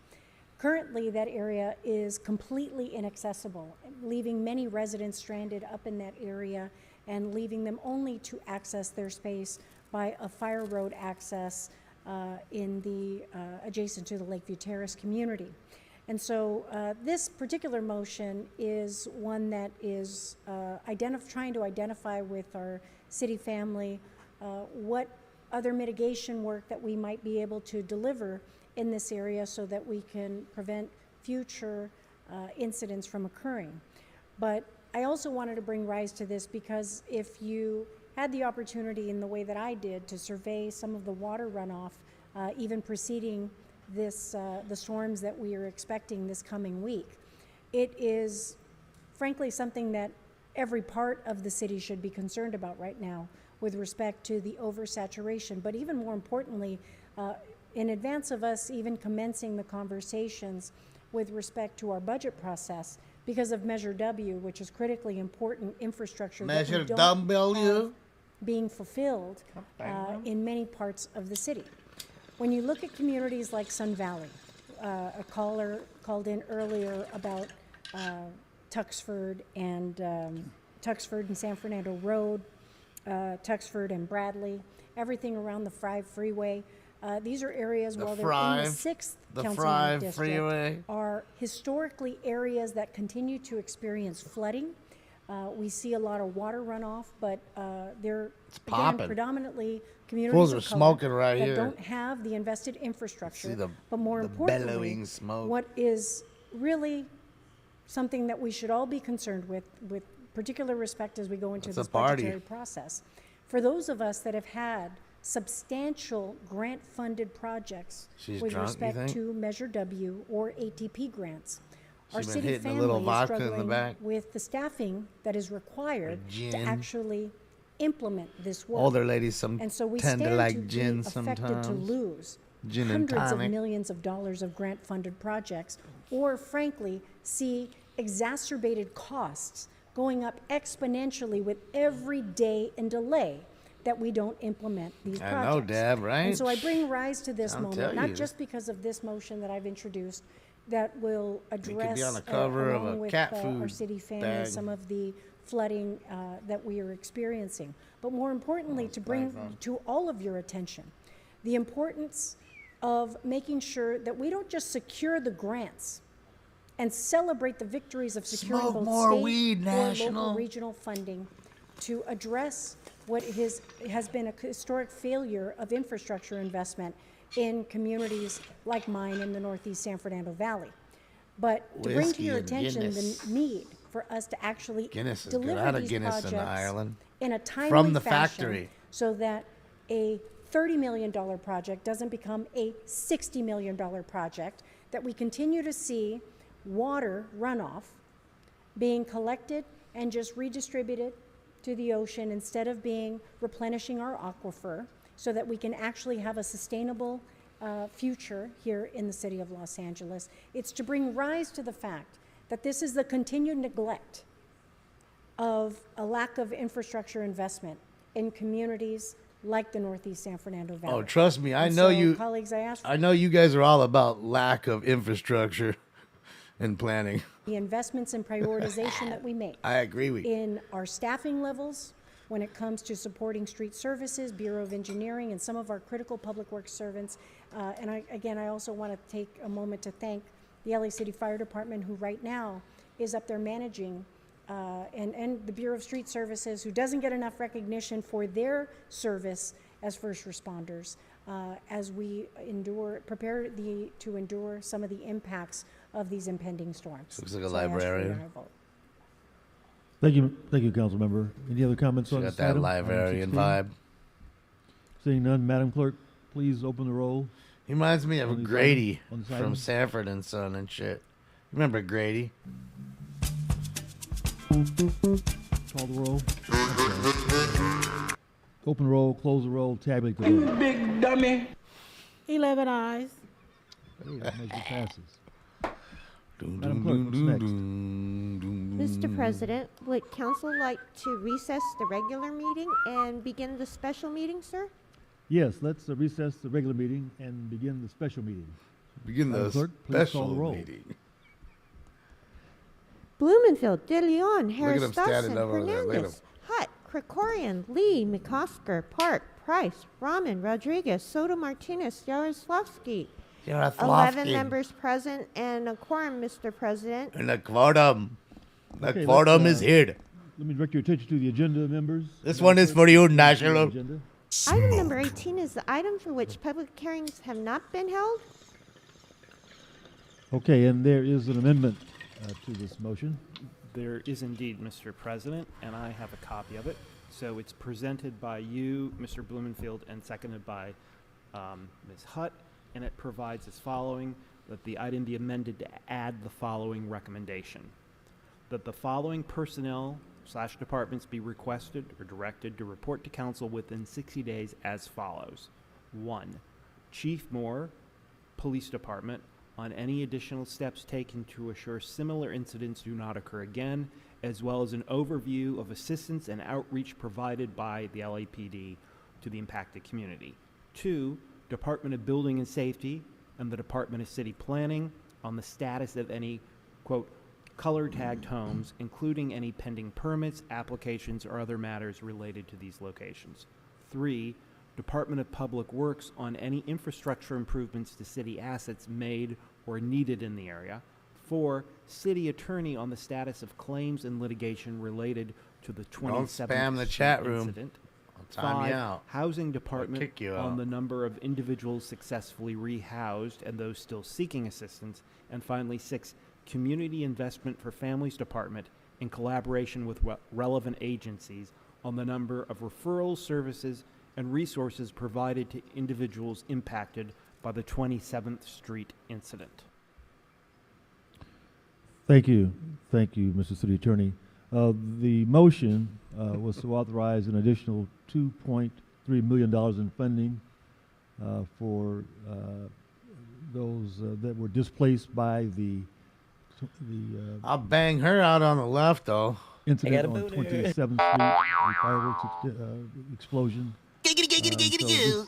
Speaker 25: Currently, that area is completely inaccessible, leaving many residents stranded up in that area and leaving them only to access their space by a fire road access adjacent to the Lakeview Terrace community. And so this particular motion is one that is trying to identify with our city family what other mitigation work that we might be able to deliver in this area so that we can prevent future incidents from occurring. But I also wanted to bring rise to this because if you had the opportunity in the way that I did to survey some of the water runoff, even preceding this, the storms that we are expecting this coming week, it is frankly something that every part of the city should be concerned about right now with respect to the oversaturation. But even more importantly, in advance of us even commencing the conversations with respect to our budget process, because of Measure W, which is critically important infrastructure
Speaker 6: Measure
Speaker 25: that we don't
Speaker 6: W
Speaker 25: have being fulfilled in many parts of the city. When you look at communities like Sun Valley, a caller called in earlier about Tuxford and San Fernando Road, Tuxford and Bradley, everything around the Fry Freeway. These are areas, while they're in the 6th councilman district,
Speaker 6: Freeway
Speaker 25: are historically areas that continue to experience flooding. We see a lot of water runoff, but they're again
Speaker 6: poppin'.
Speaker 25: predominantly communities
Speaker 6: Fools
Speaker 25: of
Speaker 6: are
Speaker 25: color
Speaker 6: smoking right
Speaker 25: that
Speaker 6: here.
Speaker 25: don't have the invested infrastructure.
Speaker 6: See the-
Speaker 25: but more
Speaker 6: the
Speaker 25: importantly,
Speaker 6: bellowing smoke.
Speaker 25: what is really something that we should all be concerned with particular respect as we go into
Speaker 6: It's
Speaker 25: this
Speaker 6: a party.
Speaker 25: budgetary process. For those of us that have had substantial grant-funded projects
Speaker 6: She's
Speaker 25: with
Speaker 6: drunk, you
Speaker 25: respect
Speaker 6: think?
Speaker 25: to Measure W or ATP grants, our
Speaker 6: She been
Speaker 25: city
Speaker 6: hitting a
Speaker 25: family
Speaker 6: little
Speaker 25: is
Speaker 6: vodka in the
Speaker 25: struggling
Speaker 6: back.
Speaker 25: with the staffing that is required to
Speaker 6: gin.
Speaker 25: actually implement this work.
Speaker 6: Older ladies
Speaker 25: And so we
Speaker 6: tend to
Speaker 25: stand
Speaker 6: like
Speaker 25: to
Speaker 6: gin
Speaker 25: be affected to
Speaker 6: sometimes.
Speaker 25: lose
Speaker 6: Gin and
Speaker 25: hundreds of
Speaker 6: tonic.
Speaker 25: millions of dollars of grant-funded projects, or frankly, see exacerbated costs going up exponentially with every day and delay that we don't implement these
Speaker 6: I
Speaker 25: projects.
Speaker 6: know, Deb, right?
Speaker 25: And so I bring rise to this
Speaker 6: I'll tell
Speaker 25: moment, not
Speaker 6: you.
Speaker 25: just because of this motion that I've introduced that will
Speaker 6: could be
Speaker 25: address,
Speaker 6: on the cover of
Speaker 25: along
Speaker 6: a
Speaker 25: with
Speaker 6: cat
Speaker 25: our
Speaker 6: food
Speaker 25: city family,
Speaker 6: bag.
Speaker 25: some of the flooding that we are experiencing. But more importantly, to bring to all of your attention the importance of making sure that we don't just secure the grants and celebrate the victories of securing
Speaker 6: Smoke
Speaker 25: both
Speaker 6: more
Speaker 25: state
Speaker 6: weed,
Speaker 25: or
Speaker 6: national.
Speaker 25: local regional funding to address what has been a historic failure of infrastructure investment in communities like mine in the Northeast San Fernando Valley. But to bring to
Speaker 6: Whiskey
Speaker 25: your
Speaker 6: and
Speaker 25: attention
Speaker 6: Guinness.
Speaker 25: the need for us to actually
Speaker 6: Guinness is good. I
Speaker 25: deliver
Speaker 6: had a
Speaker 25: these
Speaker 6: Guinness
Speaker 25: projects
Speaker 6: in Ireland.
Speaker 25: in a timely
Speaker 6: From the
Speaker 25: fashion
Speaker 6: factory.
Speaker 25: so that a $30 million project doesn't become a $60 million project, that we continue to see water runoff being collected and just redistributed to the ocean instead of being replenishing our aquifer so that we can actually have a sustainable future here in the city of Los Angeles. It's to bring rise to the fact that this is the continued neglect of a lack of infrastructure investment in communities like the Northeast San Fernando Valley.
Speaker 6: Oh, trust me, I
Speaker 25: And
Speaker 6: know
Speaker 25: so,
Speaker 6: you.
Speaker 25: colleagues,
Speaker 6: I know you guys are all about lack of infrastructure and planning.
Speaker 25: the investments and prioritization that we make
Speaker 6: I agree with you.
Speaker 25: in our staffing levels when it comes to supporting street services, Bureau of Engineering, and some of our critical public works servants. And I also want to take a moment to thank the LA City Fire Department, who right now is up there managing, and the Bureau of Street Services, who doesn't get enough recognition for their service as first responders, as we prepare to endure some of the impacts of these impending storms.
Speaker 6: Looks like a
Speaker 25: So I ask for your
Speaker 6: librarian.
Speaker 25: vote.
Speaker 14: Thank you, council member. Any other comments
Speaker 6: She
Speaker 14: on
Speaker 6: got
Speaker 14: this
Speaker 6: that
Speaker 14: item?
Speaker 6: librarian
Speaker 14: 16?
Speaker 6: vibe.
Speaker 14: Seeing none, Madam Clerk, please open the roll.
Speaker 6: He reminds me
Speaker 14: on
Speaker 6: of
Speaker 14: these
Speaker 6: Grady
Speaker 14: items- on this
Speaker 6: from
Speaker 14: item.
Speaker 6: Sanford and Son and shit. Remember Grady?
Speaker 14: Call the roll. Okay. Open the roll, close the roll, tabulate the vote.
Speaker 22: Big dummy. 11 eyes.
Speaker 14: Hey, that motion passes. Madam Clerk, what's next?
Speaker 21: Mr. President, would council like to recess the regular meeting and begin the special meeting, sir?
Speaker 14: Yes, let's recess the regular meeting and begin the special meeting.
Speaker 6: Begin
Speaker 14: Madam
Speaker 6: the
Speaker 14: Clerk, please call
Speaker 6: special
Speaker 14: the roll.
Speaker 6: meeting.
Speaker 21: Blumenfield, De Leon,
Speaker 6: Look at
Speaker 21: Harris
Speaker 6: him standing
Speaker 21: Dawson,
Speaker 6: over there. Look at
Speaker 21: Hernandez, Hutt, Krikorian, Lee, McCosker, Park, Price, Rahman, Rodriguez, Soto Martinez, Yaroslavsky,
Speaker 6: You're
Speaker 21: 11 members present and a quorum, Mr. President.
Speaker 6: And the quorum. The
Speaker 14: Okay,
Speaker 6: quorum
Speaker 14: let's,
Speaker 6: is here.
Speaker 14: Let me direct your attention to the agenda, members.
Speaker 6: This one is for you, National.
Speaker 14: Agenda.
Speaker 21: Item number 18 is the item for which public hearings have not been held.
Speaker 14: Okay, and there is an amendment to this motion.
Speaker 10: There is indeed, Mr. President, and I have a copy of it. So it's presented by you, Mr. Blumenfield, and seconded by Ms. Hutt, and it provides as following, that the item be amended to add the following recommendation. That the following personnel/departments be requested or directed to report to council within 60 days as follows. 1. Chief Moore, Police Department, on any additional steps taken to assure similar incidents do not occur again, as well as an overview of assistance and outreach provided by the LAPD to the impacted community. 2. Department of Building and Safety and the Department of City Planning on the status of any, quote, color-tagged homes, including any pending permits, applications, or other matters related to these locations. 3. Department of Public Works on any infrastructure improvements to city assets made or needed in the area. 4. City Attorney on the status of claims and litigation related to the 27th
Speaker 6: Don't spam the chat room.
Speaker 10: incident.
Speaker 6: I'll time
Speaker 10: 5.
Speaker 6: you out.
Speaker 10: Housing Department
Speaker 6: kick you
Speaker 10: on
Speaker 6: out.
Speaker 10: the number of individuals successfully rehoused and those still seeking assistance. And finally, 6. Community Investment for Families Department in collaboration with relevant agencies on the number of referral services and resources provided to individuals impacted by the 27th Street incident.
Speaker 14: Thank you, Mr. City Attorney. The motion was to authorize an additional $2.3 million in funding for those that were displaced by the
Speaker 6: I'll bang her out on the left, though.
Speaker 14: incident on 27th Street, the fireworks explosion. So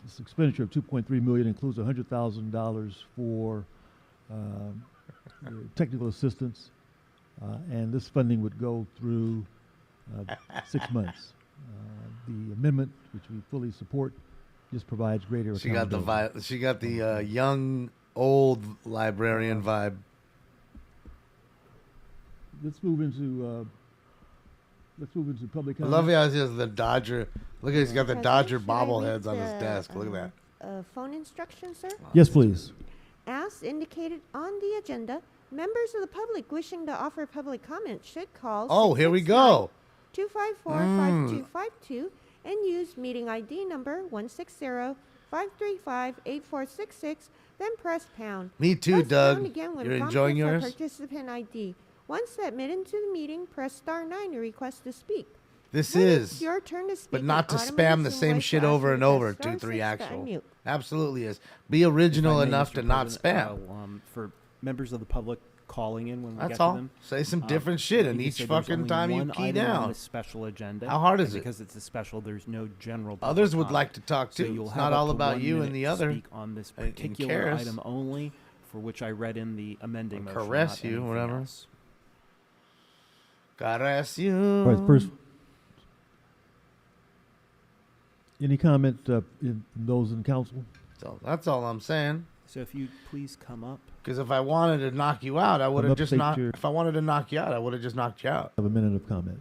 Speaker 14: this expenditure of $2.3 million includes $100,000 for technical assistance, and this funding would go through 6 months. The amendment, which we fully support, just provides greater
Speaker 6: She got the
Speaker 14: accountability.
Speaker 6: vibe. She got the young, old librarian vibe.
Speaker 14: Let's move into public
Speaker 6: I
Speaker 14: comment.
Speaker 6: love how he has the Dodger. Look at he's got the Dodger
Speaker 21: President, should I
Speaker 6: bobbleheads on
Speaker 21: read
Speaker 6: his
Speaker 21: the,
Speaker 6: desk. Look at that.
Speaker 21: Phone instructions, sir?
Speaker 14: Yes, please.
Speaker 21: As indicated on the agenda, members of the public wishing to offer public comment should call
Speaker 6: Oh, here we go.
Speaker 21: 254-5252 and use meeting ID number 160-535-8466, then press pound.
Speaker 6: Me too,
Speaker 21: Press
Speaker 6: Doug.
Speaker 21: pound again when
Speaker 6: You're
Speaker 21: prompted
Speaker 6: enjoying
Speaker 21: for
Speaker 6: yours?
Speaker 21: participant ID. Once admitted into the meeting, press star 9 to request to speak.
Speaker 6: This
Speaker 21: When
Speaker 6: is.
Speaker 21: it's your turn to speak,
Speaker 6: But not to
Speaker 21: an
Speaker 6: spam the
Speaker 21: automated
Speaker 6: same
Speaker 21: voice
Speaker 6: shit
Speaker 21: will ask
Speaker 6: over
Speaker 21: you
Speaker 6: and
Speaker 21: to
Speaker 6: over.
Speaker 21: press star
Speaker 6: 2-3
Speaker 21: 6 to
Speaker 6: actual.
Speaker 21: unmute.
Speaker 6: Absolutely is. Be original
Speaker 10: If I may,
Speaker 6: enough
Speaker 10: Mr.
Speaker 6: to not
Speaker 10: President,
Speaker 6: spam.
Speaker 10: for members of the public calling in when we
Speaker 6: That's
Speaker 10: get
Speaker 6: all.
Speaker 10: to them.
Speaker 6: Say some different shit in
Speaker 10: you
Speaker 6: each
Speaker 10: said there's
Speaker 6: fucking
Speaker 10: only
Speaker 6: time you
Speaker 10: one
Speaker 6: key
Speaker 10: item on
Speaker 6: down.
Speaker 10: this special agenda.
Speaker 6: How hard is
Speaker 10: and
Speaker 6: it?
Speaker 10: Because it's a special, there's no general public
Speaker 6: Others would
Speaker 10: comment.
Speaker 6: like to talk
Speaker 10: So
Speaker 6: too.
Speaker 10: you'll
Speaker 6: It's
Speaker 10: have
Speaker 6: not
Speaker 10: up
Speaker 6: all
Speaker 10: to
Speaker 6: about
Speaker 10: 1
Speaker 6: you and
Speaker 10: minute
Speaker 6: the
Speaker 10: to
Speaker 6: other.
Speaker 10: speak on this
Speaker 6: And
Speaker 10: particular
Speaker 6: cares.
Speaker 10: item only, for which I read in the amending motion.
Speaker 6: Caress
Speaker 10: not
Speaker 6: you,
Speaker 10: anything
Speaker 6: whatever.
Speaker 10: else.
Speaker 6: Caress you.
Speaker 14: All right, first. Any comment in those in council?
Speaker 6: So that's all I'm saying.
Speaker 10: So if you please come up.
Speaker 6: Because if I wanted to knock you out, I would have
Speaker 14: up,
Speaker 6: just
Speaker 14: state
Speaker 6: knocked.
Speaker 14: your-
Speaker 6: If I wanted to knock you out, I would have just knocked you out.
Speaker 14: Have a minute of comment.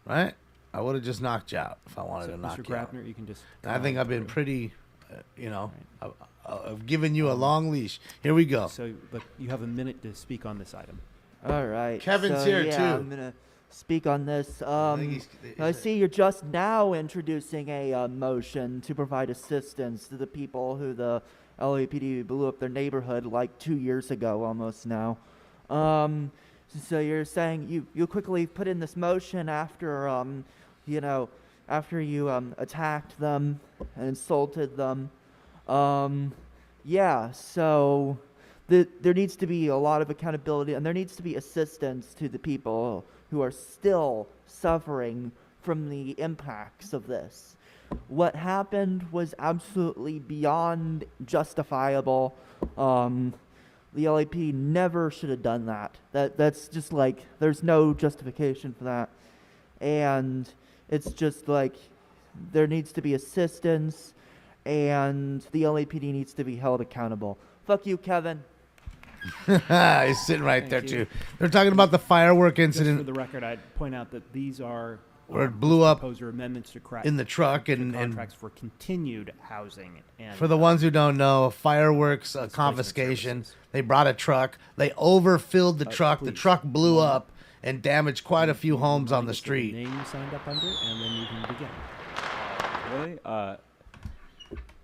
Speaker 6: Right? I would have just knocked you out if I wanted
Speaker 10: So,
Speaker 6: to knock
Speaker 10: Mr.
Speaker 6: you out.
Speaker 10: Grabner, you can just.
Speaker 6: And I think
Speaker 10: come
Speaker 6: I've been
Speaker 10: through.
Speaker 6: pretty, I've given you a long leash. Here we go.
Speaker 10: So, but you have a minute to speak on this item.
Speaker 4: All right.
Speaker 6: Kevin's
Speaker 4: so,
Speaker 6: here,
Speaker 4: yeah,
Speaker 6: too.
Speaker 4: I'm gonna speak on this.
Speaker 6: think
Speaker 4: I see you're just now introducing a motion to provide assistance to the people who the LAPD blew up their neighborhood like 2 years ago, almost now. So you're saying you quickly put in this motion after after you attacked them and insulted them. Yeah. So. There needs to be a lot of accountability, and there needs to be assistance to the people who are still suffering from the impacts of this. What happened was absolutely beyond justifiable. The LAP never should have done that. That's just like, there's no justification for that. And it's just like, there needs to be assistance, and the LAPD needs to be held accountable. Fuck you, Kevin.
Speaker 6: He's sitting right there,
Speaker 10: you.
Speaker 6: too. They're talking about the firework
Speaker 10: Just for
Speaker 6: incident
Speaker 10: the record, I'd point out that these are
Speaker 6: where it blew up
Speaker 10: proposed amendments to
Speaker 6: in the truck and
Speaker 10: contracts for continued housing. And
Speaker 6: for the ones who don't know, fireworks confiscation. They brought a truck. They overfilled the truck. The truck blew up and damaged quite a few homes on the street.
Speaker 10: name you signed up under, and then you can begin.
Speaker 5: Really?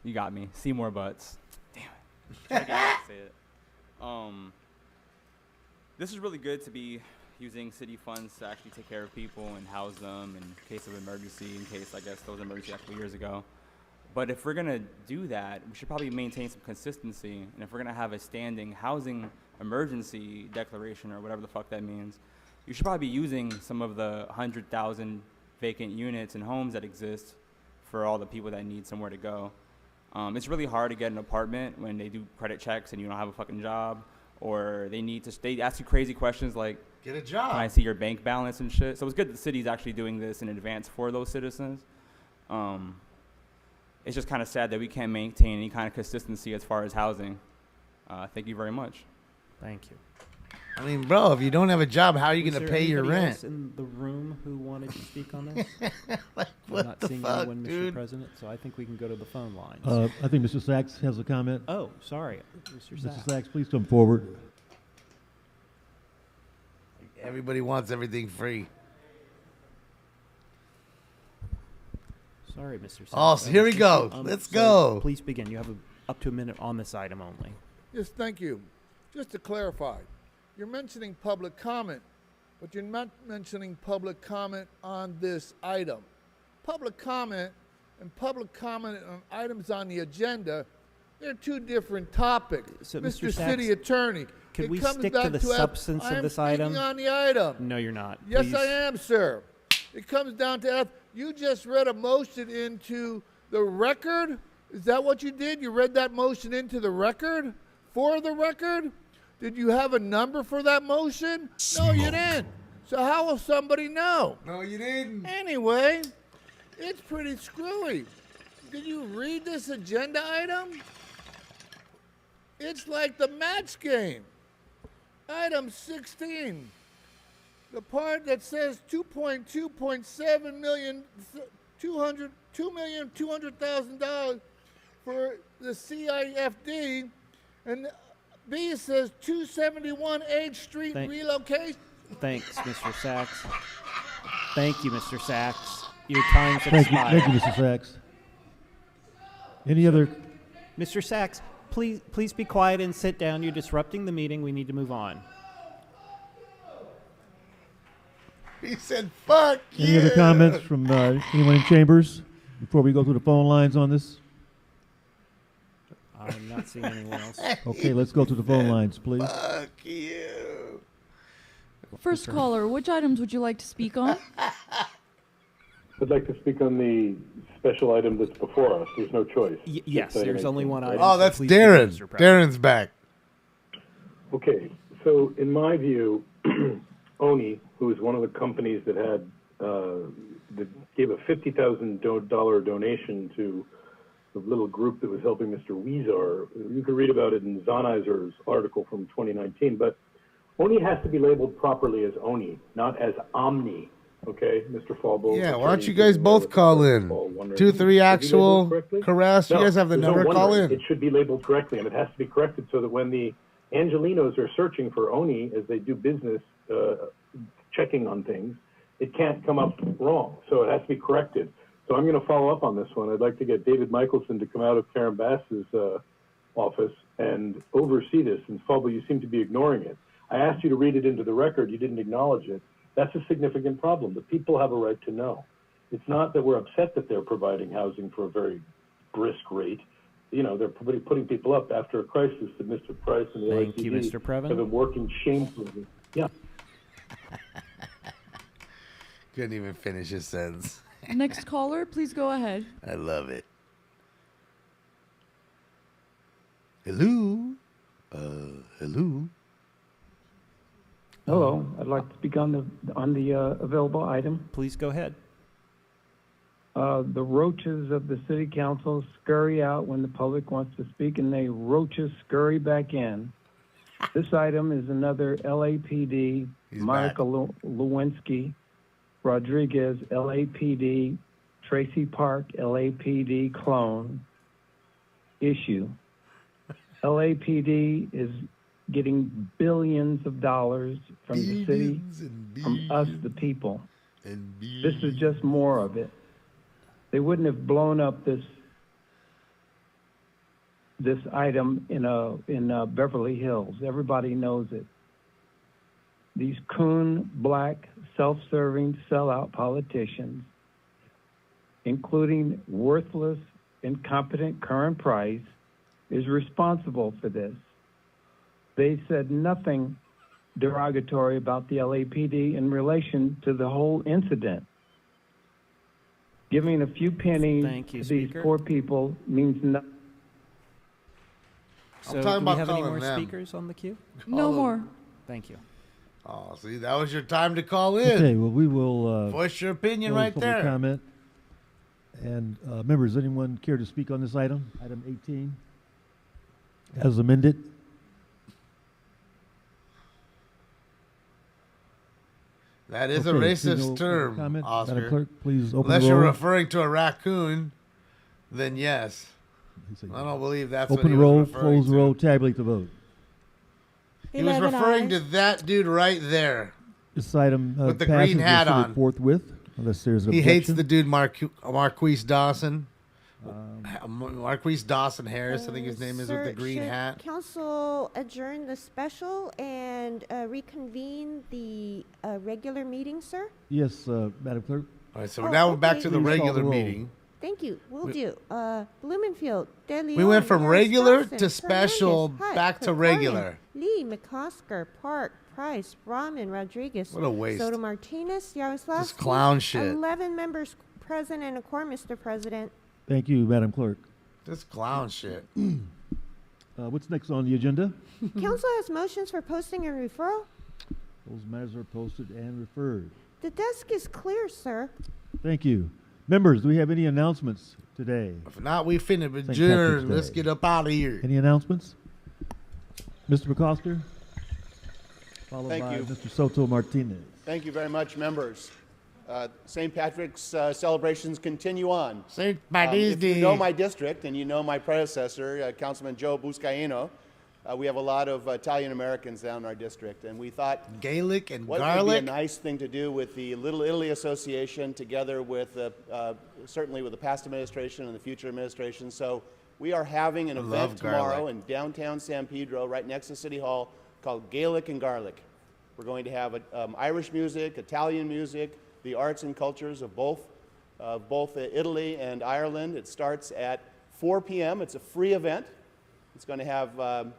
Speaker 5: You got me. Seymour Butts. Damn it. I can't say it. This is really good to be using city funds to actually take care of people and house them in case of emergency, in case, I guess, there was an emergency a couple years ago. But if we're going to do that, we should probably maintain some consistency. And if we're going to have a standing housing emergency declaration or whatever the fuck that means, you should probably be using some of the 100,000 vacant units and homes that exist for all the people that need somewhere to go. It's really hard to get an apartment when they do credit checks and you don't have a fucking job, or they ask you crazy questions like,
Speaker 6: get a job.
Speaker 5: Can I see your bank balance and shit? So it's good that the city's actually doing this in advance for those citizens. It's just kind of sad that we can't maintain any kind of consistency as far as housing. Thank you very much.
Speaker 10: Thank you.
Speaker 6: I mean, bro, if you don't have a job, how are you
Speaker 10: Was
Speaker 6: going to
Speaker 10: there
Speaker 6: pay your
Speaker 10: anybody
Speaker 6: rent?
Speaker 10: else in the room who wanted to speak on this?
Speaker 6: Like,
Speaker 10: I'm
Speaker 6: what
Speaker 10: not
Speaker 6: the
Speaker 10: seeing
Speaker 6: fuck,
Speaker 10: anyone, Mr.
Speaker 6: dude?
Speaker 10: President, so I think we can go to the phone lines.
Speaker 14: I think Mr. Sachs has a comment.
Speaker 10: Oh, sorry, Mr. Sachs.
Speaker 14: Mr. Sachs, please come forward.
Speaker 6: Everybody wants everything free.
Speaker 10: Sorry, Mr. Sachs.
Speaker 6: Oh, so here we go. Let's go.
Speaker 10: Please begin. You have up to a minute on this item only.
Speaker 7: Yes, thank you. Just to clarify, you're mentioning public comment, but you're not mentioning public comment on this item. Public comment and public comment on items on the agenda, they're two different topics.
Speaker 10: So,
Speaker 7: Mr.
Speaker 10: Mr.
Speaker 7: City
Speaker 10: Sachs,
Speaker 7: Attorney,
Speaker 10: could
Speaker 7: it
Speaker 10: we
Speaker 7: comes
Speaker 10: stick
Speaker 7: back
Speaker 10: to the
Speaker 7: have-
Speaker 10: substance of
Speaker 7: I am
Speaker 10: this item?
Speaker 7: speaking on the item.
Speaker 10: No, you're not.
Speaker 7: Yes,
Speaker 10: Please.
Speaker 7: I am, sir. It comes down to you just read a motion into the record. Is that what you did? You read that motion into the record? For the record? Did you have a number for that motion? No, you didn't. So how will somebody know?
Speaker 6: No, you didn't.
Speaker 7: Anyway, it's pretty screwy. Did you read this agenda item? It's like the match game. Item 16. The part that says 2.2.7 million, $2,200,000 for the CIFD, and B says 271 H Street relocation.
Speaker 10: Thanks, Mr. Sachs. Thank you, Mr. Sachs. Your time's
Speaker 14: Thank you,
Speaker 10: expired.
Speaker 14: Mr. Sachs. Any other?
Speaker 10: Mr. Sachs, please be quiet and sit down. You're disrupting the meeting. We need to move on.
Speaker 7: He said, fuck
Speaker 14: Any
Speaker 7: you.
Speaker 14: other comments from anyone in chambers before we go to the phone lines on this?
Speaker 10: I'm not seeing anyone else.
Speaker 14: Okay, let's go to the phone lines, please.
Speaker 7: Fuck you.
Speaker 1: First caller, which items would you like to speak on?
Speaker 11: I'd like to speak on the special item that's before us. There's no choice.
Speaker 10: Yes,
Speaker 11: It's
Speaker 10: there's only one item.
Speaker 6: Oh, that's
Speaker 10: Please
Speaker 6: Darren.
Speaker 10: begin, Mr. President.
Speaker 6: Darren's back.
Speaker 11: Okay, so in my view, Oni, who is one of the companies that that gave a $50,000 donation to the little group that was helping Mr. Weezer, you can read about it in Sennheiser's article from 2019. But Oni has to be labeled properly as Oni, not as Omni. Okay, Mr. Fallbo.
Speaker 6: Yeah, why don't you guys both call in? 2-3 actual Caress. You guys have the
Speaker 11: there's no
Speaker 6: number. Call
Speaker 11: wondering.
Speaker 6: in.
Speaker 11: It should be labeled correctly, and it has to be corrected so that when the Angelinos are searching for Oni as they do business, checking on things, it can't come up wrong. So it has to be corrected. So I'm going to follow up on this one. I'd like to get David Michelson to come out of Karen Bass's office and oversee this. And Fallbo, you seem to be ignoring it. I asked you to read it into the record. You didn't acknowledge it. That's a significant problem. The people have a right to know. It's not that we're upset that they're providing housing for a very brisk rate. You know, they're putting people up after a crisis that Mr. Price and the
Speaker 10: Thank you,
Speaker 11: LAPD
Speaker 10: Mr. Previn.
Speaker 11: have been working shamefully. Yeah.
Speaker 6: Couldn't even finish his sentence.
Speaker 1: Next caller, please go ahead.
Speaker 6: I love it. Hello? Hello?
Speaker 9: Hello, I'd like to speak on the available item.
Speaker 10: Please go ahead.
Speaker 8: The roaches of the city council scurry out when the public wants to speak, and they roaches scurry back in. This item is another LAPD, Monica Lewinsky, Rodriguez, LAPD, Tracy Park, LAPD clone issue. LAPD is getting billions of dollars from the city, from us, the people. This is just more of it. They wouldn't have blown up this item in Beverly Hills. Everybody knows it. These coon, black, self-serving, sellout politicians, including worthless, incompetent Curran Price, is responsible for this. They said nothing derogatory about the LAPD in relation to the whole incident. Giving a few pennies to these poor people means nothing.
Speaker 10: So,
Speaker 6: talking
Speaker 10: do we
Speaker 6: about
Speaker 10: have any
Speaker 6: calling
Speaker 10: more
Speaker 6: them.
Speaker 10: speakers on the queue?
Speaker 1: No more.
Speaker 10: Thank you.
Speaker 6: Oh, see, that was your time to call in.
Speaker 14: Okay, well, we will
Speaker 6: Voice your opinion
Speaker 14: close
Speaker 6: right
Speaker 14: public
Speaker 6: there.
Speaker 14: Comment. And members, anyone care to speak on this item, item 18, as amended?
Speaker 6: That is a
Speaker 14: Okay,
Speaker 6: racist
Speaker 14: no
Speaker 6: term,
Speaker 14: comment.
Speaker 6: Oscar.
Speaker 14: Madam Clerk, please open
Speaker 6: Unless
Speaker 14: the
Speaker 6: you're
Speaker 14: roll.
Speaker 6: referring to a raccoon, then yes. I don't believe that's what
Speaker 14: Open
Speaker 6: he
Speaker 14: the roll,
Speaker 6: was referring
Speaker 14: close
Speaker 6: to.
Speaker 14: the roll, tabulate the vote.
Speaker 6: He was
Speaker 21: 11
Speaker 6: referring
Speaker 21: ayes.
Speaker 6: to that dude right there.
Speaker 14: This item
Speaker 6: With the
Speaker 14: passes
Speaker 6: green hat
Speaker 14: considered
Speaker 6: on.
Speaker 14: forthwith, unless there's an
Speaker 6: He hates
Speaker 14: objection.
Speaker 6: the dude Marquise Dawson. Marquise Dawson Harris, I think his name is, with the green
Speaker 21: should
Speaker 6: hat.
Speaker 21: Council adjourn the special and reconvene the regular meeting, sir?
Speaker 14: Yes, Madam Clerk.
Speaker 6: All right, so now we're back to the
Speaker 14: Please call
Speaker 6: regular
Speaker 14: the roll.
Speaker 6: meeting.
Speaker 21: Thank you. Will do. Blumenfield, De Leon,
Speaker 6: We went from
Speaker 21: Harris,
Speaker 6: regular
Speaker 21: Dawson,
Speaker 6: to special,
Speaker 21: Hernandez, Hutt,
Speaker 6: back to
Speaker 21: Krikorian,
Speaker 6: regular.
Speaker 21: Lee, McCosker, Park, Price, Rahman, Rodriguez.
Speaker 6: What a waste.
Speaker 21: Soto Martinez, Yaroslavsky.
Speaker 6: This clown shit.
Speaker 21: 11 members present and a quorum, Mr. President.
Speaker 14: Thank you, Madam Clerk.
Speaker 6: This clown shit.
Speaker 14: What's next on the agenda?
Speaker 21: Council has motions for posting and referral.
Speaker 14: Those matters are posted and referred.
Speaker 21: The desk is clear, sir.
Speaker 14: Thank you. Members, do we have any announcements today?
Speaker 6: If not, we finna
Speaker 14: St.
Speaker 6: adjourn.
Speaker 14: Patrick's
Speaker 6: Let's
Speaker 14: Day.
Speaker 6: get up out of here.
Speaker 14: Any announcements? Mr. McCosker? Followed
Speaker 9: Thank
Speaker 14: by
Speaker 9: you.
Speaker 14: Mr. Soto Martinez.
Speaker 9: Thank you very much, members. St. Patrick's celebrations continue on.
Speaker 6: St. Patrick's
Speaker 9: If you
Speaker 6: Day.
Speaker 9: know my district and you know my predecessor, Councilman Joe Buscaino, we have a lot of Italian Americans down in our district, and we thought
Speaker 6: Gaelic and
Speaker 9: what would be
Speaker 6: garlic.
Speaker 9: a nice thing to do with the Little Italy Association, together with certainly with the past administration and the future administration. So we are having an
Speaker 6: I
Speaker 9: event
Speaker 6: love
Speaker 9: tomorrow
Speaker 6: garlic.
Speaker 9: in downtown San Pedro, right next to City Hall, called Gaelic and Garlic. We're going to have Irish music, Italian music, the arts and cultures of both Italy and Ireland. It starts at 4 p.m. It's a free event. It's going to have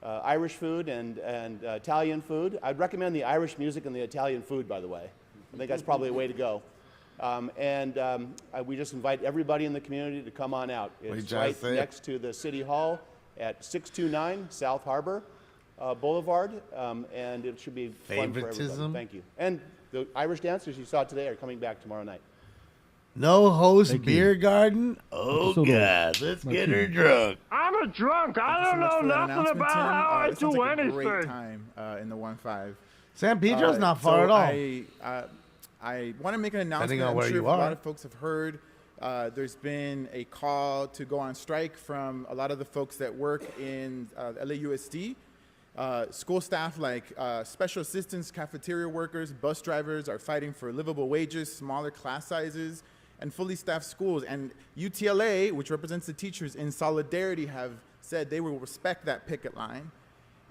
Speaker 9: Irish food and Italian food. I'd recommend the Irish music and the Italian food, by the way. I think that's probably a way to go. We just invite everybody in the community to come on out. It's right next to the City Hall at 629 South Harbor Boulevard, and it should be fun for everybody.
Speaker 6: Favoritism?
Speaker 9: Thank you. And the Irish dancers you saw today are coming back tomorrow night.
Speaker 6: No host
Speaker 14: Thank you.
Speaker 6: beer garden. Oh,
Speaker 14: Soto
Speaker 6: God. Let's get her drunk.
Speaker 12: I'm a drunk. I don't know nothing about how I
Speaker 23: It sounds
Speaker 12: do
Speaker 23: like a
Speaker 12: anything.
Speaker 23: great time in the 1-5.
Speaker 6: San Pedro's not far at all.
Speaker 23: I want to make an announcement.
Speaker 6: Depending on
Speaker 23: I'm
Speaker 6: where
Speaker 23: sure
Speaker 6: you
Speaker 23: a lot
Speaker 6: are.
Speaker 23: of folks have heard. There's been a call to go on strike from a lot of the folks that work in LAUSD. School staff like special assistants, cafeteria workers, bus drivers are fighting for livable wages, smaller class sizes, and fully staffed schools. And UTLA, which represents the teachers, in solidarity have said they will respect that picket line.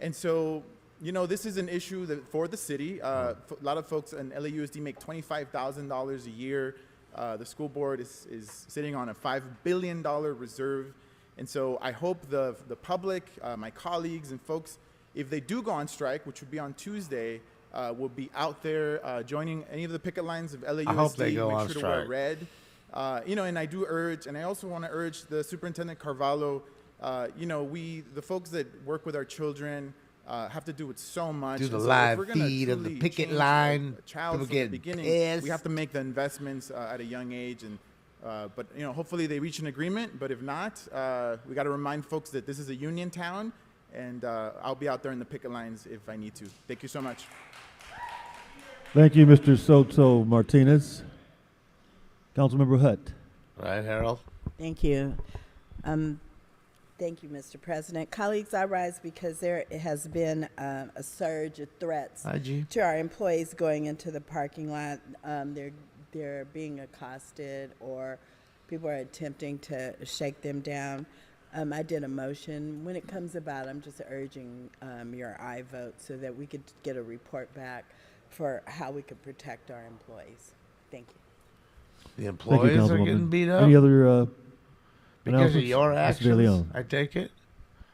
Speaker 23: And so, you know, this is an issue that for the city. A lot of folks in LAUSD make $25,000 a year. The school board is sitting on a $5 billion reserve. And so I hope the public, my colleagues and folks, if they do go on strike, which would be on Tuesday, will be out there joining any of the picket lines of LAUSD.
Speaker 6: I hope they go
Speaker 23: Make
Speaker 6: on
Speaker 23: sure
Speaker 6: strike.
Speaker 23: to wear red. You know, and I do urge, and I also want to urge the Superintendent Carvalho, you know, the folks that work with our children have to do it so much.
Speaker 6: Do the
Speaker 23: And so if
Speaker 6: live
Speaker 23: we're gonna
Speaker 6: feed of the
Speaker 23: truly
Speaker 6: picket
Speaker 23: change
Speaker 6: line.
Speaker 23: a child
Speaker 6: People
Speaker 23: from the
Speaker 6: get
Speaker 23: beginning,
Speaker 6: pissed.
Speaker 23: we have to make the investments at a young age. And But hopefully they reach an agreement. But if not, we got to remind folks that this is a union town, and I'll be out there in the picket lines if I need to. Thank you so much.
Speaker 14: Thank you, Mr. Soto Martinez. Councilmember Hutt.
Speaker 6: Right, Harold.
Speaker 13: Thank you. Thank you, Mr. President. Colleagues, I rise because there has been a surge of threats to our employees going into the parking lot. They're being accosted, or people are attempting to shake them down. I did a motion. When it comes about, I'm just urging your aye vote so that we could get a report back for how we could protect our employees. Thank you.
Speaker 6: The employees are getting beat up?
Speaker 14: Any other
Speaker 6: because of your
Speaker 14: Mr. De
Speaker 6: actions,
Speaker 14: Leon.
Speaker 6: I take it?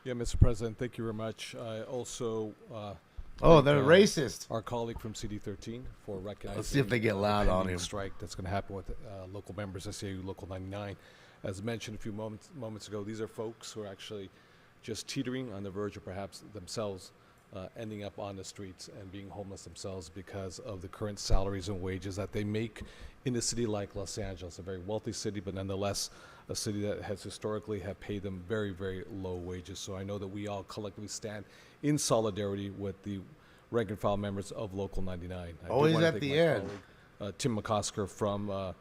Speaker 15: Yeah, Mr. President, thank you very much. I also
Speaker 6: they're racist.
Speaker 15: Our colleague from CD13 for recognizing.
Speaker 6: Let's see if they get loud on him.
Speaker 15: Strike that's going to happen with local members, SAU Local 99. As mentioned a few moments ago, these are folks who are actually just teetering on the verge of perhaps themselves ending up on the streets and being homeless themselves because of the current salaries and wages that they make in a city like Los Angeles, a very wealthy city, but nonetheless a city that has historically have paid them very, very low wages. So I know that we all collectively stand in solidarity with the rank and file members of Local 99.
Speaker 6: Always at the end.
Speaker 15: Tim McCosker from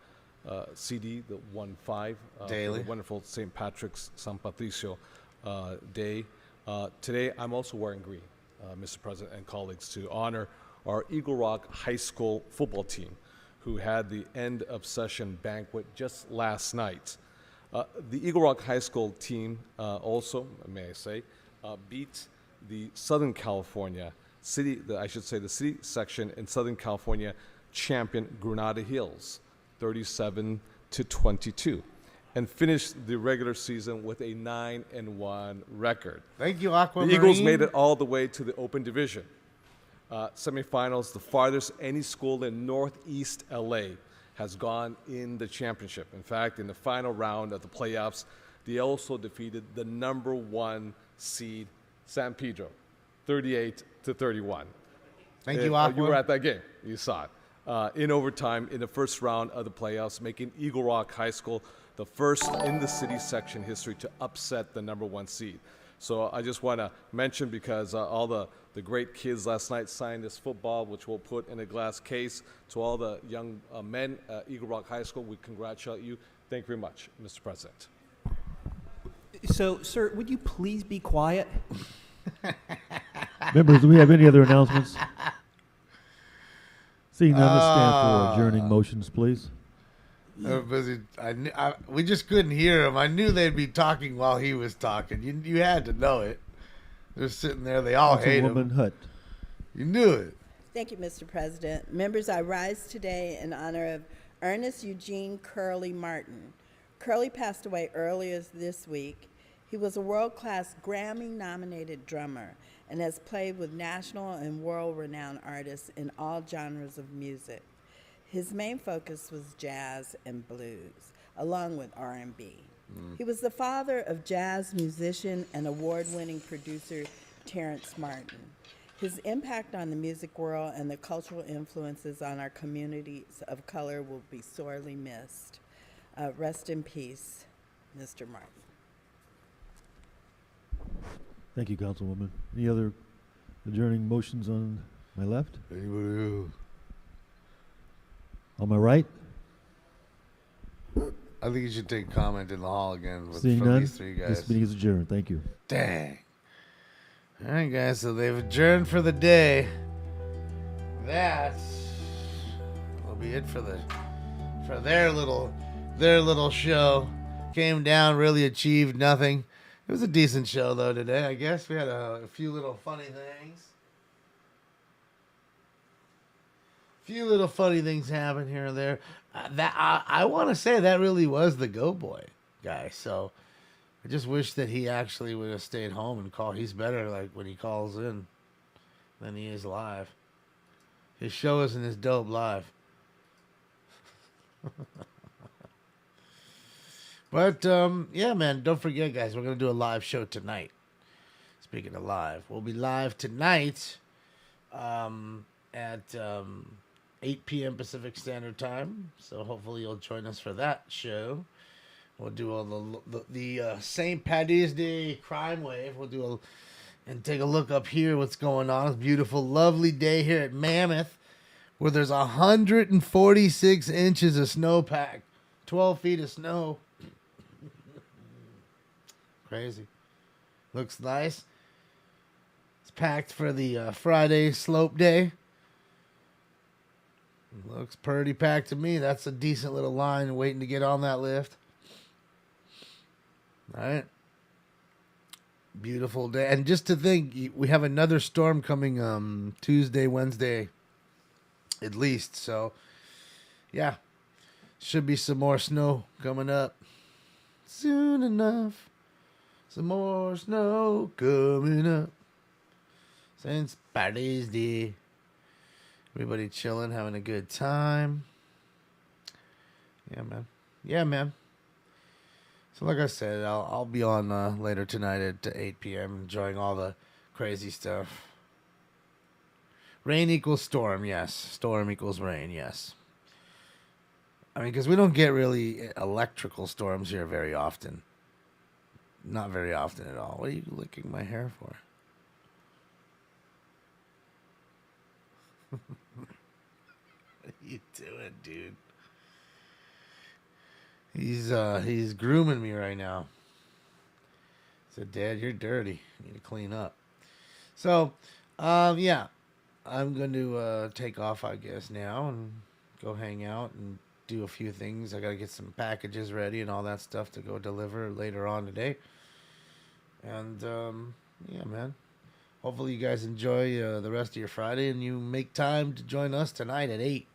Speaker 15: CD, the 1-5,
Speaker 6: Daily.
Speaker 15: the wonderful St. Patrick's San Patricio Day. Today, I'm also wearing green, Mr. President and colleagues, to honor our Eagle Rock High School football team, who had the end of session banquet just last night. The Eagle Rock High School team also, may I say, beat the Southern California city, the city section in Southern California champion Granada Hills, 37-22, and finished the regular season with a 9-1 record.
Speaker 6: Thank you, Aquamarine.
Speaker 15: The Eagles made it all the way to the Open Division semifinals, the farthest any school in Northeast LA has gone in the championship. In fact, in the final round of the playoffs, they also defeated the number 1 seed, San Pedro, 38-31.
Speaker 6: Thank you, Aqua.
Speaker 15: You were at that game. You saw it. In overtime in the first round of the playoffs, making Eagle Rock High School the first in the city section history to upset the number 1 seed. So I just want to mention, because all the great kids last night signed this football, which we'll put in a glass case, to all the young men at Eagle Rock High School. We congratulate you. Thank you very much, Mr. President.
Speaker 10: So, sir, would you please be quiet?
Speaker 14: Members, do we have any other announcements? Seeing none, let's stand for adjourning motions, please.
Speaker 6: Busy. We just couldn't hear him. I knew they'd be talking while he was talking. You had to know it. They're sitting there. They all hate him.
Speaker 14: Councilwoman Hutt.
Speaker 6: You knew it.
Speaker 13: Thank you, Mr. President. Members, I rise today in honor of Ernest Eugene Curley Martin. Curley passed away earlier this week. He was a world-class Grammy-nominated drummer and has played with national and world-renowned artists in all genres of music. His main focus was jazz and blues, along with R&B. He was the father of jazz musician and award-winning producer Terrence Martin. His impact on the music world and the cultural influences on our communities of color will be sorely missed. Rest in peace, Mr. Martin.
Speaker 14: Thank you, Councilwoman. Any other adjourning motions on my left?
Speaker 6: Anybody?
Speaker 14: On my right?
Speaker 6: I think you should take comment in the hall again
Speaker 14: Seeing
Speaker 6: from
Speaker 14: none,
Speaker 6: these three guys.
Speaker 14: this meeting is adjourned. Thank you.
Speaker 6: Dang. All right, guys, so they've adjourned for the day. That will be it for their little show. Came down, really achieved nothing. It was a decent show though today, I guess. We had a few little funny things. Happen here and there. I want to say that really was the Go Boy guy. So I just wish that he actually would have stayed home and called. He's better like when he calls in than he is live. His show isn't as dope live. But yeah, man, don't forget, guys, we're gonna do a live show tonight. Speaking of live, we'll be live tonight at 8 p.m. Pacific Standard Time. So hopefully you'll join us for that show. We'll do all the St. Paddy's Day crime wave. We'll do and take a look up here what's going on. It's a beautiful, lovely day here at Mammoth, where there's 146 inches of snowpack, 12 feet of snow. Crazy. Looks nice. It's packed for the Friday slope day. Looks pretty packed to me. That's a decent little line waiting to get on that lift. All right. Beautiful day. And just to think, we have another storm coming Tuesday, Wednesday, at least. So, yeah. Should be some more snow coming up soon enough. Some more snow coming up. St. Paddy's Day. Everybody chilling, having a good time. Yeah, man. Yeah, man. So like I said, I'll be on later tonight at 8 p.m. enjoying all the crazy stuff. Rain equals storm, yes. Storm equals rain, yes. I mean, because we don't get really electrical storms here very often. Not very often at all. What are you licking my hair for? What are you doing, dude? He's grooming me right now. He said, Dad, you're dirty. You need to clean up. So, yeah. I'm going to take off, I guess, now and go hang out and do a few things. I got to get some packages ready and all that stuff to go deliver later on today. And, yeah, man. Hopefully you guys enjoy the rest of your Friday and you make time to join us tonight at 8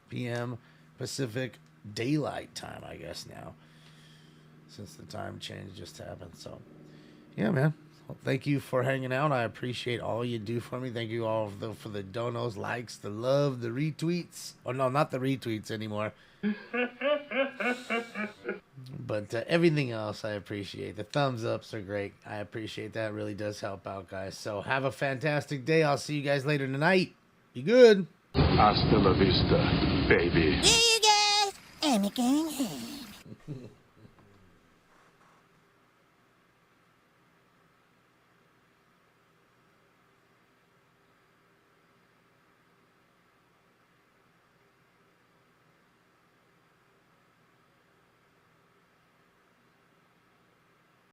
Speaker 6: p.m. Pacific Daylight Time, I guess now, since the time change just happened. So, yeah, man. Well, thank you for hanging out. I appreciate all you do for me. Thank you all for the donos, likes, the love, the retweets. Oh, no, not the retweets anymore. But everything else I appreciate. The thumbs ups are great. I appreciate that. It really does help out, guys. So have a fantastic day. I'll see you guys later tonight. Be good.
Speaker 12: Hasta la vista, baby.
Speaker 21: See you guys. I'm going home.